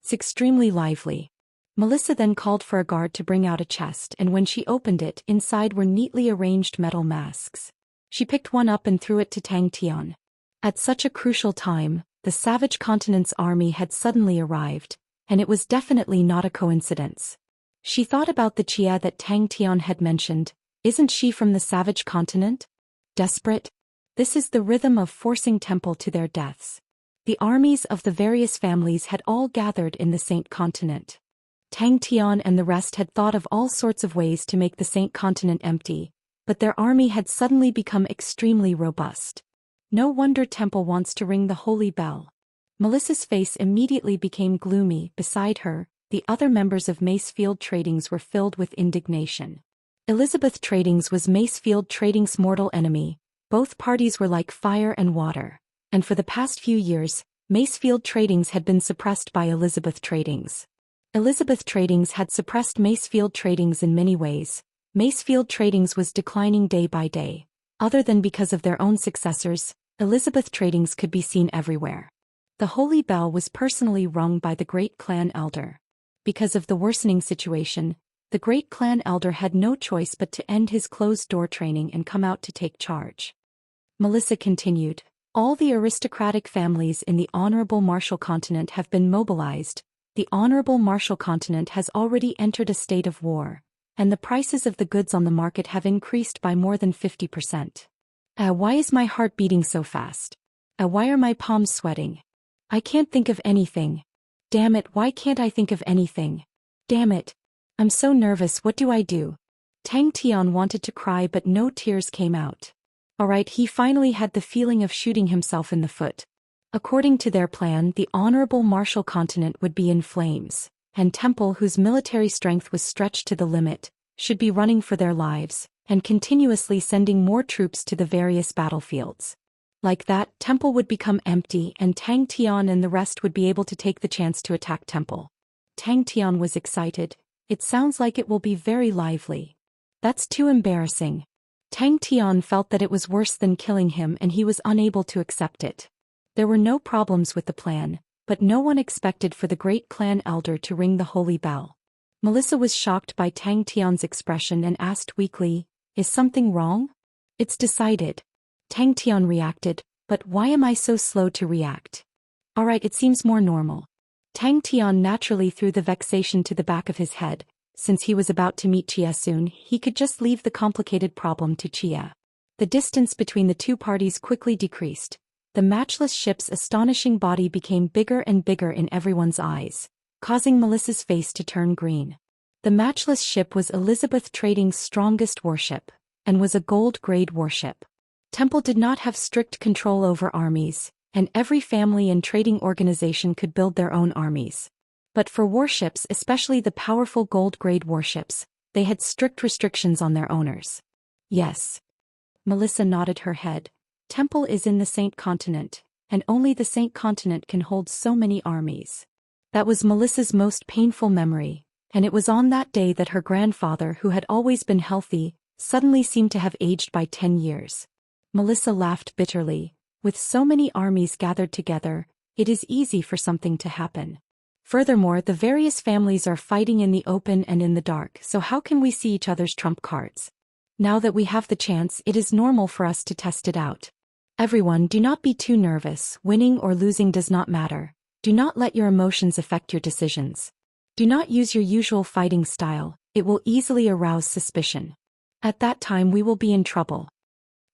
"It's extremely lively." Melissa then called for a guard to bring out a chest, and when she opened it, inside were neatly arranged metal masks. She picked one up and threw it to Tang Tian. At such a crucial time, the Savage Continent's army had suddenly arrived, and it was definitely not a coincidence. She thought about the Chia that Tang Tian had mentioned. Isn't she from the Savage Continent? Desperate? This is the rhythm of forcing Temple to their deaths. The armies of the various families had all gathered in the Saint Continent. Tang Tian and the rest had thought of all sorts of ways to make the Saint Continent empty, but their army had suddenly become extremely robust. No wonder Temple wants to ring the holy bell. Melissa's face immediately became gloomy. Beside her, the other members of Macefield Tradings were filled with indignation. Elizabeth Tradings was Macefield Tradings' mortal enemy. Both parties were like fire and water, and for the past few years, Macefield Tradings had been suppressed by Elizabeth Tradings. Elizabeth Tradings had suppressed Macefield Tradings in many ways. Macefield Tradings was declining day by day. Other than because of their own successors, Elizabeth Tradings could be seen everywhere. The holy bell was personally rung by the great clan elder. Because of the worsening situation, the great clan elder had no choice but to end his closed-door training and come out to take charge. Melissa continued, "All the aristocratic families in the Honorable Martial Continent have been mobilized. The Honorable Martial Continent has already entered a state of war, and the prices of the goods on the market have increased by more than 50%. Why is my heart beating so fast? Why are my palms sweating? I can't think of anything. Damn it, why can't I think of anything? Damn it. I'm so nervous, what do I do?" Tang Tian wanted to cry but no tears came out. Alright, he finally had the feeling of shooting himself in the foot. According to their plan, the Honorable Martial Continent would be in flames, and Temple, whose military strength was stretched to the limit, should be running for their lives. and continuously sending more troops to the various battlefields. Like that, Temple would become empty and Tang Tian and the rest would be able to take the chance to attack Temple. Tang Tian was excited. It sounds like it will be very lively. That's too embarrassing. Tang Tian felt that it was worse than killing him and he was unable to accept it. There were no problems with the plan, but no one expected for the great clan elder to ring the holy bell. Melissa was shocked by Tang Tian's expression and asked weakly, "Is something wrong?" "It's decided." Tang Tian reacted, "But why am I so slow to react?" "Alright, it seems more normal." Tang Tian naturally threw the vexation to the back of his head. Since he was about to meet Chia soon, he could just leave the complicated problem to Chia. The distance between the two parties quickly decreased. The matchless ship's astonishing body became bigger and bigger in everyone's eyes, causing Melissa's face to turn green. The matchless ship was Elizabeth Trading's strongest warship, and was a gold-grade warship. Temple did not have strict control over armies, and every family and trading organization could build their own armies. But for warships, especially the powerful gold-grade warships, they had strict restrictions on their owners. Yes. Melissa nodded her head. Temple is in the Saint Continent, and only the Saint Continent can hold so many armies. That was Melissa's most painful memory, and it was on that day that her grandfather, who had always been healthy, suddenly seemed to have aged by 10 years. Melissa laughed bitterly. With so many armies gathered together, it is easy for something to happen. Furthermore, the various families are fighting in the open and in the dark, so how can we see each other's trump cards? Now that we have the chance, it is normal for us to test it out. Everyone, do not be too nervous. Winning or losing does not matter. Do not let your emotions affect your decisions. Do not use your usual fighting style, it will easily arouse suspicion. At that time we will be in trouble.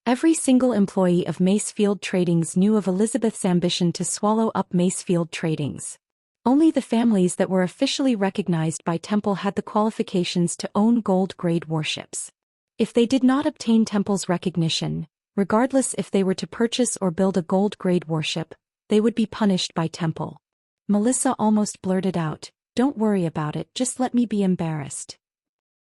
Every single employee of Macefield Tradings knew of Elizabeth's ambition to swallow up Macefield Tradings. Only the families that were officially recognized by Temple had the qualifications to own gold-grade warships. If they did not obtain Temple's recognition, regardless if they were to purchase or build a gold-grade warship, they would be punished by Temple. Melissa almost blurted out, "Don't worry about it, just let me be embarrassed."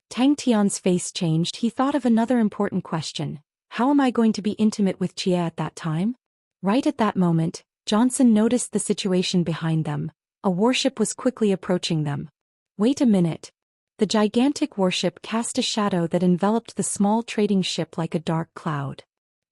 Tang Tian's face changed. He thought of another important question. How am I going to be intimate with Chia at that time? Right at that moment, Johnson noticed the situation behind them. A warship was quickly approaching them. Wait a minute. The gigantic warship cast a shadow that enveloped the small trading ship like a dark cloud.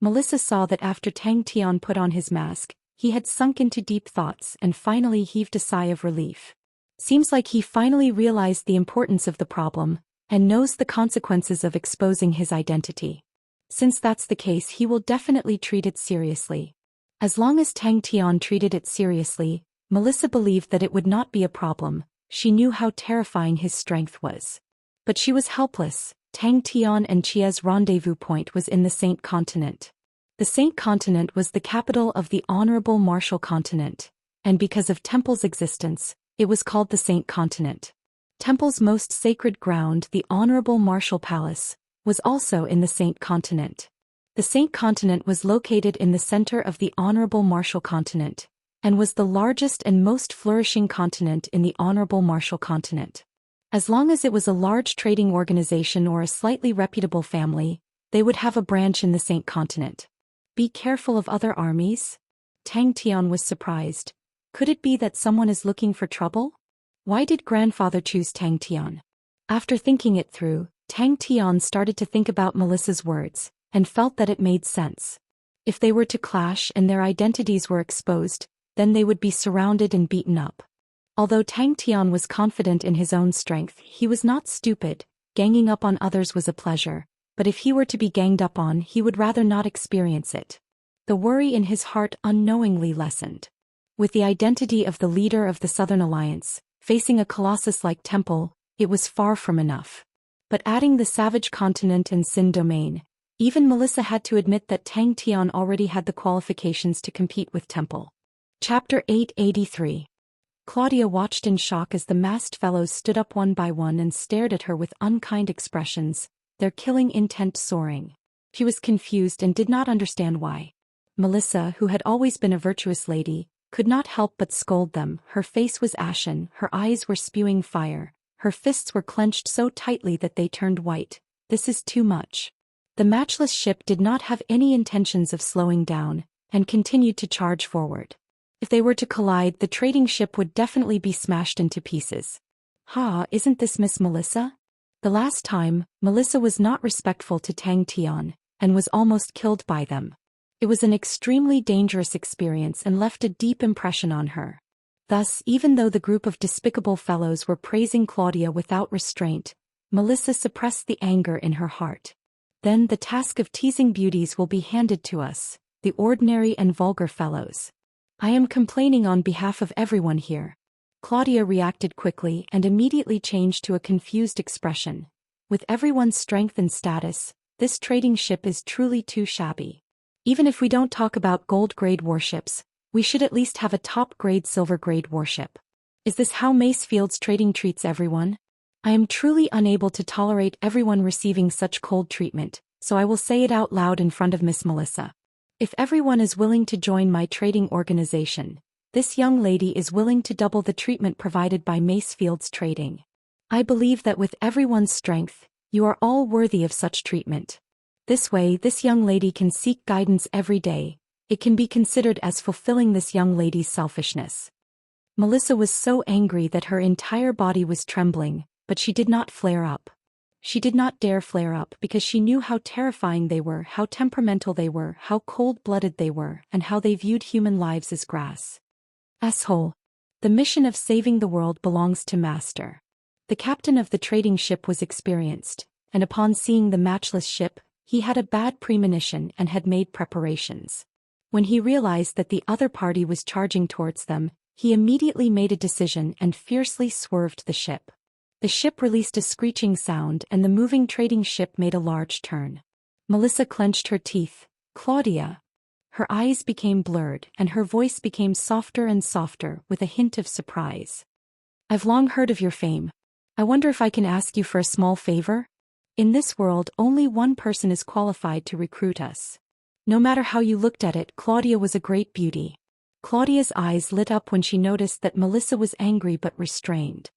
Melissa saw that after Tang Tian put on his mask, he had sunk into deep thoughts and finally heaved a sigh of relief. Seems like he finally realized the importance of the problem, and knows the consequences of exposing his identity. Since that's the case, he will definitely treat it seriously. As long as Tang Tian treated it seriously, Melissa believed that it would not be a problem. She knew how terrifying his strength was. But she was helpless. Tang Tian and Chia's rendezvous point was in the Saint Continent. The Saint Continent was the capital of the Honorable Martial Continent, and because of Temple's existence, it was called the Saint Continent. Temple's most sacred ground, the Honorable Martial Palace, was also in the Saint Continent. The Saint Continent was located in the center of the Honorable Martial Continent, and was the largest and most flourishing continent in the Honorable Martial Continent. As long as it was a large trading organization or a slightly reputable family, they would have a branch in the Saint Continent. Be careful of other armies? Tang Tian was surprised. Could it be that someone is looking for trouble? Why did grandfather choose Tang Tian? After thinking it through, Tang Tian started to think about Melissa's words, and felt that it made sense. If they were to clash and their identities were exposed, then they would be surrounded and beaten up. Although Tang Tian was confident in his own strength, he was not stupid. Ganging up on others was a pleasure, but if he were to be ganged up on, he would rather not experience it. The worry in his heart unknowingly lessened. With the identity of the leader of the Southern Alliance, facing a colossus like Temple, it was far from enough. But adding the Savage Continent and Sin Domain, even Melissa had to admit that Tang Tian already had the qualifications to compete with Temple. Chapter 883. Claudia watched in shock as the masked fellows stood up one by one and stared at her with unkind expressions, their killing intent soaring. She was confused and did not understand why. Melissa, who had always been a virtuous lady, could not help but scold them. Her face was ashen, her eyes were spewing fire, her fists were clenched so tightly that they turned white. This is too much. The matchless ship did not have any intentions of slowing down, and continued to charge forward. If they were to collide, the trading ship would definitely be smashed into pieces. Isn't this Miss Melissa? The last time, Melissa was not respectful to Tang Tian, and was almost killed by them. It was an extremely dangerous experience and left a deep impression on her. Thus, even though the group of despicable fellows were praising Claudia without restraint, Melissa suppressed the anger in her heart. Then the task of teasing beauties will be handed to us, the ordinary and vulgar fellows. I am complaining on behalf of everyone here. Claudia reacted quickly and immediately changed to a confused expression. With everyone's strength and status, this trading ship is truly too shabby. Even if we don't talk about gold-grade warships, we should at least have a top-grade silver-grade warship. Is this how Macefield's trading treats everyone? I am truly unable to tolerate everyone receiving such cold treatment, so I will say it out loud in front of Miss Melissa. If everyone is willing to join my trading organization, this young lady is willing to double the treatment provided by Macefield's trading. I believe that with everyone's strength, you are all worthy of such treatment. This way, this young lady can seek guidance every day. It can be considered as fulfilling this young lady's selfishness. Melissa was so angry that her entire body was trembling, but she did not flare up. She did not dare flare up because she knew how terrifying they were, how temperamental they were, how cold-blooded they were, and how they viewed human lives as grass. Asshole. The mission of saving the world belongs to Master. The captain of the trading ship was experienced, and upon seeing the matchless ship, he had a bad premonition and had made preparations. When he realized that the other party was charging towards them, he immediately made a decision and fiercely swerved the ship. The ship released a screeching sound and the moving trading ship made a large turn. Melissa clenched her teeth. Claudia. Her eyes became blurred and her voice became softer and softer with a hint of surprise. I've long heard of your fame. I wonder if I can ask you for a small favor? In this world, only one person is qualified to recruit us. No matter how you looked at it, Claudia was a great beauty. Claudia's eyes lit up when she noticed that Melissa was angry but restrained.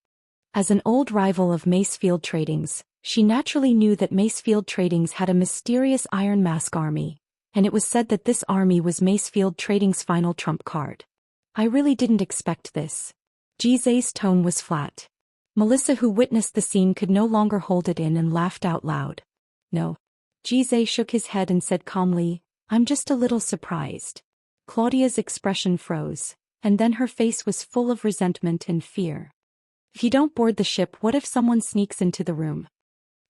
As an old rival of Macefield Tradings, she naturally knew that Macefield Tradings had a mysterious Iron Mask army, and it was said that this army was Macefield Tradings' final trump card. I really didn't expect this. Jizai's tone was flat. Melissa, who witnessed the scene, could no longer hold it in and laughed out loud. No. Jizai shook his head and said calmly, I'm just a little surprised. Claudia's expression froze, and then her face was full of resentment and fear. If you don't board the ship, what if someone sneaks into the room?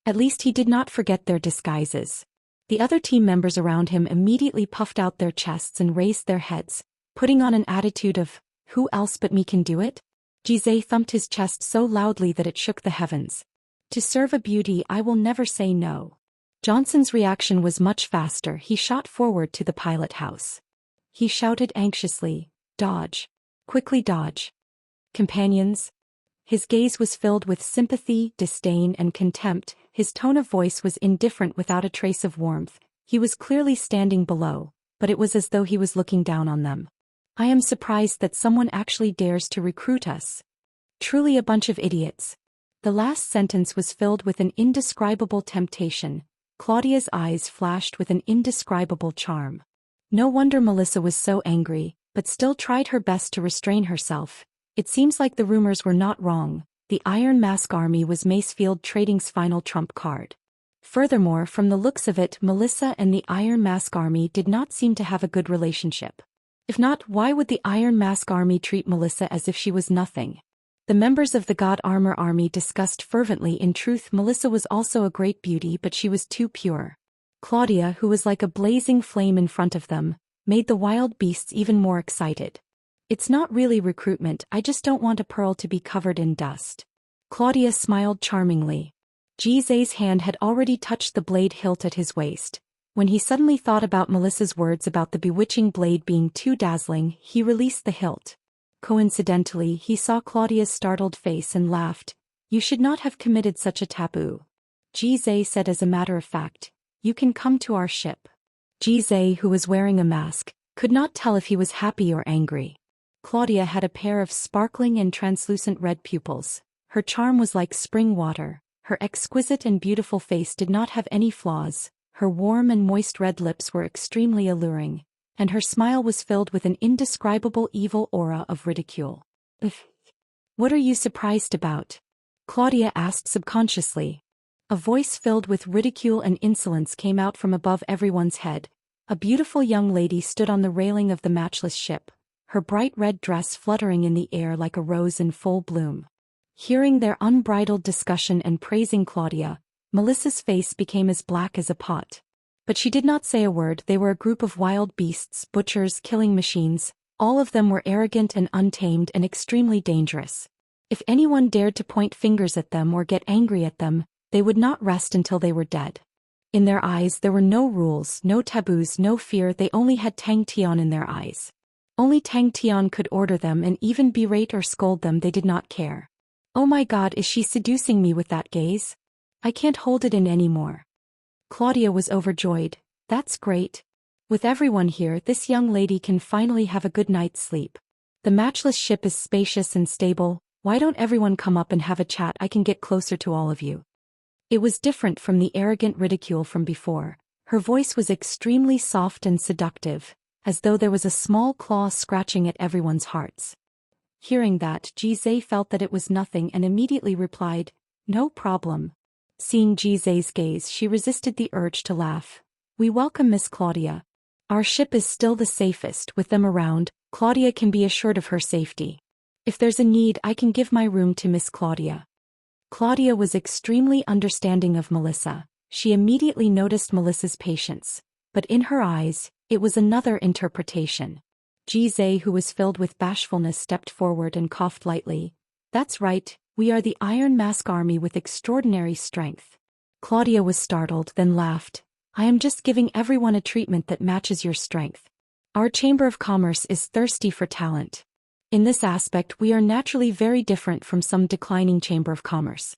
At least he did not forget their disguises. The other team members around him immediately puffed out their chests and raised their heads, putting on an attitude of, who else but me can do it? Jizai thumped his chest so loudly that it shook the heavens. To serve a beauty, I will never say no. Johnson's reaction was much faster. He shot forward to the pilot house. He shouted anxiously, dodge. Quickly dodge. Companions. His gaze was filled with sympathy, disdain, and contempt. His tone of voice was indifferent without a trace of warmth. He was clearly standing below, but it was as though he was looking down on them. I am surprised that someone actually dares to recruit us. Truly a bunch of idiots. The last sentence was filled with an indescribable temptation. Claudia's eyes flashed with an indescribable charm. No wonder Melissa was so angry, but still tried her best to restrain herself. It seems like the rumors were not wrong. The Iron Mask army was Macefield Trading's final trump card. Furthermore, from the looks of it, Melissa and the Iron Mask army did not seem to have a good relationship. If not, why would the Iron Mask army treat Melissa as if she was nothing? The members of the God Armor army discussed fervently. In truth, Melissa was also a great beauty, but she was too pure. Claudia, who was like a blazing flame in front of them, made the wild beasts even more excited. It's not really recruitment, I just don't want a pearl to be covered in dust. Claudia smiled charmingly. Jizai's hand had already touched the blade hilt at his waist. When he suddenly thought about Melissa's words about the bewitching blade being too dazzling, he released the hilt. Coincidentally, he saw Claudia's startled face and laughed. You should not have committed such a taboo. Jizai said as a matter of fact, you can come to our ship. Jizai, who was wearing a mask, could not tell if he was happy or angry. Claudia had a pair of sparkling and translucent red pupils. Her charm was like spring water. Her exquisite and beautiful face did not have any flaws. Her warm and moist red lips were extremely alluring, and her smile was filled with an indescribable evil aura of ridicule. "What are you surprised about?" Claudia asked subconsciously. A voice filled with ridicule and insolence came out from above everyone's head. A beautiful young lady stood on the railing of the matchless ship, her bright red dress fluttering in the air like a rose in full bloom. Hearing their unbridled discussion and praising Claudia, Melissa's face became as black as a pot. But she did not say a word. They were a group of wild beasts, butchers, killing machines. All of them were arrogant and untamed and extremely dangerous. If anyone dared to point fingers at them or get angry at them, they would not rest until they were dead. In their eyes there were no rules, no taboos, no fear. They only had Tang Tian in their eyes. Only Tang Tian could order them, and even berate or scold them they did not care. "Oh my God, is she seducing me with that gaze? I can't hold it in anymore." Claudia was overjoyed. "That's great. With everyone here, this young lady can finally have a good night's sleep. The matchless ship is spacious and stable. Why don't everyone come up and have a chat? I can get closer to all of you." It was different from the arrogant ridicule from before. Her voice was extremely soft and seductive, as though there was a small claw scratching at everyone's hearts. Hearing that, Jizai felt that it was nothing and immediately replied, "No problem." Seeing Jizai's gaze, she resisted the urge to laugh. "We welcome Miss Claudia. Our ship is still the safest. With them around, Claudia can be assured of her safety. If there's a need, I can give my room to Miss Claudia." Claudia was extremely understanding of Melissa. She immediately noticed Melissa's patience, but in her eyes, it was another interpretation. Jizai, who was filled with bashfulness, stepped forward and coughed lightly. "That's right, we are the Iron Mask Army with extraordinary strength." Claudia was startled, then laughed. "I am just giving everyone a treatment that matches your strength. Our Chamber of Commerce is thirsty for talent. In this aspect we are naturally very different from some declining Chamber of Commerce."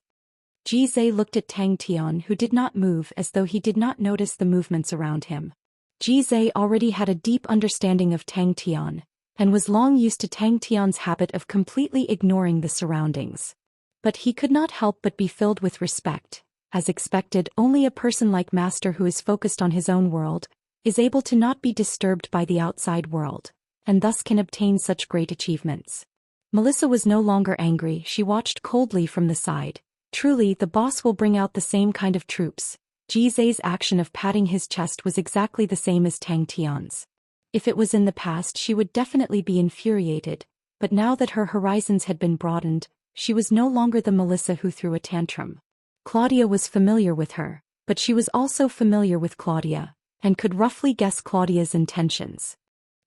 Jizai looked at Tang Tian, who did not move, as though he did not notice the movements around him. Jizai already had a deep understanding of Tang Tian, and was long used to Tang Tian's habit of completely ignoring the surroundings. But he could not help but be filled with respect. As expected, only a person like Master who is focused on his own world is able to not be disturbed by the outside world, and thus can obtain such great achievements. Melissa was no longer angry. She watched coldly from the side. Truly, the boss will bring out the same kind of troops. Jizai's action of patting his chest was exactly the same as Tang Tian's. If it was in the past, she would definitely be infuriated, but now that her horizons had been broadened, she was no longer the Melissa who threw a tantrum. Claudia was familiar with her, but she was also familiar with Claudia, and could roughly guess Claudia's intentions.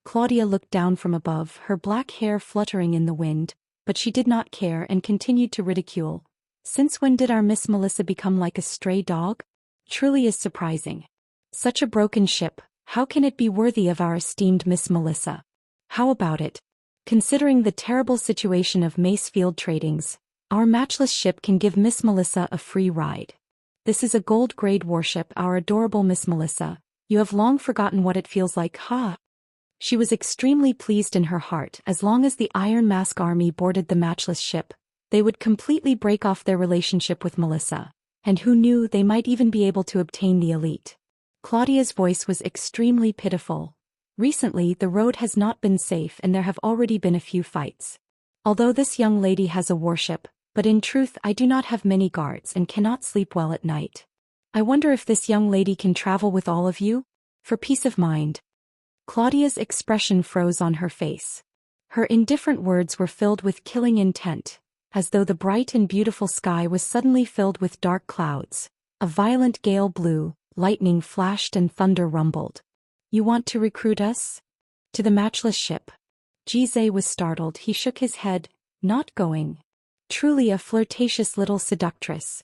Claudia looked down from above, her black hair fluttering in the wind, but she did not care and continued to ridicule. "Since when did our Miss Melissa become like a stray dog? Truly is surprising. Such a broken ship, how can it be worthy of our esteemed Miss Melissa? How about it? Considering the terrible situation of Macefield Tradings, our matchless ship can give Miss Melissa a free ride. This is a gold-grade warship, our adorable Miss Melissa. You have long forgotten what it feels like, ha?" She was extremely pleased in her heart. As long as the Iron Mask Army boarded the matchless ship, they would completely break off their relationship with Melissa, and who knew, they might even be able to obtain the elite. Claudia's voice was extremely pitiful. "Recently, the road has not been safe and there have already been a few fights. Although this young lady has a warship, but in truth I do not have many guards and cannot sleep well at night. I wonder if this young lady can travel with all of you? For peace of mind." Claudia's expression froze on her face. Her indifferent words were filled with killing intent, as though the bright and beautiful sky was suddenly filled with dark clouds. A violent gale blew, lightning flashed and thunder rumbled. "You want to recruit us? To the matchless ship?" Jizai was startled. He shook his head. "Not going." Truly a flirtatious little seductress.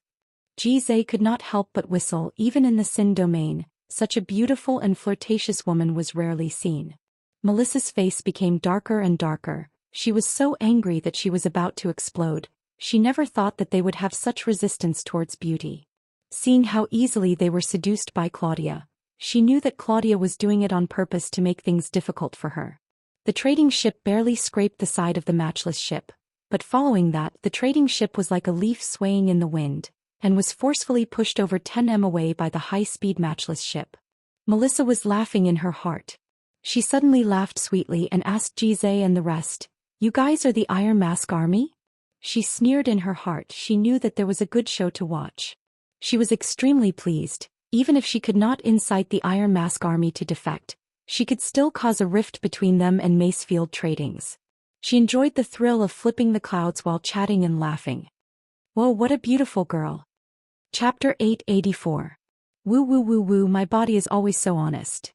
Jizai could not help but whistle. Even in the Sin domain, such a beautiful and flirtatious woman was rarely seen. Melissa's face became darker and darker. She was so angry that she was about to explode. She never thought that they would have such resistance towards beauty. Seeing how easily they were seduced by Claudia, she knew that Claudia was doing it on purpose to make things difficult for her. The trading ship barely scraped the side of the matchless ship, but following that, the trading ship was like a leaf swaying in the wind. and was forcefully pushed over 10 m away by the high-speed matchless ship. Melissa was laughing in her heart. She suddenly laughed sweetly and asked Jizai and the rest, "You guys are the Iron Mask Army?" She sneered in her heart. She knew that there was a good show to watch. She was extremely pleased. Even if she could not incite the Iron Mask Army to defect, she could still cause a rift between them and Macefield Tradings. She enjoyed the thrill of flipping the clouds while chatting and laughing. Whoa, what a beautiful girl. Chapter 884. Woo woo woo woo, my body is always so honest.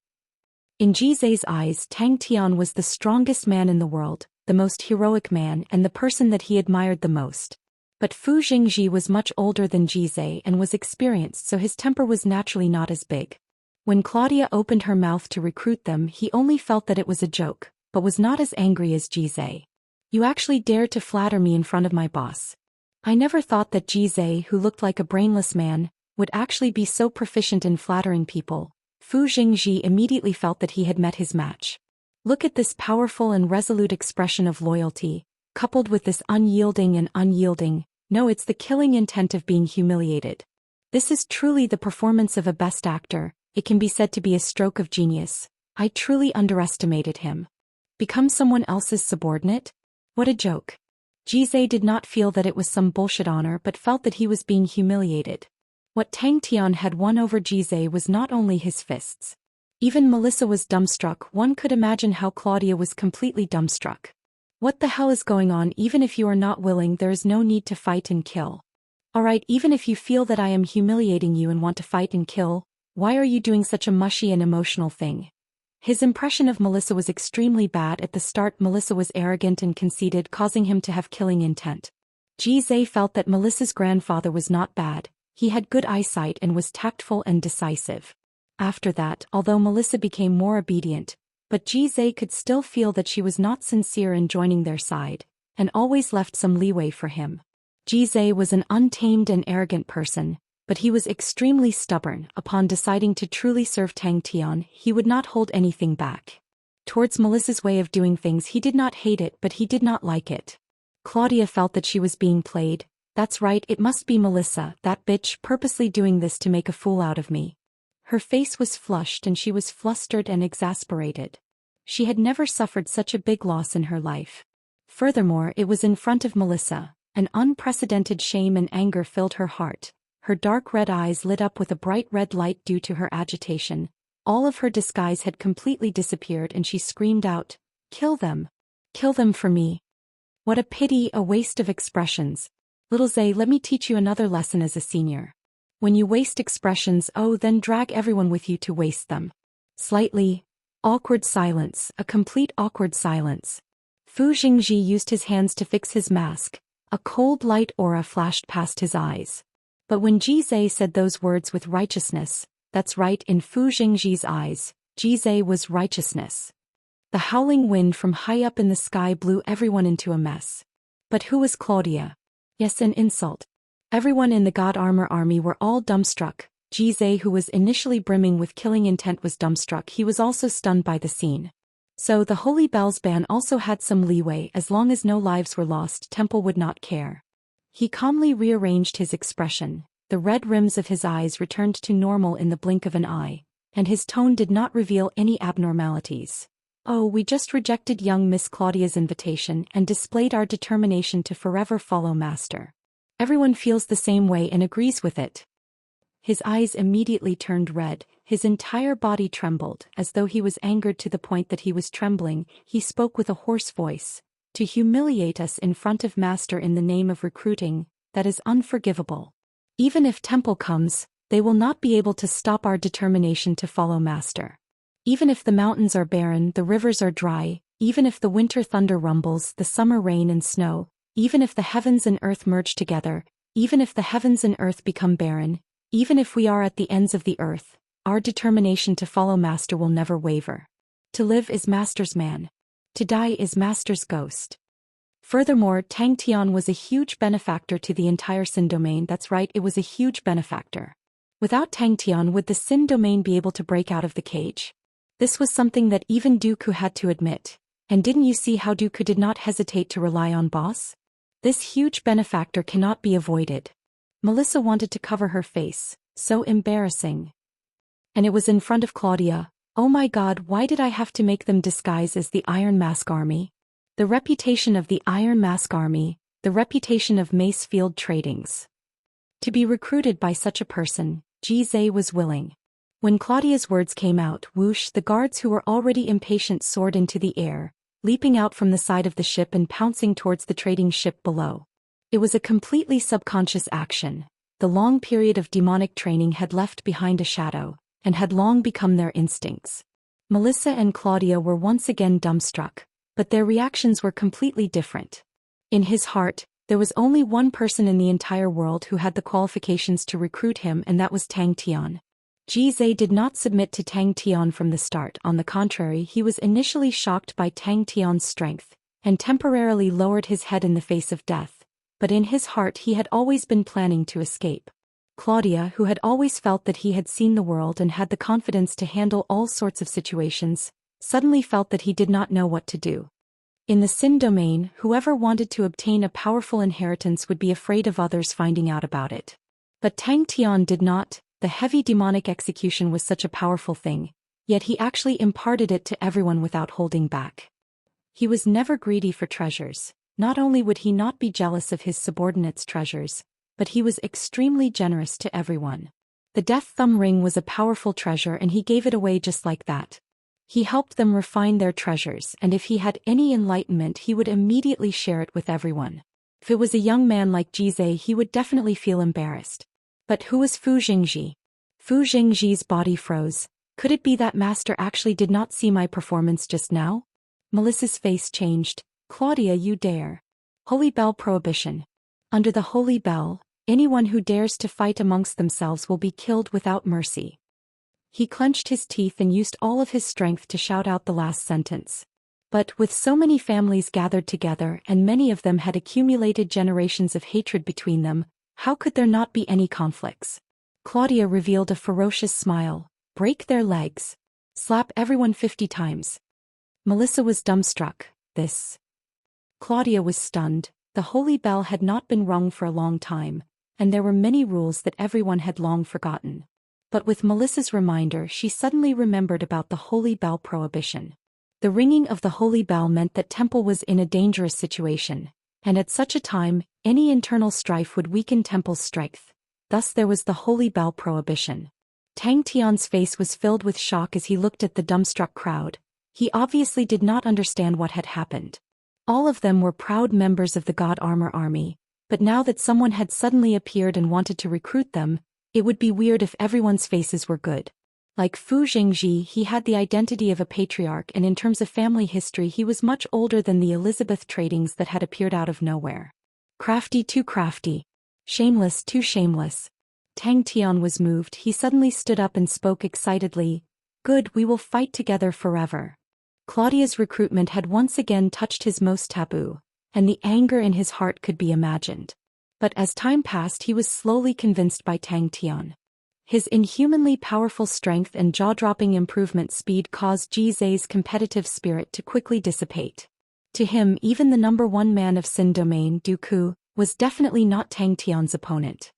In Jizai's eyes, Tang Tian was the strongest man in the world, the most heroic man and the person that he admired the most. But Fu Jingji was much older than Jizai and was experienced, so his temper was naturally not as big. When Claudia opened her mouth to recruit them, he only felt that it was a joke, but was not as angry as Jizai. "You actually dared to flatter me in front of my boss. I never thought that Jizai, who looked like a brainless man, would actually be so proficient in flattering people." Fu Jingji immediately felt that he had met his match. Look at this powerful and resolute expression of loyalty, coupled with this unyielding, no, it's the killing intent of being humiliated. This is truly the performance of a best actor. It can be said to be a stroke of genius. I truly underestimated him. Become someone else's subordinate? What a joke. Jizai did not feel that it was some bullshit honor but felt that he was being humiliated. What Tang Tian had won over Jizai was not only his fists. Even Melissa was dumbstruck. One could imagine how Claudia was completely dumbstruck. What the hell is going on? Even if you are not willing, there is no need to fight and kill. Alright, even if you feel that I am humiliating you and want to fight and kill, why are you doing such a mushy and emotional thing? His impression of Melissa was extremely bad. At the start, Melissa was arrogant and conceited, causing him to have killing intent. Jizai felt that Melissa's grandfather was not bad. He had good eyesight and was tactful and decisive. After that, although Melissa became more obedient, but Jizai could still feel that she was not sincere in joining their side, and always left some leeway for him. Jizai was an untamed and arrogant person, but he was extremely stubborn. Upon deciding to truly serve Tang Tian, he would not hold anything back. Towards Melissa's way of doing things, he did not hate it, but he did not like it. Claudia felt that she was being played. That's right, it must be Melissa, that bitch, purposely doing this to make a fool out of me. Her face was flushed and she was flustered and exasperated. She had never suffered such a big loss in her life. Furthermore, it was in front of Melissa. An unprecedented shame and anger filled her heart. Her dark red eyes lit up with a bright red light due to her agitation. All of her disguise had completely disappeared and she screamed out, "Kill them! Kill them for me!" What a pity, a waste of expressions. Little Zay, let me teach you another lesson as a senior. When you waste expressions, then drag everyone with you to waste them. Slightly awkward silence, a complete awkward silence. Fu Jingji used his hands to fix his mask. A cold light aura flashed past his eyes. But when Jizai said those words with righteousness, that's right, in Fu Jingji's eyes, Jizai was righteousness. The howling wind from high up in the sky blew everyone into a mess. But who was Claudia? Yes, an insult. Everyone in the God Armor army were all dumbstruck. Jizai, who was initially brimming with killing intent, was dumbstruck. He was also stunned by the scene. So the Holy Bells ban also had some leeway. As long as no lives were lost, Temple would not care. He calmly rearranged his expression. The red rims of his eyes returned to normal in the blink of an eye, and his tone did not reveal any abnormalities. "Oh, we just rejected young Miss Claudia's invitation and displayed our determination to forever follow Master. Everyone feels the same way and agrees with it." His eyes immediately turned red, his entire body trembled, as though he was angered to the point that he was trembling. He spoke with a hoarse voice. "To humiliate us in front of Master in the name of recruiting, that is unforgivable. Even if Temple comes, they will not be able to stop our determination to follow Master. Even if the mountains are barren, the rivers are dry, even if the winter thunder rumbles, the summer rain and snow, even if the heavens and earth merge together, even if the heavens and earth become barren, even if we are at the ends of the earth, our determination to follow Master will never waver. To live is Master's man. To die is Master's ghost." Furthermore, Tang Tian was a huge benefactor to the entire Sin domain. That's right, it was a huge benefactor. Without Tang Tian, would the Sin domain be able to break out of the cage? This was something that even Dooku had to admit. And didn't you see how Dooku did not hesitate to rely on Boss? This huge benefactor cannot be avoided. Melissa wanted to cover her face. So embarrassing. And it was in front of Claudia. Oh my God, why did I have to make them disguise as the Iron Mask Army? The reputation of the Iron Mask Army, the reputation of Mace Field Tradings. To be recruited by such a person, Zhou was willing. When Claudia's words came out, whoosh, the guards who were already impatient soared into the air, leaping out from the side of the ship and pouncing towards the trading ship below. It was a completely subconscious action. The long period of demonic training had left behind a shadow, and had long become their instincts. Melissa and Claudia were once again dumbstruck, but their reactions were completely different. In his heart, there was only one person in the entire world who had the qualifications to recruit him, and that was Tang Tian. Zhou did not submit to Tang Tian from the start. On the contrary, he was initially shocked by Tang Tian's strength, and temporarily lowered his head in the face of death, but in his heart he had always been planning to escape. Claudia, who had always felt that he had seen the world and had the confidence to handle all sorts of situations, suddenly felt that he did not know what to do. In the Sin domain, whoever wanted to obtain a powerful inheritance would be afraid of others finding out about it. But Tang Tian did not. The heavy demonic execution was such a powerful thing, yet he actually imparted it to everyone without holding back. He was never greedy for treasures. Not only would he not be jealous of his subordinates' treasures, but he was extremely generous to everyone. The Death Thumb Ring was a powerful treasure and he gave it away just like that. He helped them refine their treasures, and if he had any enlightenment he would immediately share it with everyone. If it was a young man like Zhou, he would definitely feel embarrassed. But who was Fu Jingji? Fu Jingji's body froze. Could it be that master actually did not see my performance just now? Melissa's face changed. Claudia, you dare. Holy Bell Prohibition. Under the Holy Bell, anyone who dares to fight amongst themselves will be killed without mercy. He clenched his teeth and used all of his strength to shout out the last sentence. But with so many families gathered together and many of them had accumulated generations of hatred between them, how could there not be any conflicts? Claudia revealed a ferocious smile. Break their legs. Slap everyone 50 times. Melissa was dumbstruck. This. Claudia was stunned. The Holy Bell had not been rung for a long time, and there were many rules that everyone had long forgotten. But with Melissa's reminder, she suddenly remembered about the Holy Bell Prohibition. The ringing of the Holy Bell meant that Temple was in a dangerous situation, and at such a time, any internal strife would weaken Temple's strength. Thus there was the Holy Bell Prohibition. Tang Tian's face was filled with shock as he looked at the dumbstruck crowd. He obviously did not understand what had happened. All of them were proud members of the God Armor Army, but now that someone had suddenly appeared and wanted to recruit them, it would be weird if everyone's faces were good. Like Fu Jingji, he had the identity of a patriarch, and in terms of family history he was much older than the Elizabeth Tradings that had appeared out of nowhere. Crafty, too crafty. Shameless, too shameless. Tang Tian was moved. He suddenly stood up and spoke excitedly. Good, we will fight together forever. Claudia's recruitment had once again touched his most taboo, and the anger in his heart could be imagined. But as time passed he was slowly convinced by Tang Tian. His inhumanly powerful strength and jaw-dropping improvement speed caused Zhou's competitive spirit to quickly dissipate. To him, even the #1 man of Sin Domain, Dooku, was definitely not Tang Tian's opponent.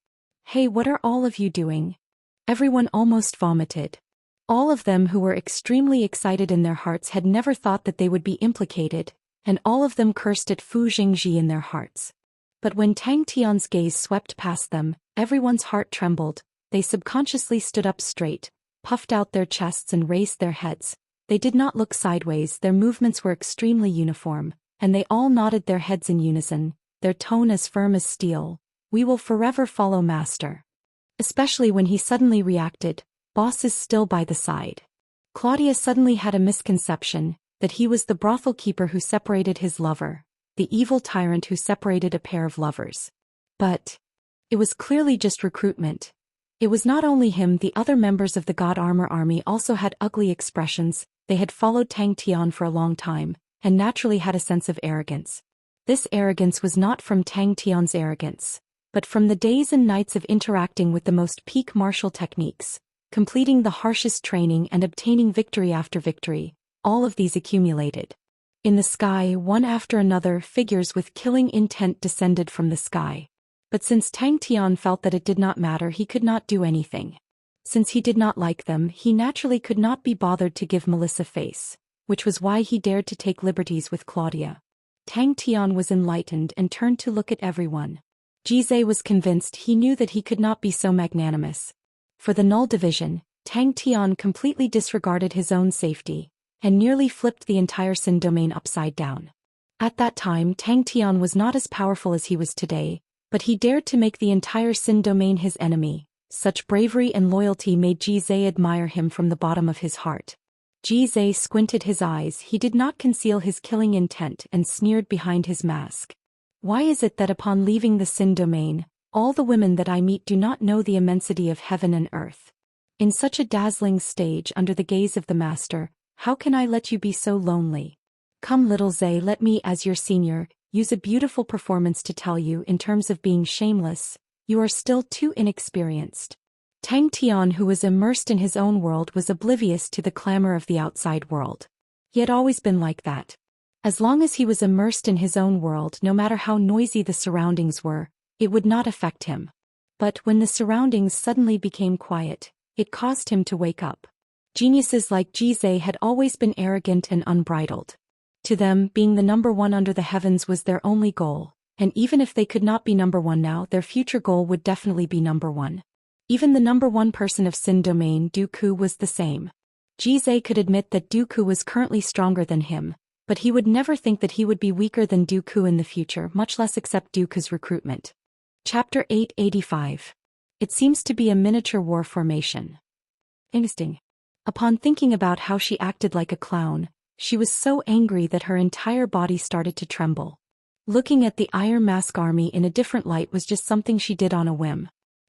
Hey, what are all of you doing? Everyone almost vomited. All of them who were extremely excited in their hearts had never thought that they would be implicated, and all of them cursed at Fu Jingji in their hearts. But when Tang Tian's gaze swept past them, everyone's heart trembled. They subconsciously stood up straight, puffed out their chests and raised their heads. They did not look sideways, their movements were extremely uniform, and they all nodded their heads in unison, their tone as firm as steel. We will forever follow Master. Especially when he suddenly reacted. Boss is still by the side. Claudia suddenly had a misconception, that he was the brothel keeper who separated his lover, the evil tyrant who separated a pair of lovers. But it was clearly just recruitment. It was not only him, the other members of the God Armor Army also had ugly expressions. They had followed Tang Tian for a long time, and naturally had a sense of arrogance. This arrogance was not from Tang Tian's arrogance, but from the days and nights of interacting with the most peak martial techniques, completing the harshest training and obtaining victory after victory. All of these accumulated. In the sky, one after another, figures with killing intent descended from the sky. But since Tang Tian felt that it did not matter, he could not do anything. Since he did not like them, he naturally could not be bothered to give Melissa face, which was why he dared to take liberties with Claudia. Tang Tian was enlightened and turned to look at everyone. Jizai was convinced. He knew that he could not be so magnanimous. For the null division, Tang Tian completely disregarded his own safety, and nearly flipped the entire Sin domain upside down. At that time, Tang Tian was not as powerful as he was today, but he dared to make the entire Sin domain his enemy. Such bravery and loyalty made Jizai admire him from the bottom of his heart. Jizai squinted his eyes. He did not conceal his killing intent and sneered behind his mask. Why is it that upon leaving the Sin domain, all the women that I meet do not know the immensity of heaven and earth? In such a dazzling stage under the gaze of the master, how can I let you be so lonely? Come, little Zai, let me, as your senior, use a beautiful performance to tell you. In terms of being shameless, you are still too inexperienced. Tang Tian, who was immersed in his own world, was oblivious to the clamor of the outside world. He had always been like that. As long as he was immersed in his own world, no matter how noisy the surroundings were, it would not affect him. But when the surroundings suddenly became quiet, it caused him to wake up. Geniuses like Jizai had always been arrogant and unbridled. To them, being the number one under the heavens was their only goal, and even if they could not be number one now, their future goal would definitely be number one. Even the number one person of Sin domain, Dooku, was the same. Jizai could admit that Dooku was currently stronger than him, but he would never think that he would be weaker than Dooku in the future, much less accept Dooku's recruitment. Chapter 885. It seems to be a miniature war formation. Interesting. Upon thinking about how she acted like a clown, she was so angry that her entire body started to tremble. Looking at the Iron Mask army in a different light was just something she did on a whim.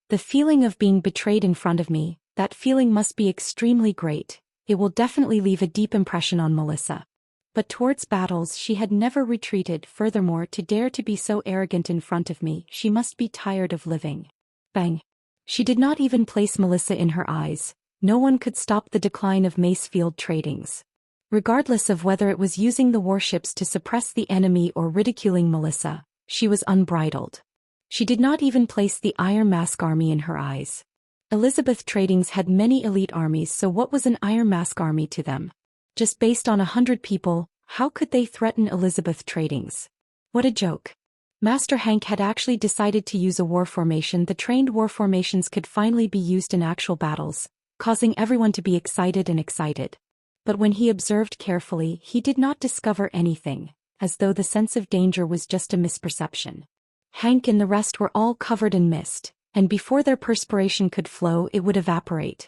The feeling of being betrayed in front of me, that feeling must be extremely great. It will definitely leave a deep impression on Melissa. But towards battles she had never retreated. Furthermore, to dare to be so arrogant in front of me, she must be tired of living. Bang. She did not even place Melissa in her eyes. No one could stop the decline of Macefield tradings. Regardless of whether it was using the warships to suppress the enemy or ridiculing Melissa, she was unbridled. She did not even place the Iron Mask army in her eyes. Elizabeth Tradings had many elite armies, so what was an Iron Mask army to them? Just based on 100 people, how could they threaten Elizabeth Tradings? What a joke. Master Hank had actually decided to use a war formation. The trained war formations could finally be used in actual battles, causing everyone to be excited. But when he observed carefully, he did not discover anything, as though the sense of danger was just a misperception. Hank and the rest were all covered in mist, and before their perspiration could flow, it would evaporate.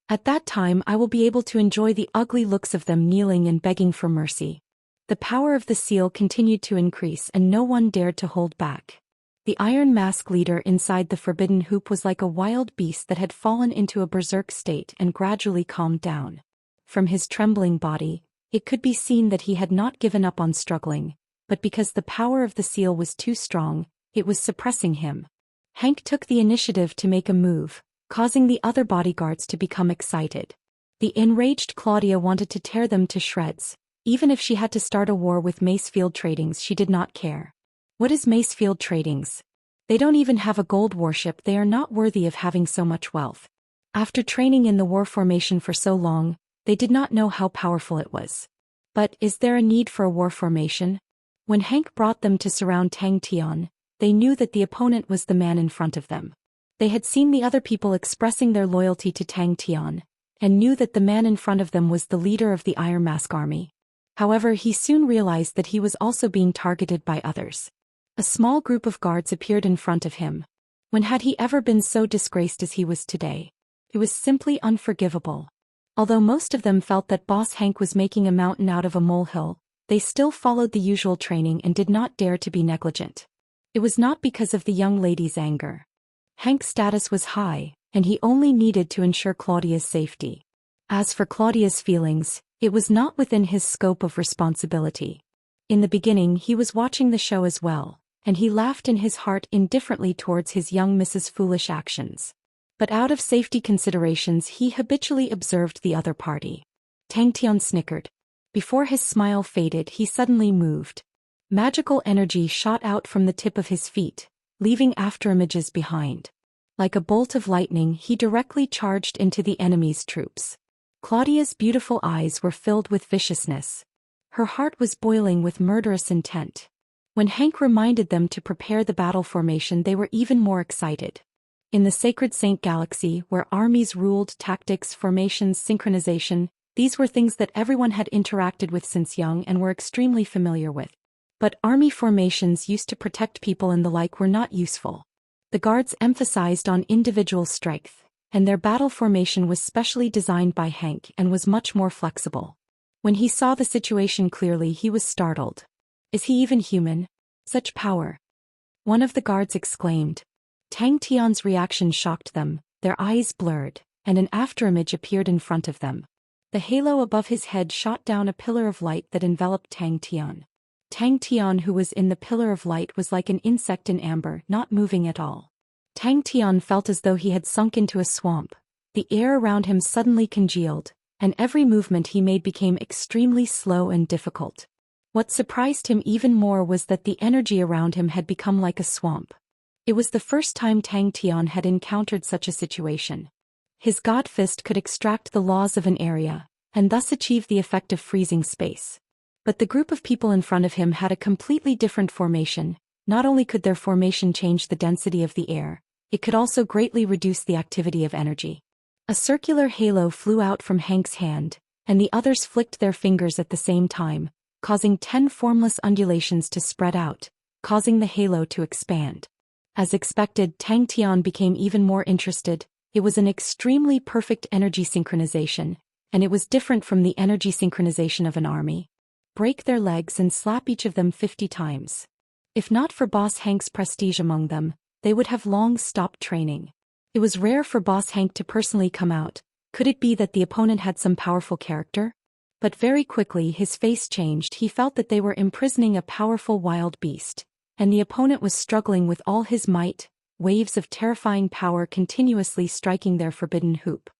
At that time I will be able to enjoy the ugly looks of them kneeling and begging for mercy. The power of the seal continued to increase and no one dared to hold back. The Iron Mask leader inside the Forbidden Hoop was like a wild beast that had fallen into a berserk state and gradually calmed down. From his trembling body, it could be seen that he had not given up on struggling, but because the power of the seal was too strong, it was suppressing him. Hank took the initiative to make a move, causing the other bodyguards to become excited. The enraged Claudia wanted to tear them to shreds. Even if she had to start a war with Macefield Tradings, she did not care. What is Macefield Tradings? They don't even have a gold warship. They are not worthy of having so much wealth. After training in the war formation for so long, they did not know how powerful it was. But is there a need for a war formation? When Hank brought them to surround Tang Tian, they knew that the opponent was the man in front of them. They had seen the other people expressing their loyalty to Tang Tian, and knew that the man in front of them was the leader of the Iron Mask army. However, he soon realized that he was also being targeted by others. A small group of guards appeared in front of him. When had he ever been so disgraced as he was today? It was simply unforgivable. Although most of them felt that Boss Hank was making a mountain out of a molehill, they still followed the usual training and did not dare to be negligent. It was not because of the young lady's anger. Hank's status was high, and he only needed to ensure Claudia's safety. As for Claudia's feelings, it was not within his scope of responsibility. In the beginning he was watching the show as well, and he laughed in his heart indifferently towards his young Mrs. Foolish actions. But out of safety considerations he habitually observed the other party. Tang Tian snickered. Before his smile faded, he suddenly moved. Magical energy shot out from the tip of his feet, leaving afterimages behind. Like a bolt of lightning, he directly charged into the enemy's troops. Claudia's beautiful eyes were filled with viciousness. Her heart was boiling with murderous intent. When Hank reminded them to prepare the battle formation, they were even more excited. In the Sacred Saint Galaxy, where armies ruled, tactics, formations, synchronization, these were things that everyone had interacted with since young and were extremely familiar with. But army formations used to protect people and the like were not useful. The guards emphasized on individual strength, and their battle formation was specially designed by Hank and was much more flexible. When he saw the situation clearly, he was startled. Is he even human? Such power! One of the guards exclaimed. Tang Tian's reaction shocked them, their eyes blurred, and an afterimage appeared in front of them. The halo above his head shot down a pillar of light that enveloped Tang Tian. Tang Tian, who was in the pillar of light, was like an insect in amber, not moving at all. Tang Tian felt as though he had sunk into a swamp. The air around him suddenly congealed, and every movement he made became extremely slow and difficult. What surprised him even more was that the energy around him had become like a swamp. It was the first time Tang Tian had encountered such a situation. His god fist could extract the laws of an area, and thus achieve the effect of freezing space. But the group of people in front of him had a completely different formation. Not only could their formation change the density of the air, it could also greatly reduce the activity of energy. A circular halo flew out from Hank's hand, and the others flicked their fingers at the same time, causing 10 formless undulations to spread out, causing the halo to expand. As expected, Tang Tian became even more interested. It was an extremely perfect energy synchronization, and it was different from the energy synchronization of an army. Break their legs and slap each of them 50 times. If not for Boss Hank's prestige among them, they would have long stopped training. It was rare for Boss Hank to personally come out. Could it be that the opponent had some powerful character? But very quickly his face changed. He felt that they were imprisoning a powerful wild beast, and the opponent was struggling with all his might, waves of terrifying power continuously striking their forbidden hoop.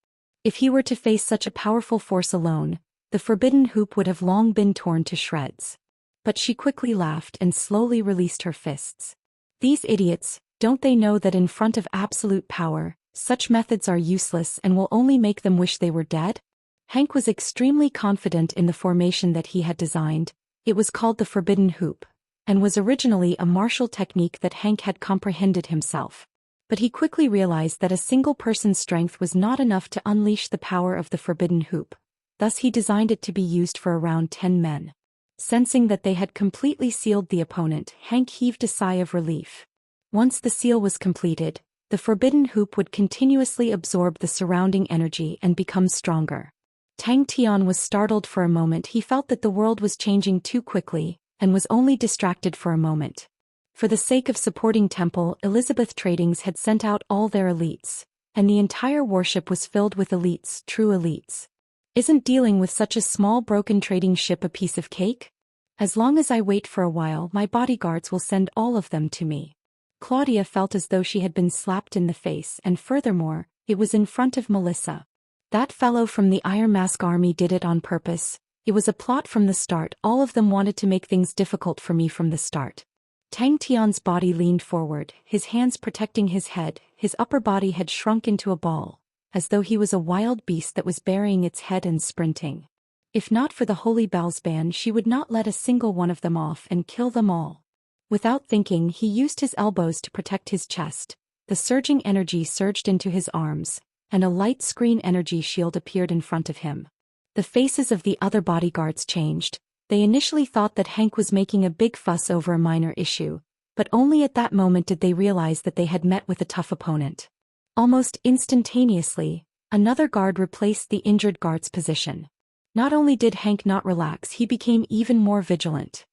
If he were to face such a powerful force alone, the forbidden hoop would have long been torn to shreds. But she quickly laughed and slowly released her fists. These idiots, don't they know that in front of absolute power, such methods are useless and will only make them wish they were dead? Hank was extremely confident in the formation that he had designed. It was called the Forbidden Hoop, and was originally a martial technique that Hank had comprehended himself. But he quickly realized that a single person's strength was not enough to unleash the power of the Forbidden Hoop. Thus he designed it to be used for around 10 men. Sensing that they had completely sealed the opponent, Hank heaved a sigh of relief. Once the seal was completed, the Forbidden Hoop would continuously absorb the surrounding energy and become stronger. Tang Tian was startled for a moment. He felt that the world was changing too quickly, and was only distracted for a moment. For the sake of supporting Temple, Elizabeth Tradings had sent out all their elites, and the entire warship was filled with elites, true elites. Isn't dealing with such a small broken trading ship a piece of cake? As long as I wait for a while, my bodyguards will send all of them to me. Claudia felt as though she had been slapped in the face, and furthermore, it was in front of Melissa. That fellow from the Iron Mask army did it on purpose. It was a plot from the start. All of them wanted to make things difficult for me from the start. Tang Tian's body leaned forward, his hands protecting his head. His upper body had shrunk into a ball, as though he was a wild beast that was burying its head and sprinting. If not for the Holy Bell's ban, she would not let a single one of them off and kill them all. Without thinking, he used his elbows to protect his chest. The surging energy surged into his arms, and a light screen energy shield appeared in front of him. The faces of the other bodyguards changed. They initially thought that Hank was making a big fuss over a minor issue, but only at that moment did they realize that they had met with a tough opponent. Almost instantaneously, another guard replaced the injured guard's position. Not only did Hank not relax, he became even more vigilant.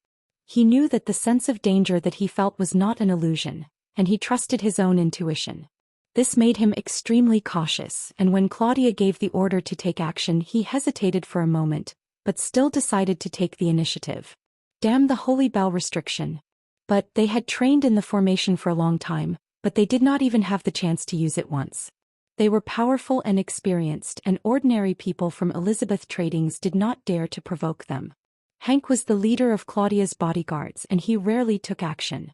He knew that the sense of danger that he felt was not an illusion, and he trusted his own intuition. This made him extremely cautious, and when Claudia gave the order to take action, he hesitated for a moment, but still decided to take the initiative. Damn the Holy Bell restriction. But they had trained in the formation for a long time, but they did not even have the chance to use it once. They were powerful and experienced, and ordinary people from Elizabeth Tradings did not dare to provoke them. Hank was the leader of Claudia's bodyguards, and he rarely took action.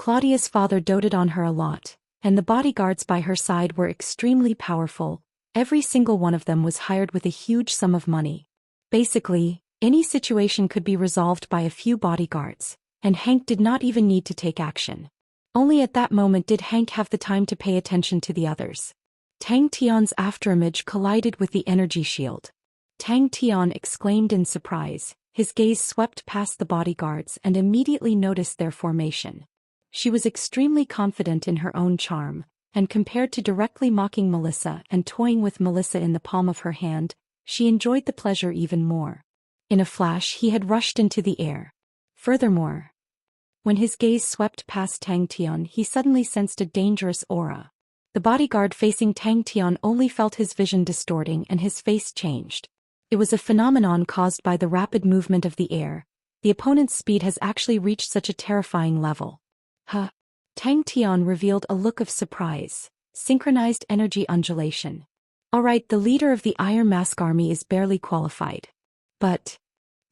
Claudia's father doted on her a lot, and the bodyguards by her side were extremely powerful. Every single one of them was hired with a huge sum of money. Basically, any situation could be resolved by a few bodyguards, and Hank did not even need to take action. Only at that moment did Hank have the time to pay attention to the others. Tang Tian's afterimage collided with the energy shield. Tang Tian exclaimed in surprise. His gaze swept past the bodyguards and immediately noticed their formation. She was extremely confident in her own charm, and compared to directly mocking Melissa and toying with Melissa in the palm of her hand, she enjoyed the pleasure even more. In a flash he had rushed into the air. Furthermore, when his gaze swept past Tang Tian, he suddenly sensed a dangerous aura. The bodyguard facing Tang Tian only felt his vision distorting and his face changed. It was a phenomenon caused by the rapid movement of the air. The opponent's speed has actually reached such a terrifying level. Huh. Tang Tian revealed a look of surprise. Synchronized energy undulation. Alright, the leader of the Iron Mask army is barely qualified. But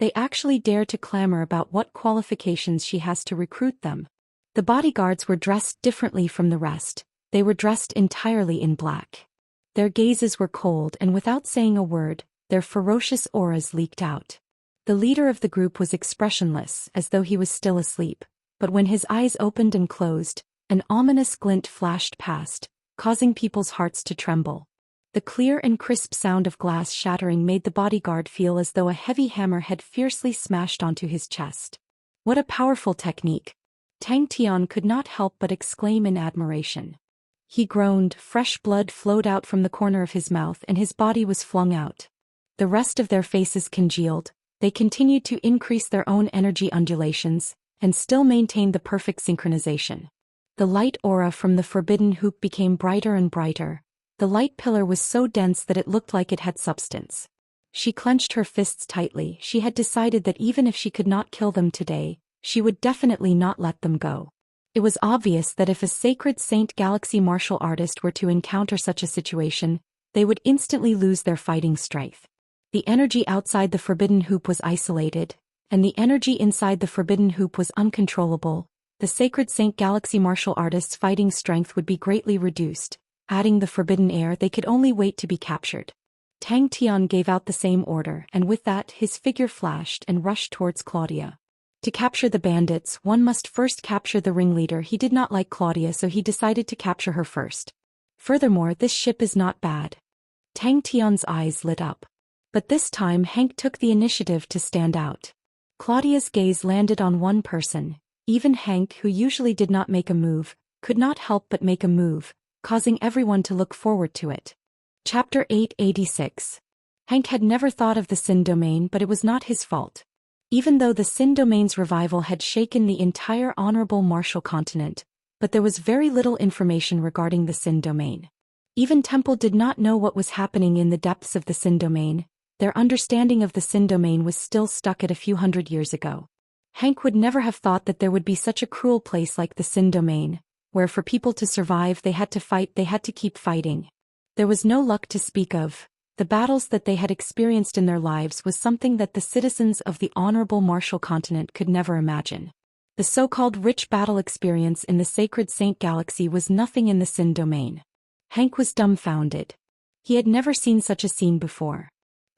they actually dare to clamor about what qualifications she has to recruit them. The bodyguards were dressed differently from the rest. They were dressed entirely in black. Their gazes were cold, and without saying a word, their ferocious auras leaked out. The leader of the group was expressionless, as though he was still asleep, but when his eyes opened and closed, an ominous glint flashed past, causing people's hearts to tremble. The clear and crisp sound of glass shattering made the bodyguard feel as though a heavy hammer had fiercely smashed onto his chest. What a powerful technique! Tang Tian could not help but exclaim in admiration. He groaned, fresh blood flowed out from the corner of his mouth and his body was flung out. The rest of their faces congealed. They continued to increase their own energy undulations, and still maintained the perfect synchronization. The light aura from the forbidden hoop became brighter and brighter. The light pillar was so dense that it looked like it had substance. She clenched her fists tightly. She had decided that even if she could not kill them today, she would definitely not let them go. It was obvious that if a sacred saint galaxy martial artist were to encounter such a situation, they would instantly lose their fighting strength. The energy outside the forbidden hoop was isolated, and the energy inside the forbidden hoop was uncontrollable. The sacred saint galaxy martial artist's fighting strength would be greatly reduced. Adding the forbidden air, they could only wait to be captured. Tang Tian gave out the same order, and with that his figure flashed and rushed towards Claudia. To capture the bandits, one must first capture the ringleader. He did not like Claudia, so he decided to capture her first. Furthermore, this ship is not bad. Tang Tian's eyes lit up. But this time Hank took the initiative to stand out. Claudia's gaze landed on one person. Even Hank, who usually did not make a move, could not help but make a move, causing everyone to look forward to it. Chapter 886. Hank had never thought of the Sin Domain, but it was not his fault. Even though the Sin Domain's revival had shaken the entire honorable martial continent, but there was very little information regarding the Sin Domain. Even Temple did not know what was happening in the depths of the Sin Domain. Their understanding of the Sin Domain was still stuck at a few hundred years ago. Hank would never have thought that there would be such a cruel place like the Sin Domain, where for people to survive they had to fight, they had to keep fighting. There was no luck to speak of. The battles that they had experienced in their lives was something that the citizens of the honorable martial continent could never imagine. The so-called rich battle experience in the Sacred Saint Galaxy was nothing in the Sin Domain. Hank was dumbfounded. He had never seen such a scene before.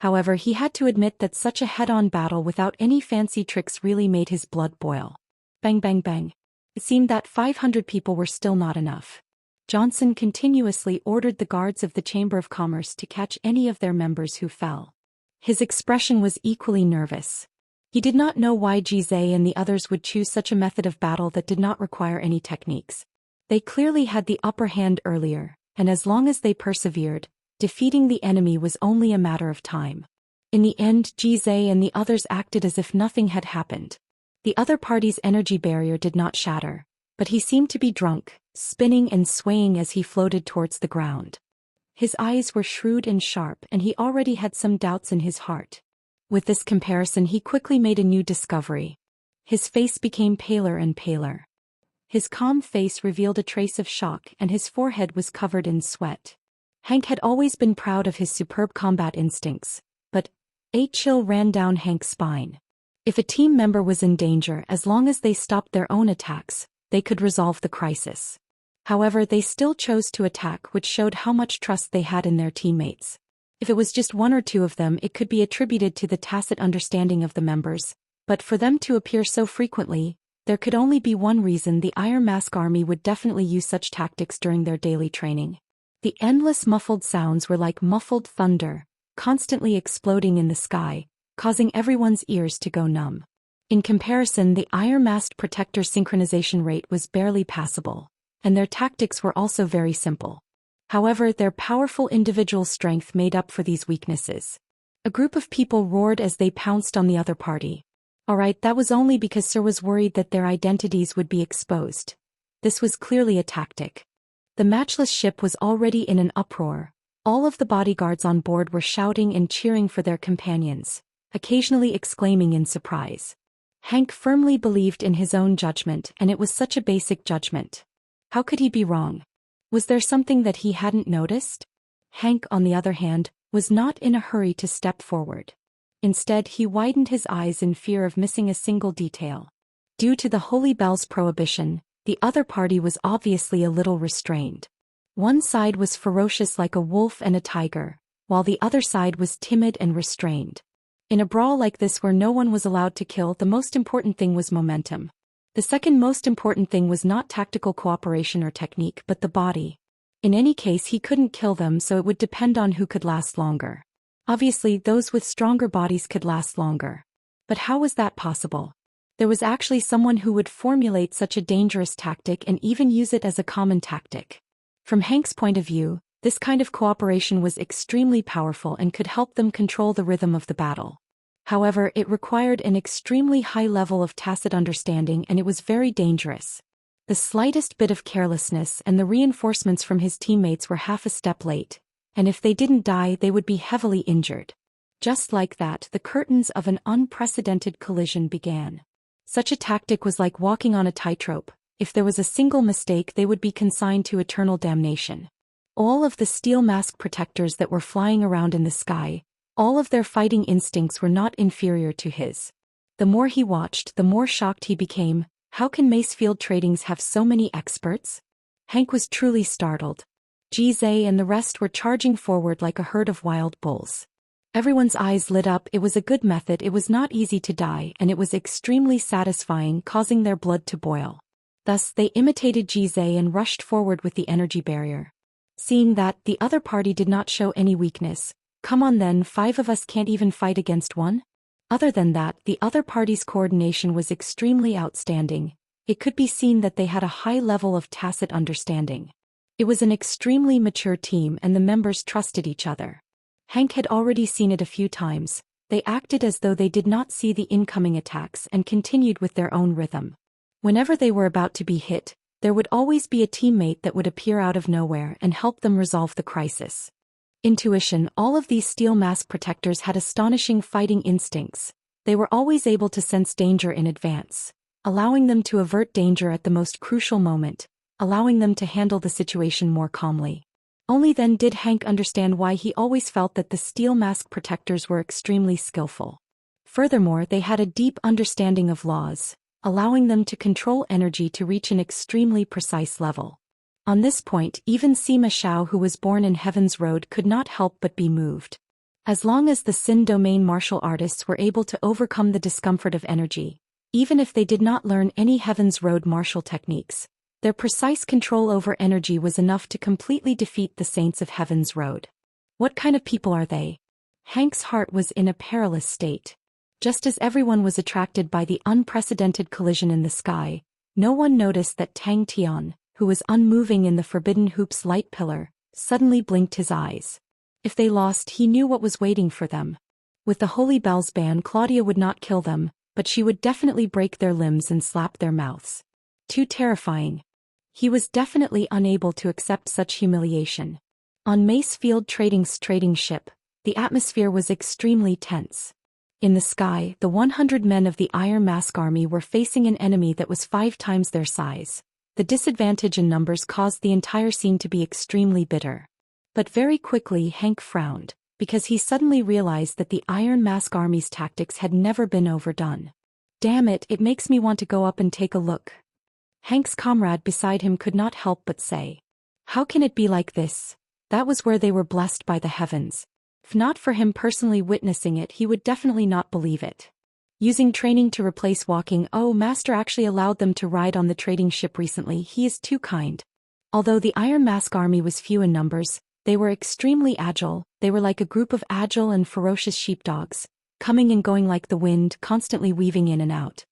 However, he had to admit that such a head-on battle without any fancy tricks really made his blood boil. Bang bang bang. It seemed that 500 people were still not enough. Johnson continuously ordered the guards of the Chamber of Commerce to catch any of their members who fell. His expression was equally nervous. He did not know why Jizai and the others would choose such a method of battle that did not require any techniques. They clearly had the upper hand earlier, and as long as they persevered, defeating the enemy was only a matter of time. In the end, Jizai and the others acted as if nothing had happened. The other party's energy barrier did not shatter, but he seemed to be drunk, spinning and swaying as he floated towards the ground. His eyes were shrewd and sharp, and he already had some doubts in his heart. With this comparison, he quickly made a new discovery. His face became paler and paler. His calm face revealed a trace of shock, and his forehead was covered in sweat. Hank had always been proud of his superb combat instincts, but a chill ran down Hank's spine. If a team member was in danger, as long as they stopped their own attacks, they could resolve the crisis. However, they still chose to attack, which showed how much trust they had in their teammates. If it was just one or two of them, it could be attributed to the tacit understanding of the members, but for them to appear so frequently, there could only be one reason: the Iron Mask army would definitely use such tactics during their daily training. The endless muffled sounds were like muffled thunder, constantly exploding in the sky, causing everyone's ears to go numb. In comparison, the Iron Masked Protector synchronization rate was barely passable, and their tactics were also very simple. However, their powerful individual strength made up for these weaknesses. A group of people roared as they pounced on the other party. Alright, that was only because Sir was worried that their identities would be exposed. This was clearly a tactic. The matchless ship was already in an uproar. All of the bodyguards on board were shouting and cheering for their companions, occasionally exclaiming in surprise. Hank firmly believed in his own judgment, and it was such a basic judgment. How could he be wrong? Was there something that he hadn't noticed? Hank, on the other hand, was not in a hurry to step forward. Instead, he widened his eyes in fear of missing a single detail. Due to the Holy Bell's prohibition, the other party was obviously a little restrained. One side was ferocious like a wolf and a tiger, while the other side was timid and restrained. In a brawl like this where no one was allowed to kill, the most important thing was momentum. The second most important thing was not tactical cooperation or technique, but the body. In any case, he couldn't kill them, so it would depend on who could last longer. Obviously, those with stronger bodies could last longer. But how was that possible? There was actually someone who would formulate such a dangerous tactic and even use it as a common tactic. From Hank's point of view, this kind of cooperation was extremely powerful and could help them control the rhythm of the battle. However, it required an extremely high level of tacit understanding, and it was very dangerous. The slightest bit of carelessness and the reinforcements from his teammates were half a step late, and if they didn't die, they would be heavily injured. Just like that, the curtains of an unprecedented collision began. Such a tactic was like walking on a tightrope. If there was a single mistake, they would be consigned to eternal damnation. All of the steel mask protectors that were flying around in the sky, all of their fighting instincts were not inferior to his. The more he watched, the more shocked he became. How can Macefield Tradings have so many experts? Hank was truly startled. Jizai and the rest were charging forward like a herd of wild bulls. Everyone's eyes lit up. It was a good method. It was not easy to die, and it was extremely satisfying, causing their blood to boil. Thus, they imitated Jizai and rushed forward with the energy barrier. Seeing that, the other party did not show any weakness. Come on then, 5 of us can't even fight against one? Other than that, the other party's coordination was extremely outstanding. It could be seen that they had a high level of tacit understanding. It was an extremely mature team, and the members trusted each other. Hank had already seen it a few times. They acted as though they did not see the incoming attacks and continued with their own rhythm. Whenever they were about to be hit, there would always be a teammate that would appear out of nowhere and help them resolve the crisis. Intuition. All of these steel mask protectors had astonishing fighting instincts. They were always able to sense danger in advance, allowing them to avert danger at the most crucial moment, allowing them to handle the situation more calmly. Only then did Hank understand why he always felt that the steel mask protectors were extremely skillful. Furthermore, they had a deep understanding of laws, allowing them to control energy to reach an extremely precise level. On this point, even Sima Xiao, who was born in Heaven's Road, could not help but be moved. As long as the Sin Domain martial artists were able to overcome the discomfort of energy, even if they did not learn any Heaven's Road martial techniques, their precise control over energy was enough to completely defeat the Saints of Heaven's Road. What kind of people are they? Hank's heart was in a perilous state. Just as everyone was attracted by the unprecedented collision in the sky, no one noticed that Tang Tian, who was unmoving in the Forbidden Hoop's light pillar, suddenly blinked his eyes. If they lost, he knew what was waiting for them. With the Holy Bell's ban, Claudia would not kill them, but she would definitely break their limbs and slap their mouths. Too terrifying. He was definitely unable to accept such humiliation. On Macefield Trading's trading ship, the atmosphere was extremely tense. In the sky, the 100 men of the Iron Mask army were facing an enemy that was 5 times their size. The disadvantage in numbers caused the entire scene to be extremely bitter. But very quickly Hank frowned, because he suddenly realized that the Iron Mask army's tactics had never been overdone. Damn it, it makes me want to go up and take a look. Hank's comrade beside him could not help but say, "How can it be like this? That was where they were blessed by the heavens." If not for him personally witnessing it, he would definitely not believe it. Using training to replace walking, Master actually allowed them to ride on the trading ship recently. He is too kind. Although the Iron Mask army was few in numbers, they were extremely agile. They were like a group of agile and ferocious sheepdogs, coming and going like the wind, constantly weaving in and out.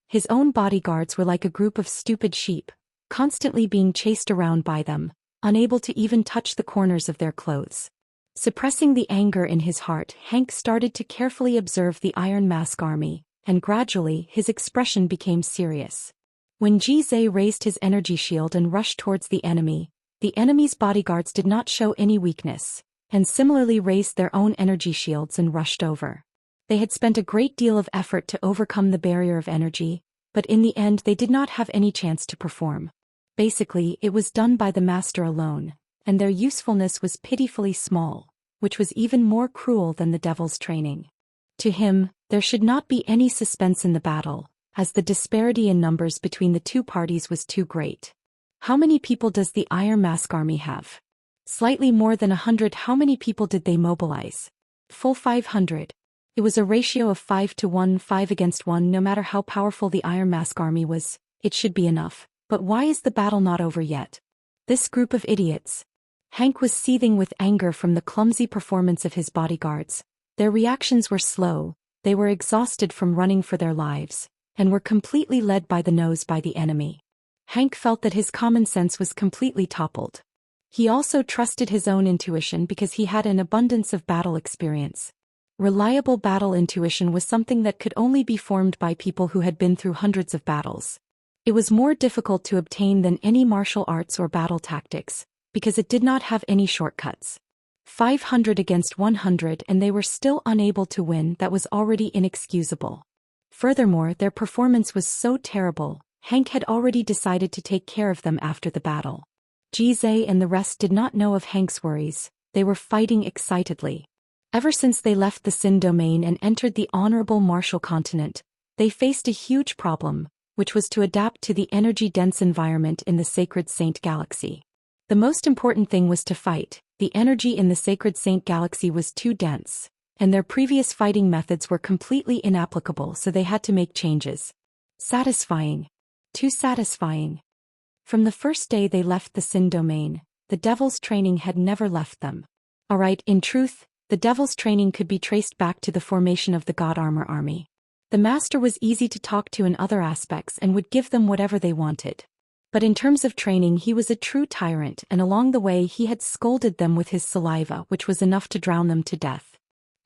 His own bodyguards were like a group of stupid sheep, constantly being chased around by them, unable to even touch the corners of their clothes. Suppressing the anger in his heart, Hank started to carefully observe the Iron Mask army, and gradually his expression became serious. When Zhou raised his energy shield and rushed towards the enemy's bodyguards did not show any weakness, and similarly raised their own energy shields and rushed over. They had spent a great deal of effort to overcome the barrier of energy, but in the end they did not have any chance to perform. Basically, it was done by the master alone, and their usefulness was pitifully small, which was even more cruel than the devil's training. To him, there should not be any suspense in the battle, as the disparity in numbers between the two parties was too great. How many people does the Iron Mask army have? Slightly more than 100. How many people did they mobilize? Full 500. It was a ratio of 5 to 1, 5 against 1. No matter how powerful the Iron Mask army was, it should be enough. But why is the battle not over yet? This group of idiots. Hank was seething with anger from the clumsy performance of his bodyguards. Their reactions were slow, they were exhausted from running for their lives, and were completely led by the nose by the enemy. Hank felt that his common sense was completely toppled. He also trusted his own intuition because he had an abundance of battle experience. Reliable battle intuition was something that could only be formed by people who had been through hundreds of battles. It was more difficult to obtain than any martial arts or battle tactics, because it did not have any shortcuts. 500 against 100 and they were still unable to win. That was already inexcusable. Furthermore, their performance was so terrible, Hank had already decided to take care of them after the battle. Zhou and the rest did not know of Hank's worries. They were fighting excitedly. Ever since they left the Sin domain and entered the honorable martial continent, they faced a huge problem, which was to adapt to the energy-dense environment in the Sacred Saint Galaxy. The most important thing was to fight. The energy in the Sacred Saint Galaxy was too dense, and their previous fighting methods were completely inapplicable, so they had to make changes. Satisfying. Too satisfying. From the first day they left the Sin domain, the Devil's training had never left them. Alright, in truth, the Devil's training could be traced back to the formation of the God Armor army. The Master was easy to talk to in other aspects and would give them whatever they wanted. But in terms of training he was a true tyrant, and along the way he had scolded them with his saliva, which was enough to drown them to death.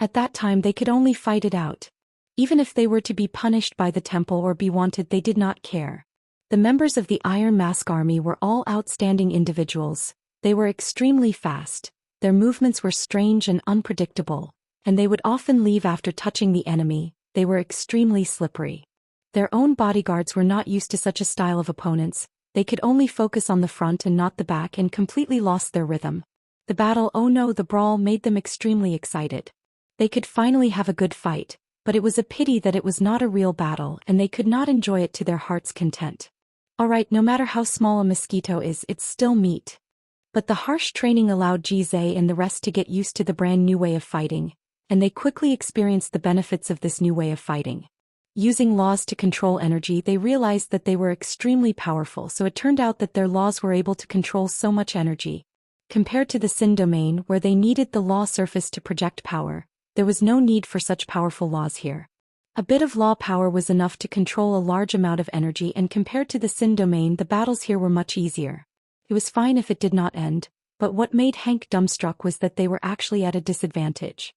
At that time they could only fight it out. Even if they were to be punished by the temple or be wanted, they did not care. The members of the Iron Mask army were all outstanding individuals. They were extremely fast, their movements were strange and unpredictable, and they would often leave after touching the enemy. They were extremely slippery. Their own bodyguards were not used to such a style of opponents. They could only focus on the front and not the back and completely lost their rhythm. The battle, the brawl made them extremely excited. They could finally have a good fight, but it was a pity that it was not a real battle and they could not enjoy it to their heart's content. Alright, no matter how small a mosquito is, it's still meat. But the harsh training allowed Zhou and the rest to get used to the brand new way of fighting, and they quickly experienced the benefits of this new way of fighting. Using laws to control energy, they realized that they were extremely powerful, so it turned out that their laws were able to control so much energy. Compared to the Sin domain, where they needed the law surface to project power, there was no need for such powerful laws here. A bit of law power was enough to control a large amount of energy, and compared to the Sin domain, the battles here were much easier. It was fine if it did not end, but what made Hank dumbstruck was that they were actually at a disadvantage.